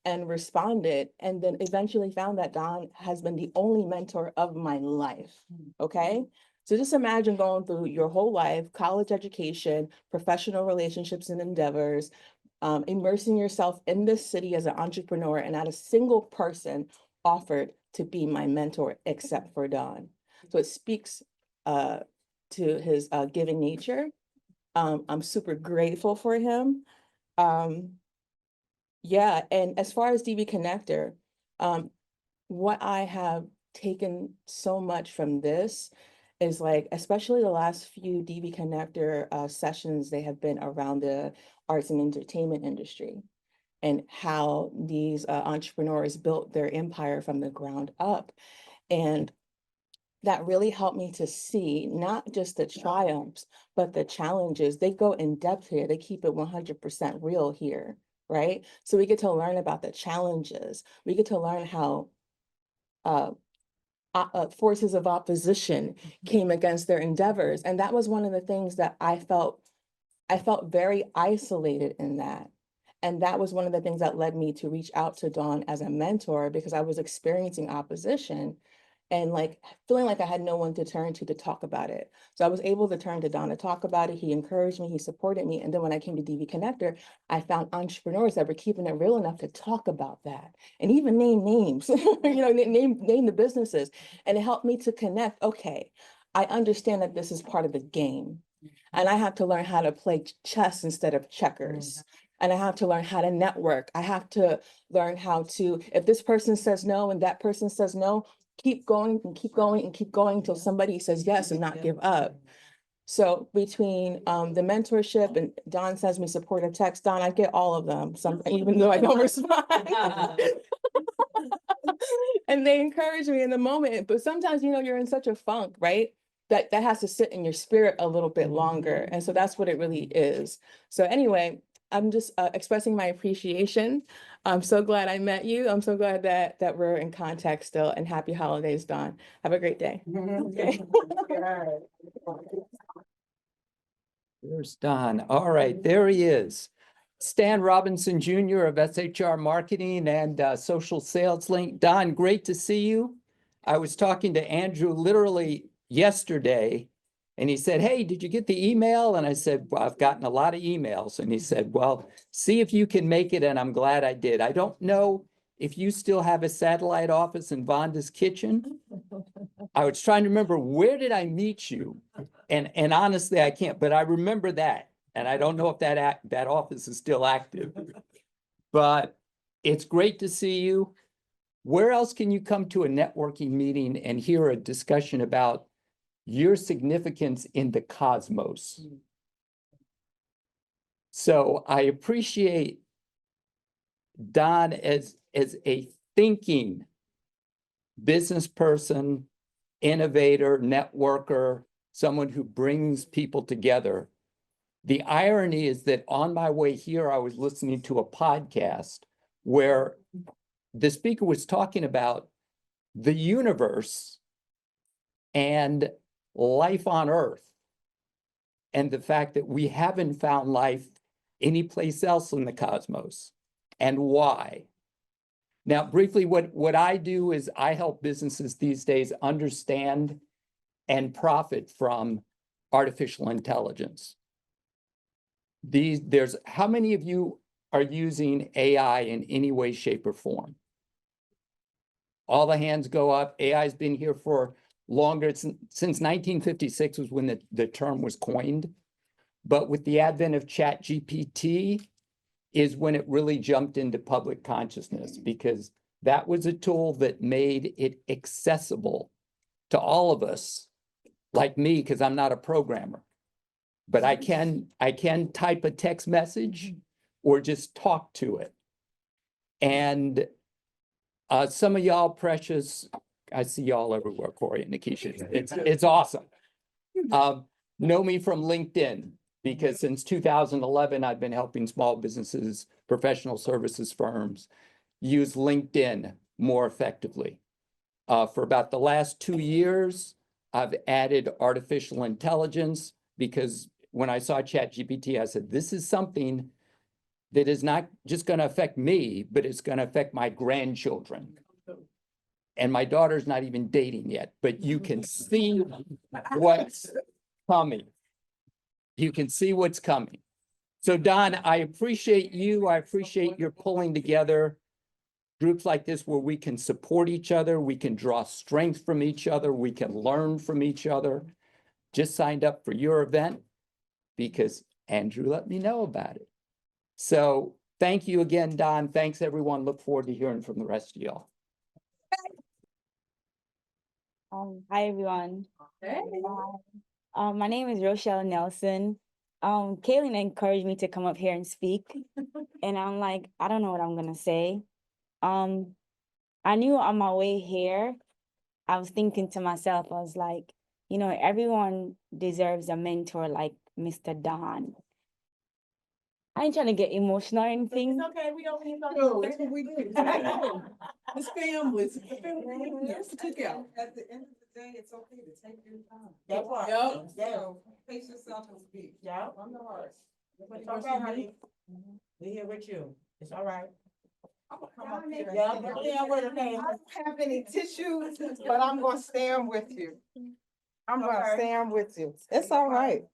[SPEAKER 18] and responded, and then eventually found that Don has been the only mentor of my life, okay? So just imagine going through your whole life, college education, professional relationships and endeavors, immersing yourself in this city as an entrepreneur, and not a single person offered to be my mentor except for Don. So it speaks to his giving nature. I'm super grateful for him. Yeah, and as far as DB Connector, what I have taken so much from this is like, especially the last few DB Connector sessions, they have been around the arts and entertainment industry and how these entrepreneurs built their empire from the ground up. And that really helped me to see not just the triumphs, but the challenges. They go in depth here. They keep it 100% real here, right? So we get to learn about the challenges. We get to learn how forces of opposition came against their endeavors. And that was one of the things that I felt very isolated in that. And that was one of the things that led me to reach out to Dawn as a mentor, because I was experiencing opposition and like feeling like I had no one to turn to talk about it. So I was able to turn to Don to talk about it. He encouraged me, he supported me. And then when I came to DV Connector, I found entrepreneurs that were keeping it real enough to talk about that and even name names, name the businesses. And it helped me to connect. Okay, I understand that this is part of the game. And I have to learn how to play chess instead of checkers. And I have to learn how to network. I have to learn how to, if this person says no and that person says no, keep going and keep going and keep going until somebody says yes and not give up. So between the mentorship and Don sends me supportive text, Don, I get all of them, even though I don't respond. And they encourage me in the moment. But sometimes, you're in such a funk, right? That has to sit in your spirit a little bit longer. And so that's what it really is. So anyway, I'm just expressing my appreciation. I'm so glad I met you. I'm so glad that we're in contact still, and happy holidays, Dawn. Have a great day. Okay.
[SPEAKER 19] There's Don. All right, there he is. Stan Robinson Jr. of SHR Marketing and Social Sales Link. Don, great to see you. I was talking to Andrew literally yesterday, and he said, hey, did you get the email? And I said, well, I've gotten a lot of emails. And he said, well, see if you can make it. And I'm glad I did. I don't know if you still have a satellite office in Vonda's Kitchen. I was trying to remember, where did I meet you? And honestly, I can't, but I remember that. And I don't know if that office is still active. But It's great to see you. Where else can you come to a networking meeting and hear a discussion about your significance in the cosmos? So I appreciate Don as a thinking business person, innovator, networker, someone who brings people together. The irony is that on my way here, I was listening to a podcast where the speaker was talking about the universe and life on Earth, and the fact that we haven't found life anyplace else in the cosmos, and why. Now, briefly, what I do is I help businesses these days understand and profit from artificial intelligence. How many of you are using AI in any way, shape, or form? All the hands go up. AI has been here for longer. Since 1956 was when the term was coined. But with the advent of ChatGPT is when it really jumped into public consciousness, because that was a tool that made it accessible to all of us, like me, because I'm not a programmer. But I can type a text message or just talk to it. And some of y'all precious, I see y'all everywhere, Corey and Nikisha. It's awesome. Know me from LinkedIn, because since 2011, I've been helping small businesses, professional services firms use LinkedIn more effectively. For about the last 2 years, I've added artificial intelligence, because when I saw ChatGPT, I said, this is something that is not just going to affect me, but it's going to affect my grandchildren. And my daughter's not even dating yet, but you can see what's coming. You can see what's coming. So Don, I appreciate you. I appreciate your pulling together groups like this where we can support each other. We can draw strength from each other. We can learn from each other. Just signed up for your event because Andrew let me know about it. So thank you again, Don. Thanks, everyone. Look forward to hearing from the rest of y'all.
[SPEAKER 20] Hi, everyone. My name is Rochelle Nelson. Kaylin encouraged me to come up here and speak. And I'm like, I don't know what I'm gonna say. I knew on my way here, I was thinking to myself, I was like, you know, everyone deserves a mentor like Mr. Don. I ain't trying to get emotional or anything.
[SPEAKER 8] It's okay, we don't need no. That's what we do. It's family. It's a cookout.
[SPEAKER 1] At the end of the day, it's okay to take your time.
[SPEAKER 8] That part.
[SPEAKER 1] Yep. So pace yourself and speak.
[SPEAKER 8] Yeah.
[SPEAKER 1] On the heart.
[SPEAKER 8] It's okay, honey. We here with you. It's all right.
[SPEAKER 1] Yeah, I don't have any tissues, but I'm gonna stand with you. I'm gonna stand with you. It's all right.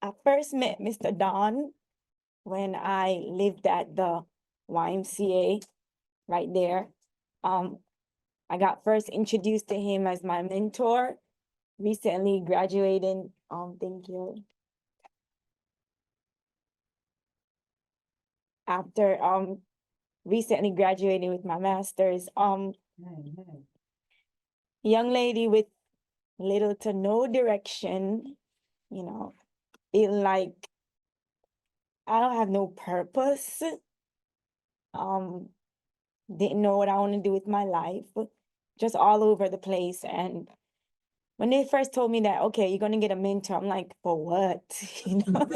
[SPEAKER 20] I first met Mr. Don when I lived at the YMCA right there. I got first introduced to him as my mentor, recently graduating. Thank you. After recently graduating with my master's, young lady with little to no direction, you know, feeling like I don't have no purpose. Didn't know what I want to do with my life, just all over the place. And when they first told me that, okay, you're gonna get a mentor, I'm like, for what? You know?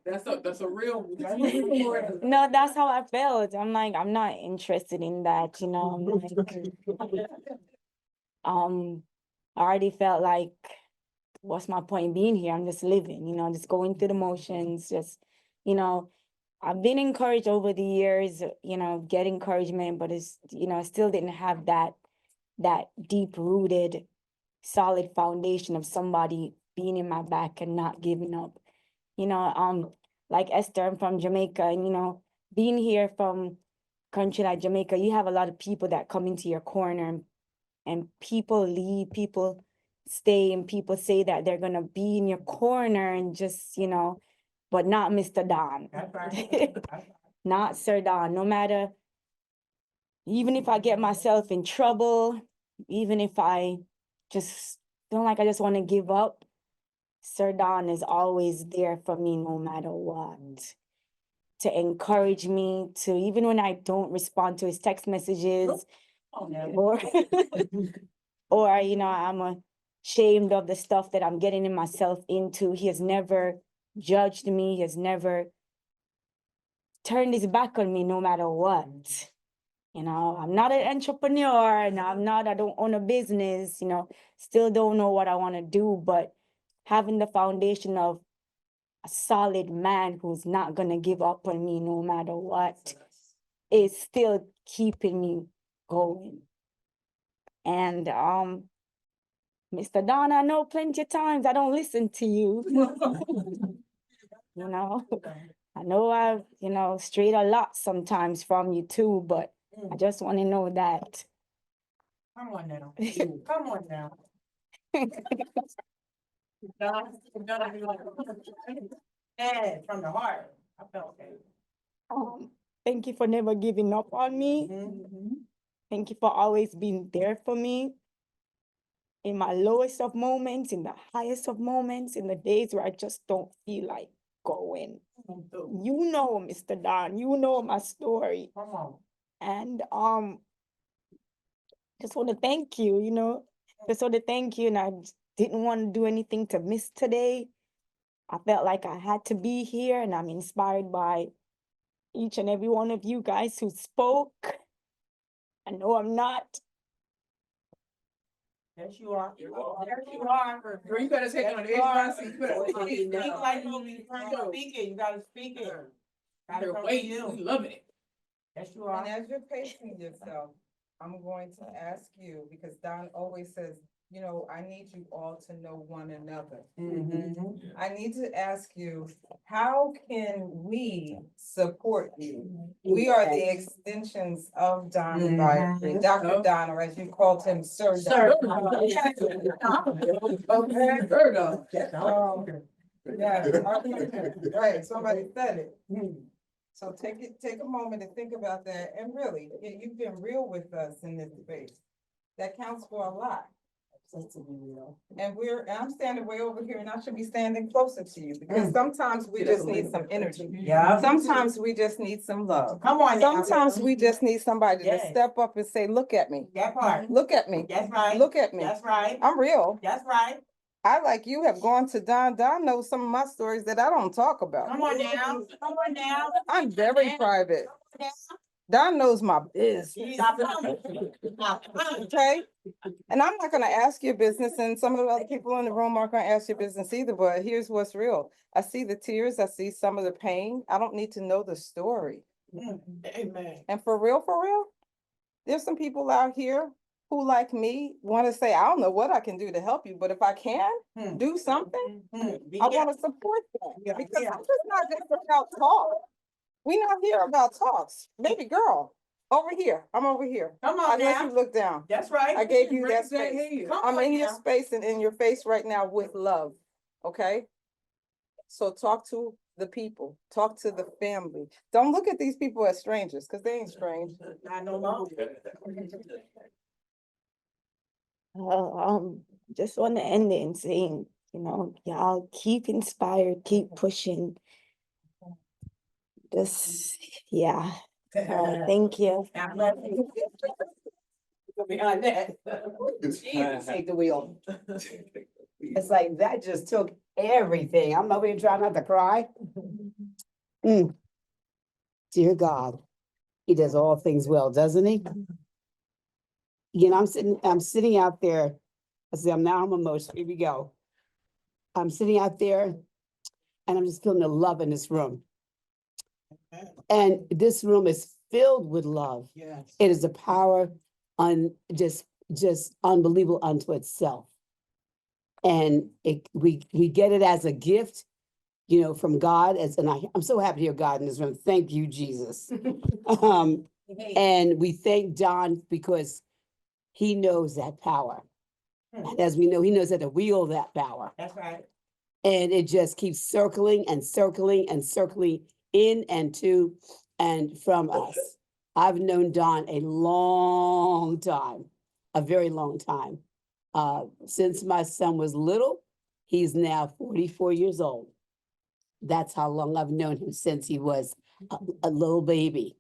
[SPEAKER 8] That's a real.
[SPEAKER 20] No, that's how I felt. I'm like, I'm not interested in that, you know. I'm like, I already felt like, what's my point being here? I'm just living, you know, just going through the motions, just, you know, I've been encouraged over the years, you know, get encouragement, but it's, you know, I still didn't have that deep rooted, solid foundation of somebody being in my back and not giving up. You know, like Esther, I'm from Jamaica, and, you know, being here from country like Jamaica, you have a lot of people that come into your corner and and people leave, people stay, and people say that they're gonna be in your corner and just, but not Mr. Don. Not Sir Don, no matter, even if I get myself in trouble, even if I just feel like I just want to give up, Sir Don is always there for me no matter what. To encourage me to, even when I don't respond to his text messages, or, I'm ashamed of the stuff that I'm getting myself into. He has never judged me. He has never turned his back on me no matter what. I'm not an entrepreneur and I don't own a business, still don't know what I want to do, but having the foundation of a solid man who's not going to give up on me no matter what is still keeping me going. And Mr. Don, I know plenty of times I don't listen to you. I know I've, strayed a lot sometimes from you too, but I just want to know that.
[SPEAKER 16] Come on now. Come on now. And from the heart, I felt it.
[SPEAKER 20] Thank you for never giving up on me. Thank you for always being there for me in my lowest of moments, in the highest of moments, in the days where I just don't feel like going. You know, Mr. Don, you know my story.
[SPEAKER 16] Come on.
[SPEAKER 20] And just want to thank you, just want to thank you. And I didn't want to do anything to miss today. I felt like I had to be here, and I'm inspired by each and every one of you guys who spoke. I know I'm not.
[SPEAKER 16] Yes, you are. Yes, you are.
[SPEAKER 8] Girl, you better take it on the
[SPEAKER 16] Yes, you are.
[SPEAKER 8] edge of my seat. You better take it.
[SPEAKER 16] Speak like you speaking. You gotta speak it. Gotta
[SPEAKER 8] You're
[SPEAKER 16] come
[SPEAKER 8] waiting.
[SPEAKER 16] to
[SPEAKER 8] We
[SPEAKER 16] you.
[SPEAKER 8] loving it.
[SPEAKER 16] Yes, you are.
[SPEAKER 1] And as you're pacing yourself, I'm going to ask you, because Don always says, I need you all to know one another. I need to ask you, how can we support you? We are the extensions of Don Advisory, Dr. Don, or as you called him, Sir Don. Okay. Yeah, right, somebody said it. So take a moment to think about that, and really, you've been real with us in this space. That counts for a lot. And I'm standing way over here, and I should be standing closer to you, because sometimes we just need some energy.
[SPEAKER 16] Yeah.
[SPEAKER 1] Sometimes we just need some love.
[SPEAKER 16] Come on now.
[SPEAKER 1] Sometimes we just need somebody to
[SPEAKER 16] Yes.
[SPEAKER 1] step up and say, look at me,
[SPEAKER 16] That part.
[SPEAKER 1] look at me,
[SPEAKER 16] That's right.
[SPEAKER 1] look at me.
[SPEAKER 16] That's right.
[SPEAKER 1] I'm real.
[SPEAKER 16] That's right.
[SPEAKER 1] I, like you, have gone to Don. Don knows some of my stories that I don't talk about.
[SPEAKER 16] Come on now. Come on now.
[SPEAKER 1] I'm very private. Don knows my business. Okay? And I'm not gonna ask your business, and some of the other people in the room aren't gonna ask your business either, but here's what's real. I see the tears, I see some of the pain. I don't need to know the story.
[SPEAKER 16] Amen.
[SPEAKER 1] And for real, there's some people out here who, like me, want to say, I don't know what I can do to help you, but if I can do something, I want to support that. Because I'm just not just about talk. We're not here about talks. Baby girl, over here. I'm over here.
[SPEAKER 16] Come
[SPEAKER 1] I
[SPEAKER 16] on
[SPEAKER 1] let
[SPEAKER 16] now.
[SPEAKER 1] you look down.
[SPEAKER 16] That's right.
[SPEAKER 1] I gave you that
[SPEAKER 8] Raise that
[SPEAKER 1] space.
[SPEAKER 8] hand.
[SPEAKER 16] Come
[SPEAKER 1] I'm
[SPEAKER 16] on
[SPEAKER 1] in your
[SPEAKER 16] now.
[SPEAKER 1] space and in your face right now with love. Okay? So talk to the people. Talk to the family. Don't look at these people as strangers, because they ain't strange.
[SPEAKER 16] Not no longer.
[SPEAKER 20] Just want to end it and saying, y'all keep inspired, keep pushing. Yeah. Thank you.
[SPEAKER 16] God bless you. Behind that.
[SPEAKER 21] Take the wheel. It's like that just took everything. I'm over here trying not to cry. Dear God, He does all things well, doesn't He? I'm sitting out there. I'm emotional. Here we go. I'm sitting out there and I'm just feeling the love in this room. And this room is filled with love.
[SPEAKER 16] Yes.
[SPEAKER 21] It is a power just unbelievable unto itself. And we get it as a gift, from God. I'm so happy to hear God in this room. Thank you, Jesus. And we thank Don because he knows that power. And as we know, he knows how to wield that power.
[SPEAKER 16] That's right.
[SPEAKER 21] And it just keeps circling and circling and circling in and to and from us. I've known Don a long time, a very long time. Since my son was little, he's now 44 years old. That's how long I've known him, since he was a little baby.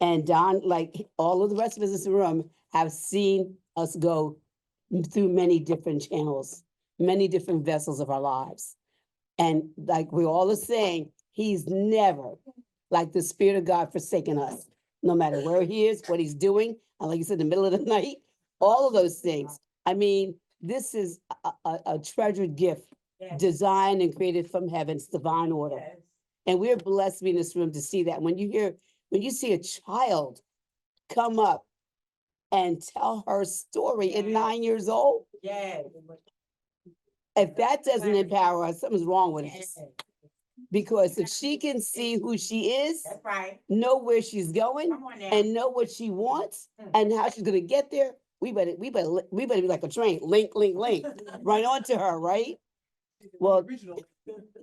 [SPEAKER 21] And Don, like all of the rest of us in this room, have seen us go through many different channels, many different vessels of our lives. And like we all are saying, he's never, like the Spirit of God, forsaken us, no matter where he is, what he's doing. And like you said, in the middle of the night, all of those things. I mean, this is a treasured gift, designed and created from heaven's divine order. And we're blessed to be in this room to see that. When you see a child come up and tell her story at 9 years old, if that doesn't empower us, something's wrong with us. Because if she can see who she is, know where she's going, and know what she wants and how she's gonna get there, we better be like a train, link, right onto her, right? Well,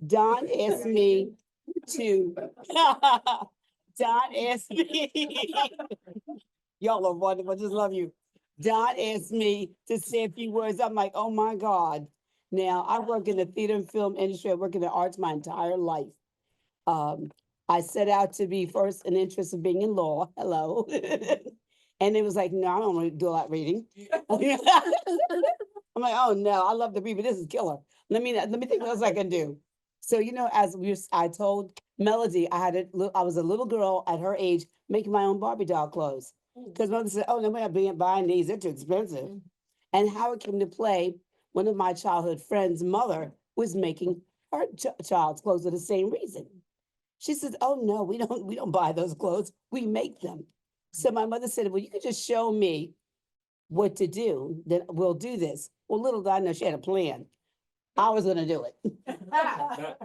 [SPEAKER 21] Don asked me to, Don asked me, y'all are wonderful, just love you. Don asked me to say a few words. I'm like, oh my God. Now, I work in the theater and film industry. I work in the arts my entire life. I set out to be first an interest of being in law. Hello. And it was like, no, I don't want to do a lot of reading. I'm like, oh no, I love to read, but this is killer. Let me think what else I can do. So, I told Melody, I was a little girl at her age making my own Barbie doll clothes. Because Mother said, oh, no, we're not buying these, they're too expensive. And how it came to play, one of my childhood friends' mother was making her child's clothes for the same reason. She says, oh no, we don't buy those clothes, we make them. So my mother said, well, you could just show me what to do, then we'll do this. Well, little did I know she had a plan. I was gonna do it.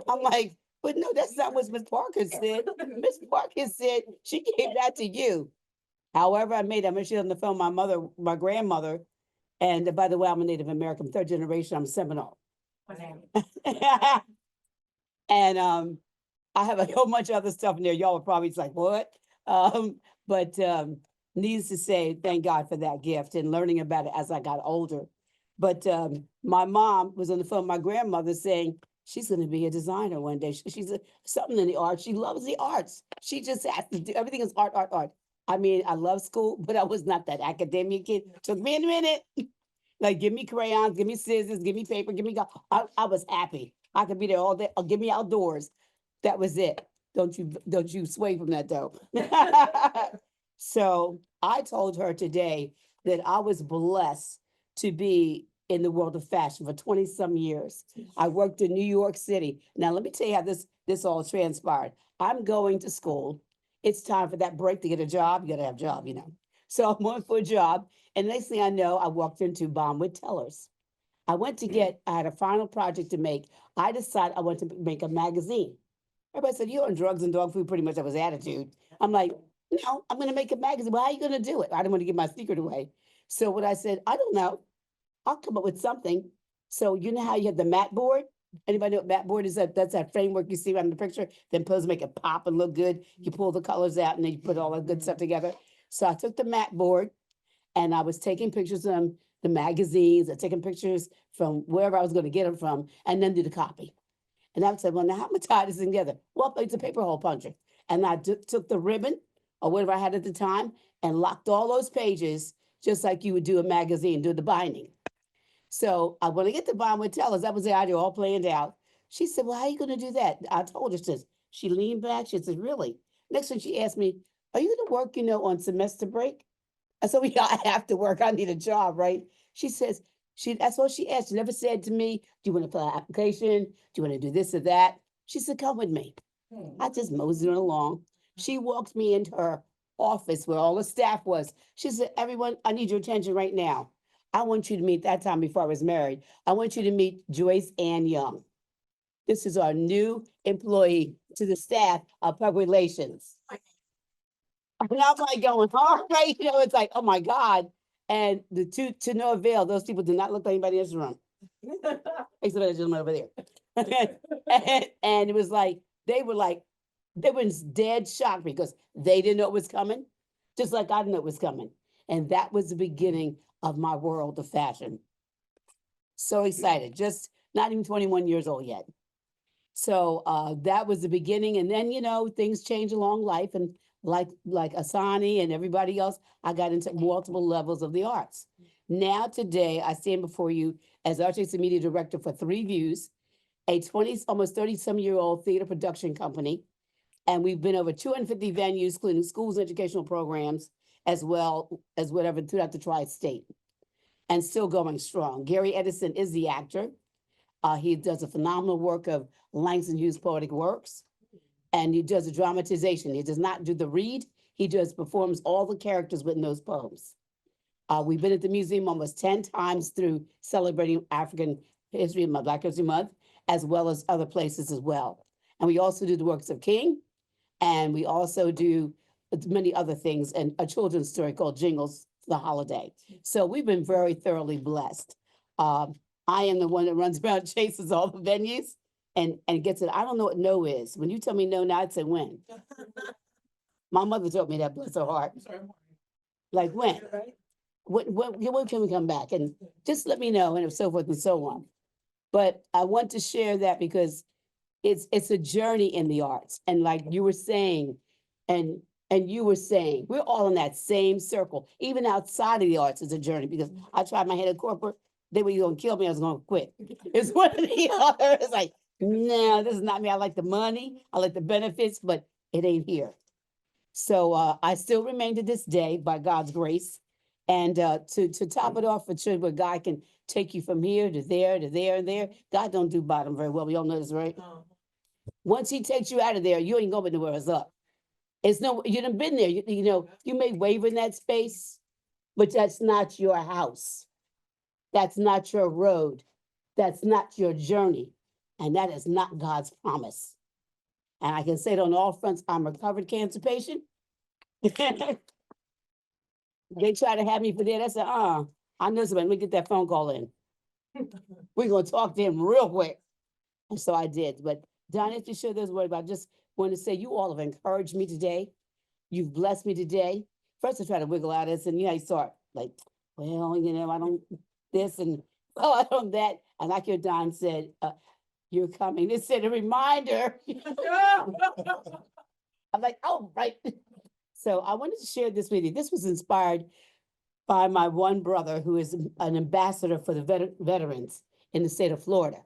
[SPEAKER 21] I'm like, but no, that's not what Miss Parker said. Miss Parker said she gave that to you. However, I made she on the phone, my grandmother, and by the way, I'm a Native American, third generation, I'm Seminole. And I have a whole bunch of other stuff in there. Y'all are probably just like, what? But needless to say, thank God for that gift and learning about it as I got older. But my mom was on the phone with my grandmother saying she's going to be a designer one day. She's something in the arts. She loves the arts. She just has to do everything is art, art, art. I mean, I love school, but I was not that academic kid. Took me a minute. Like, give me crayons, give me scissors, give me paper, give me. I was happy. I could be there all day. Give me outdoors. That was it. Don't you sway from that though. So I told her today that I was blessed to be in the world of fashion for 20 some years. I worked in New York City. Now, let me tell you how this all transpired. I'm going to school. It's time for that break to get a job. You gotta have a job, So I'm going for a job. And next thing I know, I walked into Bomb with Tellers. I had a final project to make. I decided I wanted to make a magazine. Everybody said, you're on drugs and dog food, pretty much that was attitude. I'm like, no, I'm gonna make a magazine. Well, how are you gonna do it? I didn't want to give my secret away. So what I said, I don't know. I'll come up with something. So you know how you have the mat board? Anybody know what mat board is? That's that framework you see on the picture. Then pillows make it pop and look good. You pull the colors out and then you put all the good stuff together. So I took the mat board and I was taking pictures of the magazines, I taking pictures from wherever I was going to get them from, and then do the copy. And I said, well, now how am I tie this together? Well, it's a paper hole puncher. And I took the ribbon or whatever I had at the time and locked all those pages, just like you would do a magazine, do the binding. So I want to get the Bomb with Tellers. That was the idea, all planned out. She said, well, how are you going to do that? I told her, she leaned back. She said, really? Next thing she asked me, are you going to work, on semester break? I said, well, yeah, I have to work. I need a job, right? She says, that's what she asked. She never said to me, do you want to fill out an application? Do you want to do this or that? She said, come with me. I just moseyed along. She walked me into her office where all the staff was. She said, everyone, I need your attention right now. I want you to meet, that time before I was married, I want you to meet Joyce Ann Young. This is our new employee to the staff of public relations. And I'm like going, all right, it's like, oh my God. And to no avail, those people do not look like anybody in this room. Except for that gentleman over there. And it was like, they were dead shocked because they didn't know it was coming, just like I didn't know it was coming. And that was the beginning of my world of fashion. So excited, just not even 21 years old yet. So that was the beginning. And then, things change along life. And like Asani and everybody else, I got into multiple levels of the arts. Now today, I stand before you as artistic media director for 3 Views, a almost 30-some-year-old theater production company. And we've been over 250 venues, including schools and educational programs, as well as whatever throughout the tri-state. And still going strong. Gary Edison is the actor. He does a phenomenal work of Langston Hughes' poetic works, and he does a dramatization. He does not do the read. He just performs all the characters within those poems. We've been at the museum almost 10 times through celebrating African history, Black History Month, as well as other places as well. And we also do the works of King, and we also do many other things, and a children's story called Jingles for the Holiday. So we've been very thoroughly blessed. I am the one that runs around, chases all the venues and gets it. I don't know what no is. When you tell me no now, I'd say when. My mother told me that, bless her heart. Like when? When can we come back? And just let me know, and so forth and so on. But I want to share that because it's a journey in the arts. And like you were saying, and you were saying, we're all in that same circle. Even outside of the arts is a journey, because I tried my head at corporate. They were going to kill me. I was going to quit. It's one of the other. It's like, no, this is not me. I like the money. I like the benefits, but it ain't here. So I still remain to this day, by God's grace. And to top it off, for sure, where God can take you from here to there, to there, and there. God don't do bottom very well. We all know this, right? Once he takes you out of there, you ain't going nowhere else up. It's no, you done been there. You may waver in that space, but that's not your house. That's not your road. That's not your journey. And that is not God's promise. And I can say it on all fronts, I'm a recovered cancer patient. They try to have me for that. I said, I know somebody, let me get that phone call in. We're going to talk to him real quick. And so I did. But Don, if you share those words, I just want to say you all have encouraged me today. You've blessed me today. First I try to wiggle out of this, and you start like, well, I don't this and oh, I don't that. And like your Don said, you're coming. It said a reminder. I'm like, oh, right. So I wanted to share this with you. This was inspired by my one brother who is an ambassador for the veterans in the state of Florida.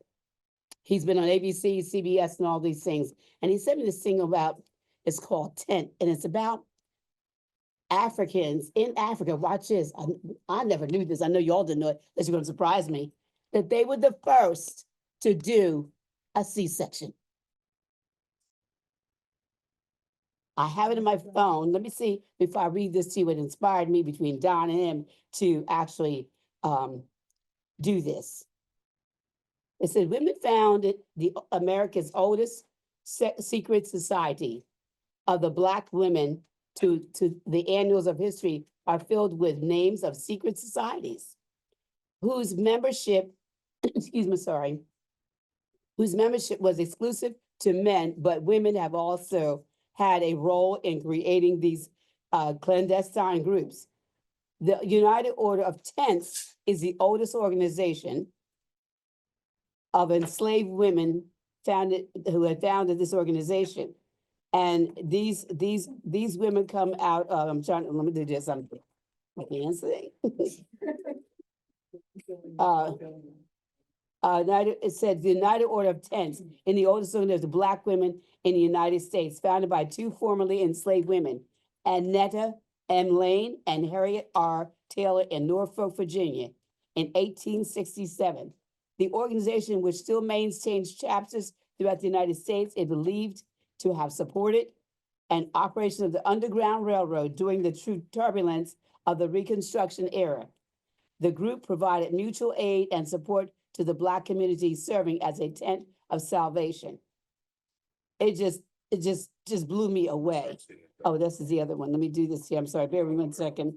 [SPEAKER 21] He's been on ABC, CBS, and all these things. And he sent me this thing about, it's called Tent, and it's about Africans in Africa. Watch this. I never knew this. I know y'all didn't know it. That's going to surprise me. That they were the first to do a C-section. I have it in my phone. Let me see if I read this to you. It inspired me between Don and him to actually do this. It said, women founded the America's oldest secret society of the Black women to the annals of history are filled with names of secret societies whose membership, whose membership was exclusive to men, but women have also had a role in creating these clandestine groups. The United Order of Tents is the oldest organization of enslaved women who had founded this organization. And these women come out of, let me do this, I can't see. It said the United Order of Tents in the oldest organization of Black women in the United States, founded by 2 formerly enslaved women, Annetta M. Lane and Harriet R. Taylor in Norfolk, Virginia, in 1867. The organization, which still maintains chapters throughout the United States, is believed to have supported an operation of the Underground Railroad during the true turbulence of the Reconstruction era. The group provided mutual aid and support to the Black community, serving as a tent of salvation. It just blew me away. Oh, this is the other one. Let me do this here. I'm sorry, bear with me 1 second.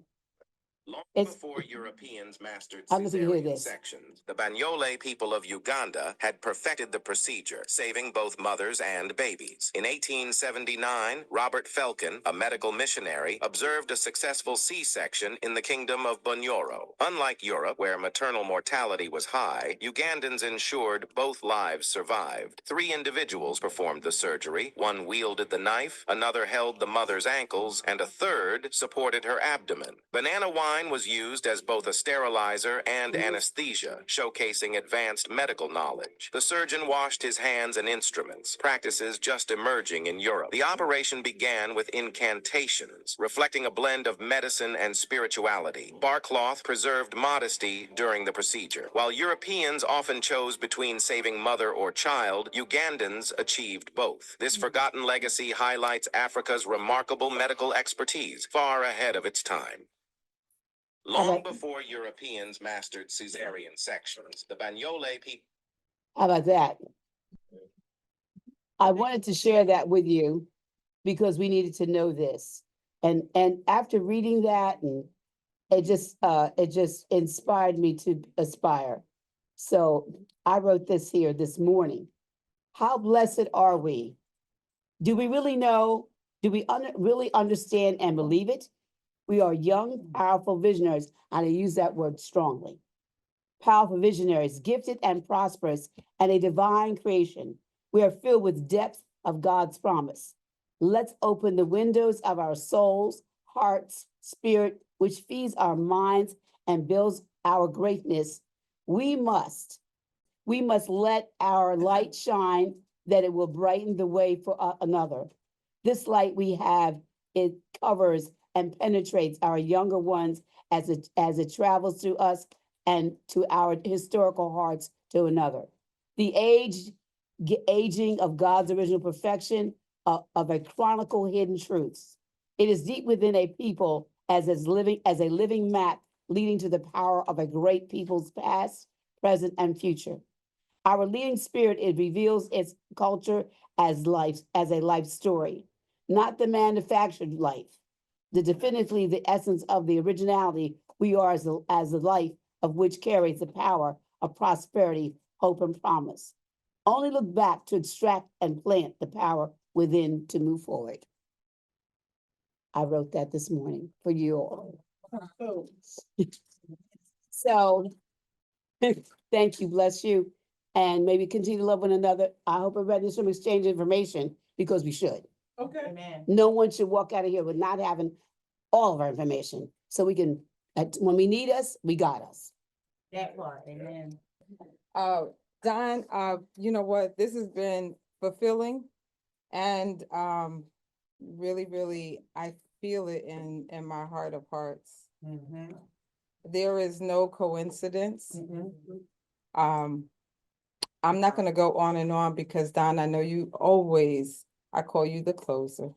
[SPEAKER 21] It's,
[SPEAKER 7] Before Europeans mastered
[SPEAKER 21] I'm looking to hear
[SPEAKER 7] cesarean
[SPEAKER 21] this.
[SPEAKER 7] sections, the Banyole people of Uganda had perfected the procedure, saving both mothers and babies. In 1879, Robert Felkin, a medical missionary, observed a successful C-section in the kingdom of Bunyoro. Unlike Europe, where maternal mortality was high, Ugandans ensured both lives survived. 3 individuals performed the surgery. One wielded the knife, another held the mother's ankles, and a third supported her abdomen. Banana wine was used as both a sterilizer and anesthesia, showcasing advanced medical knowledge. The surgeon washed his hands and instruments, practices just emerging in Europe. The operation began with incantations, reflecting a blend of medicine and spirituality. Barcloth preserved modesty during the procedure. While Europeans often chose between saving mother or child, Ugandans achieved both. This forgotten legacy highlights Africa's remarkable medical expertise, far ahead of its time. Long before Europeans mastered cesarean sections, the Banyole people.
[SPEAKER 21] How about that? I wanted to share that with you because we needed to know this. And after reading that, and it just inspired me to aspire. So I wrote this here this morning. How blessed are we? Do we really know? Do we really understand and believe it? We are young, powerful visionaries, and I use that word strongly. Powerful visionaries, gifted and prosperous, and a divine creation. We are filled with depth of God's promise. Let's open the windows of our souls, hearts, spirit, which feeds our minds and builds our greatness. We must let our light shine that it will brighten the way for another. This light we have, it covers and penetrates our younger ones as it travels through us and to our historical hearts to another. The aging of God's original perfection of a chronicle hidden truths. It is deep within a people as a living map leading to the power of a great people's past, present, and future. Our leading spirit, it reveals its culture as a life story, not the manufactured life. Definitively the essence of the originality we are as the life of which carries the power of prosperity, hope, and promise. Only look back to extract and plant the power within to move forward. I wrote that this morning for you all. So, thank you, bless you, and maybe continue to love one another. I hope everybody does some exchange information because we should.
[SPEAKER 8] Okay.
[SPEAKER 21] Amen. No one should walk out of here with not having all of our information, so we can, when we need us, we got us.
[SPEAKER 16] That part, amen.
[SPEAKER 1] Don, you know what, this has been fulfilling and really, really, I feel it in my heart of hearts. There is no coincidence. I'm not gonna go on and on because Don, I know you always, I call you the closer.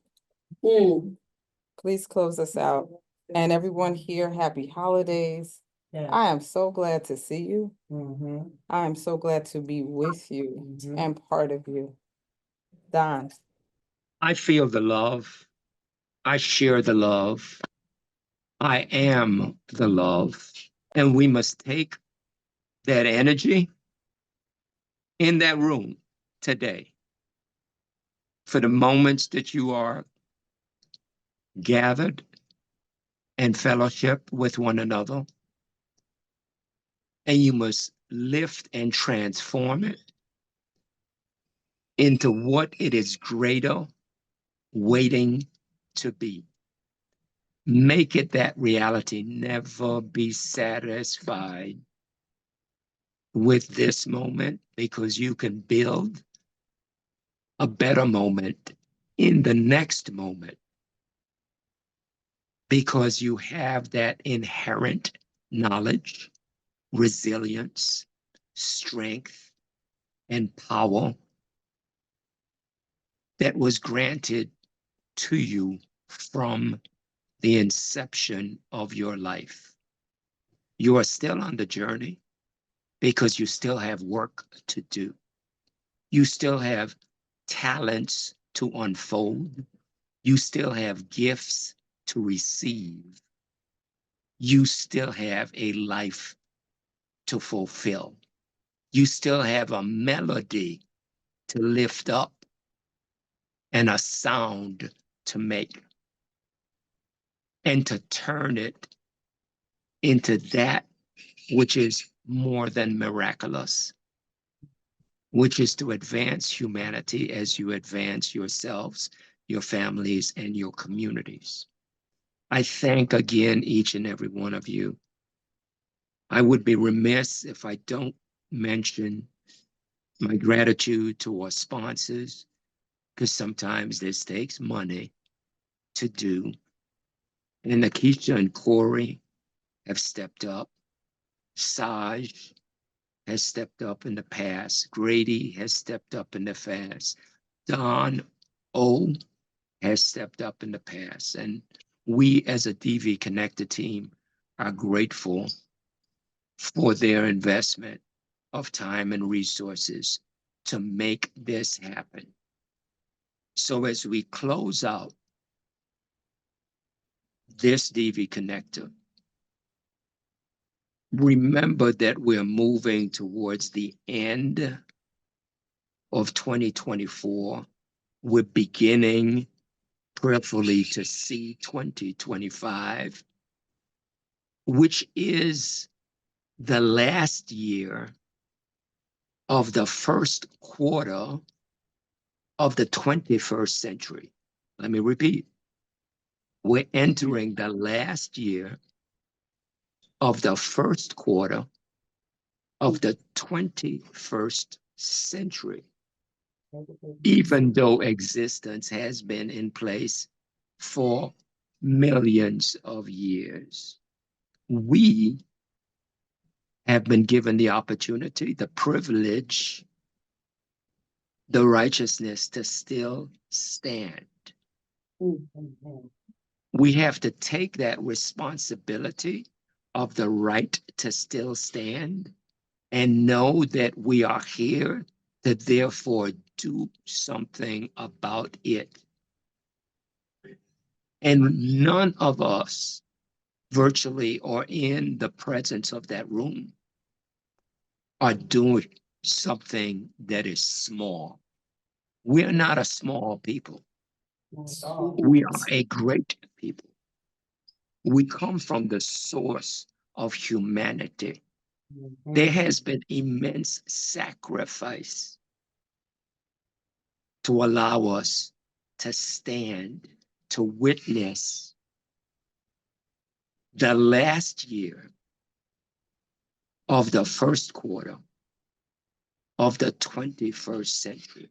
[SPEAKER 1] Please close us out. And everyone here, happy holidays. I am so glad to see you. I am so glad to be with you and part of you. Don.
[SPEAKER 12] I feel the love. I share the love. I am the love. And we must take that energy in that room today for the moments that you are gathered and fellowship with one another. And you must lift and transform it into what it is greater waiting to be. Make it that reality. Never be satisfied with this moment because you can build a better moment in the next moment because you have that inherent knowledge, resilience, strength, and power that was granted to you from the inception of your life. You are still on the journey because you still have work to do. You still have talents to unfold. You still have gifts to receive. you still have a life to fulfill. You still have a melody to lift up and a sound to make, and to turn it into that which is more than miraculous, which is to advance humanity as you advance yourselves, your families, and your communities. I thank again each and every one of you. I would be remiss if I don't mention my gratitude to our sponsors, because sometimes this takes money to do. And Nakisha and Corey have stepped up. Saj has stepped up in the past. Grady has stepped up in the past. Don O has stepped up in the past. And we as a DV Connected team are grateful for their investment of time and resources to make this happen. So as we close out this DV Connector, remember that we're moving towards the end of 2024. We're beginning prayerfully to see 2025, which is the last year of the first quarter of the 21st century. Let me repeat. We're entering the last year of the first quarter of the 21st century, even though existence has been in place for millions of years. We have been given the opportunity, the privilege, the righteousness to still stand. We have to take that responsibility of the right to still stand and know that we are here to therefore do something about it. And none of us virtually or in the presence of that room are doing something that is small. We're not a small people. We are a great people. We come from the source of humanity. There has been immense sacrifice to allow us to stand, to witness the last year of the first quarter of the 21st century.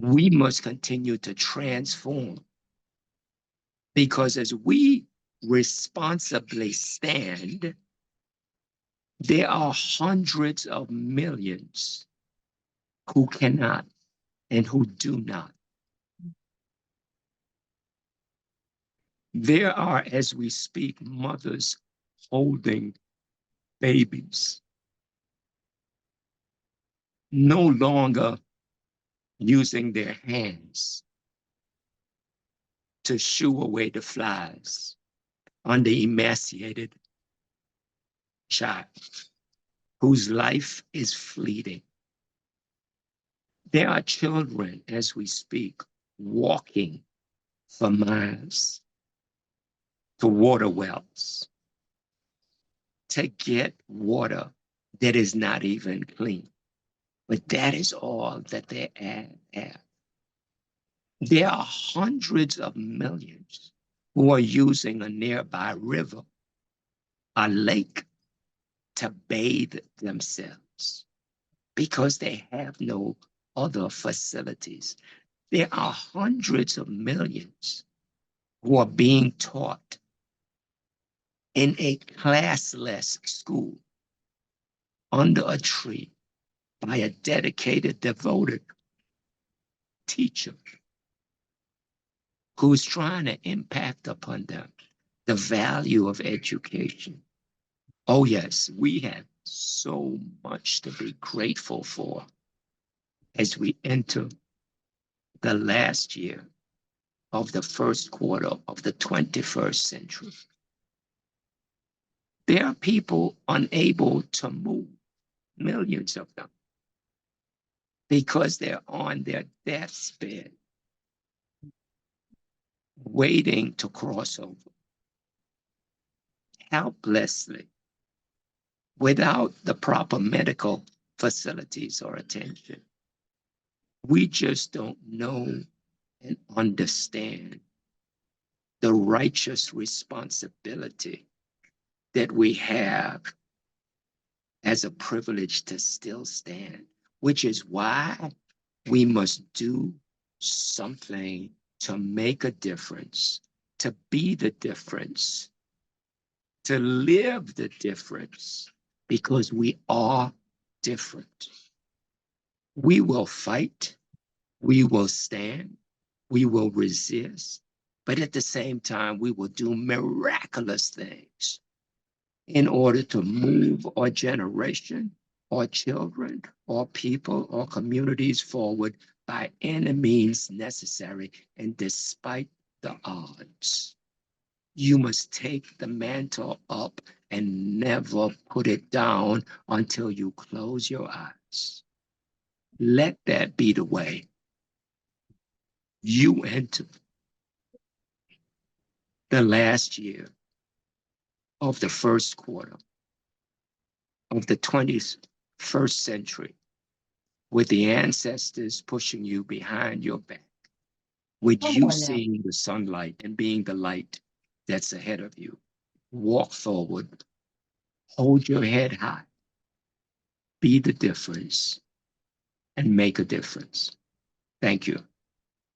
[SPEAKER 12] We must continue to transform, because as we responsibly stand, there are hundreds of millions who cannot and who do not. There are, as we speak, mothers holding babies, no longer using their hands to shoo away the flies on the emaciated child whose life is fleeting. There are children, as we speak, walking for miles to water wells to get water that is not even clean. But that is all that they have. There are hundreds of millions who are using a nearby river, a lake, to bathe themselves because they have no other facilities. There are hundreds of millions who are being taught in a classless school under a tree by a dedicated, devoted teacher who's trying to impact upon them the value of education. Oh yes, we have so much to be grateful for as we enter the last year of the first quarter of the 21st century. There are people unable to move, millions of them, because they're on their deathbed, waiting to cross over, helplessly, without the proper medical facilities or attention. We just don't know and understand the righteous responsibility that we have as a privilege to still stand, which is why we must do something to make a difference, to be the difference, to live the difference, because we are different. We will fight, we will stand, we will resist, but at the same time, we will do miraculous things in order to move our generation, our children, our people, our communities forward by any means necessary and despite the odds. You must take the mantle up and never put it down until you close your eyes. Let that be the way you enter the last year of the first quarter of the 21st century, with the ancestors pushing you behind your back, with you seeing the sunlight and being the light that's ahead of you. Walk forward, hold your head high, be the difference, and make a difference. Thank you.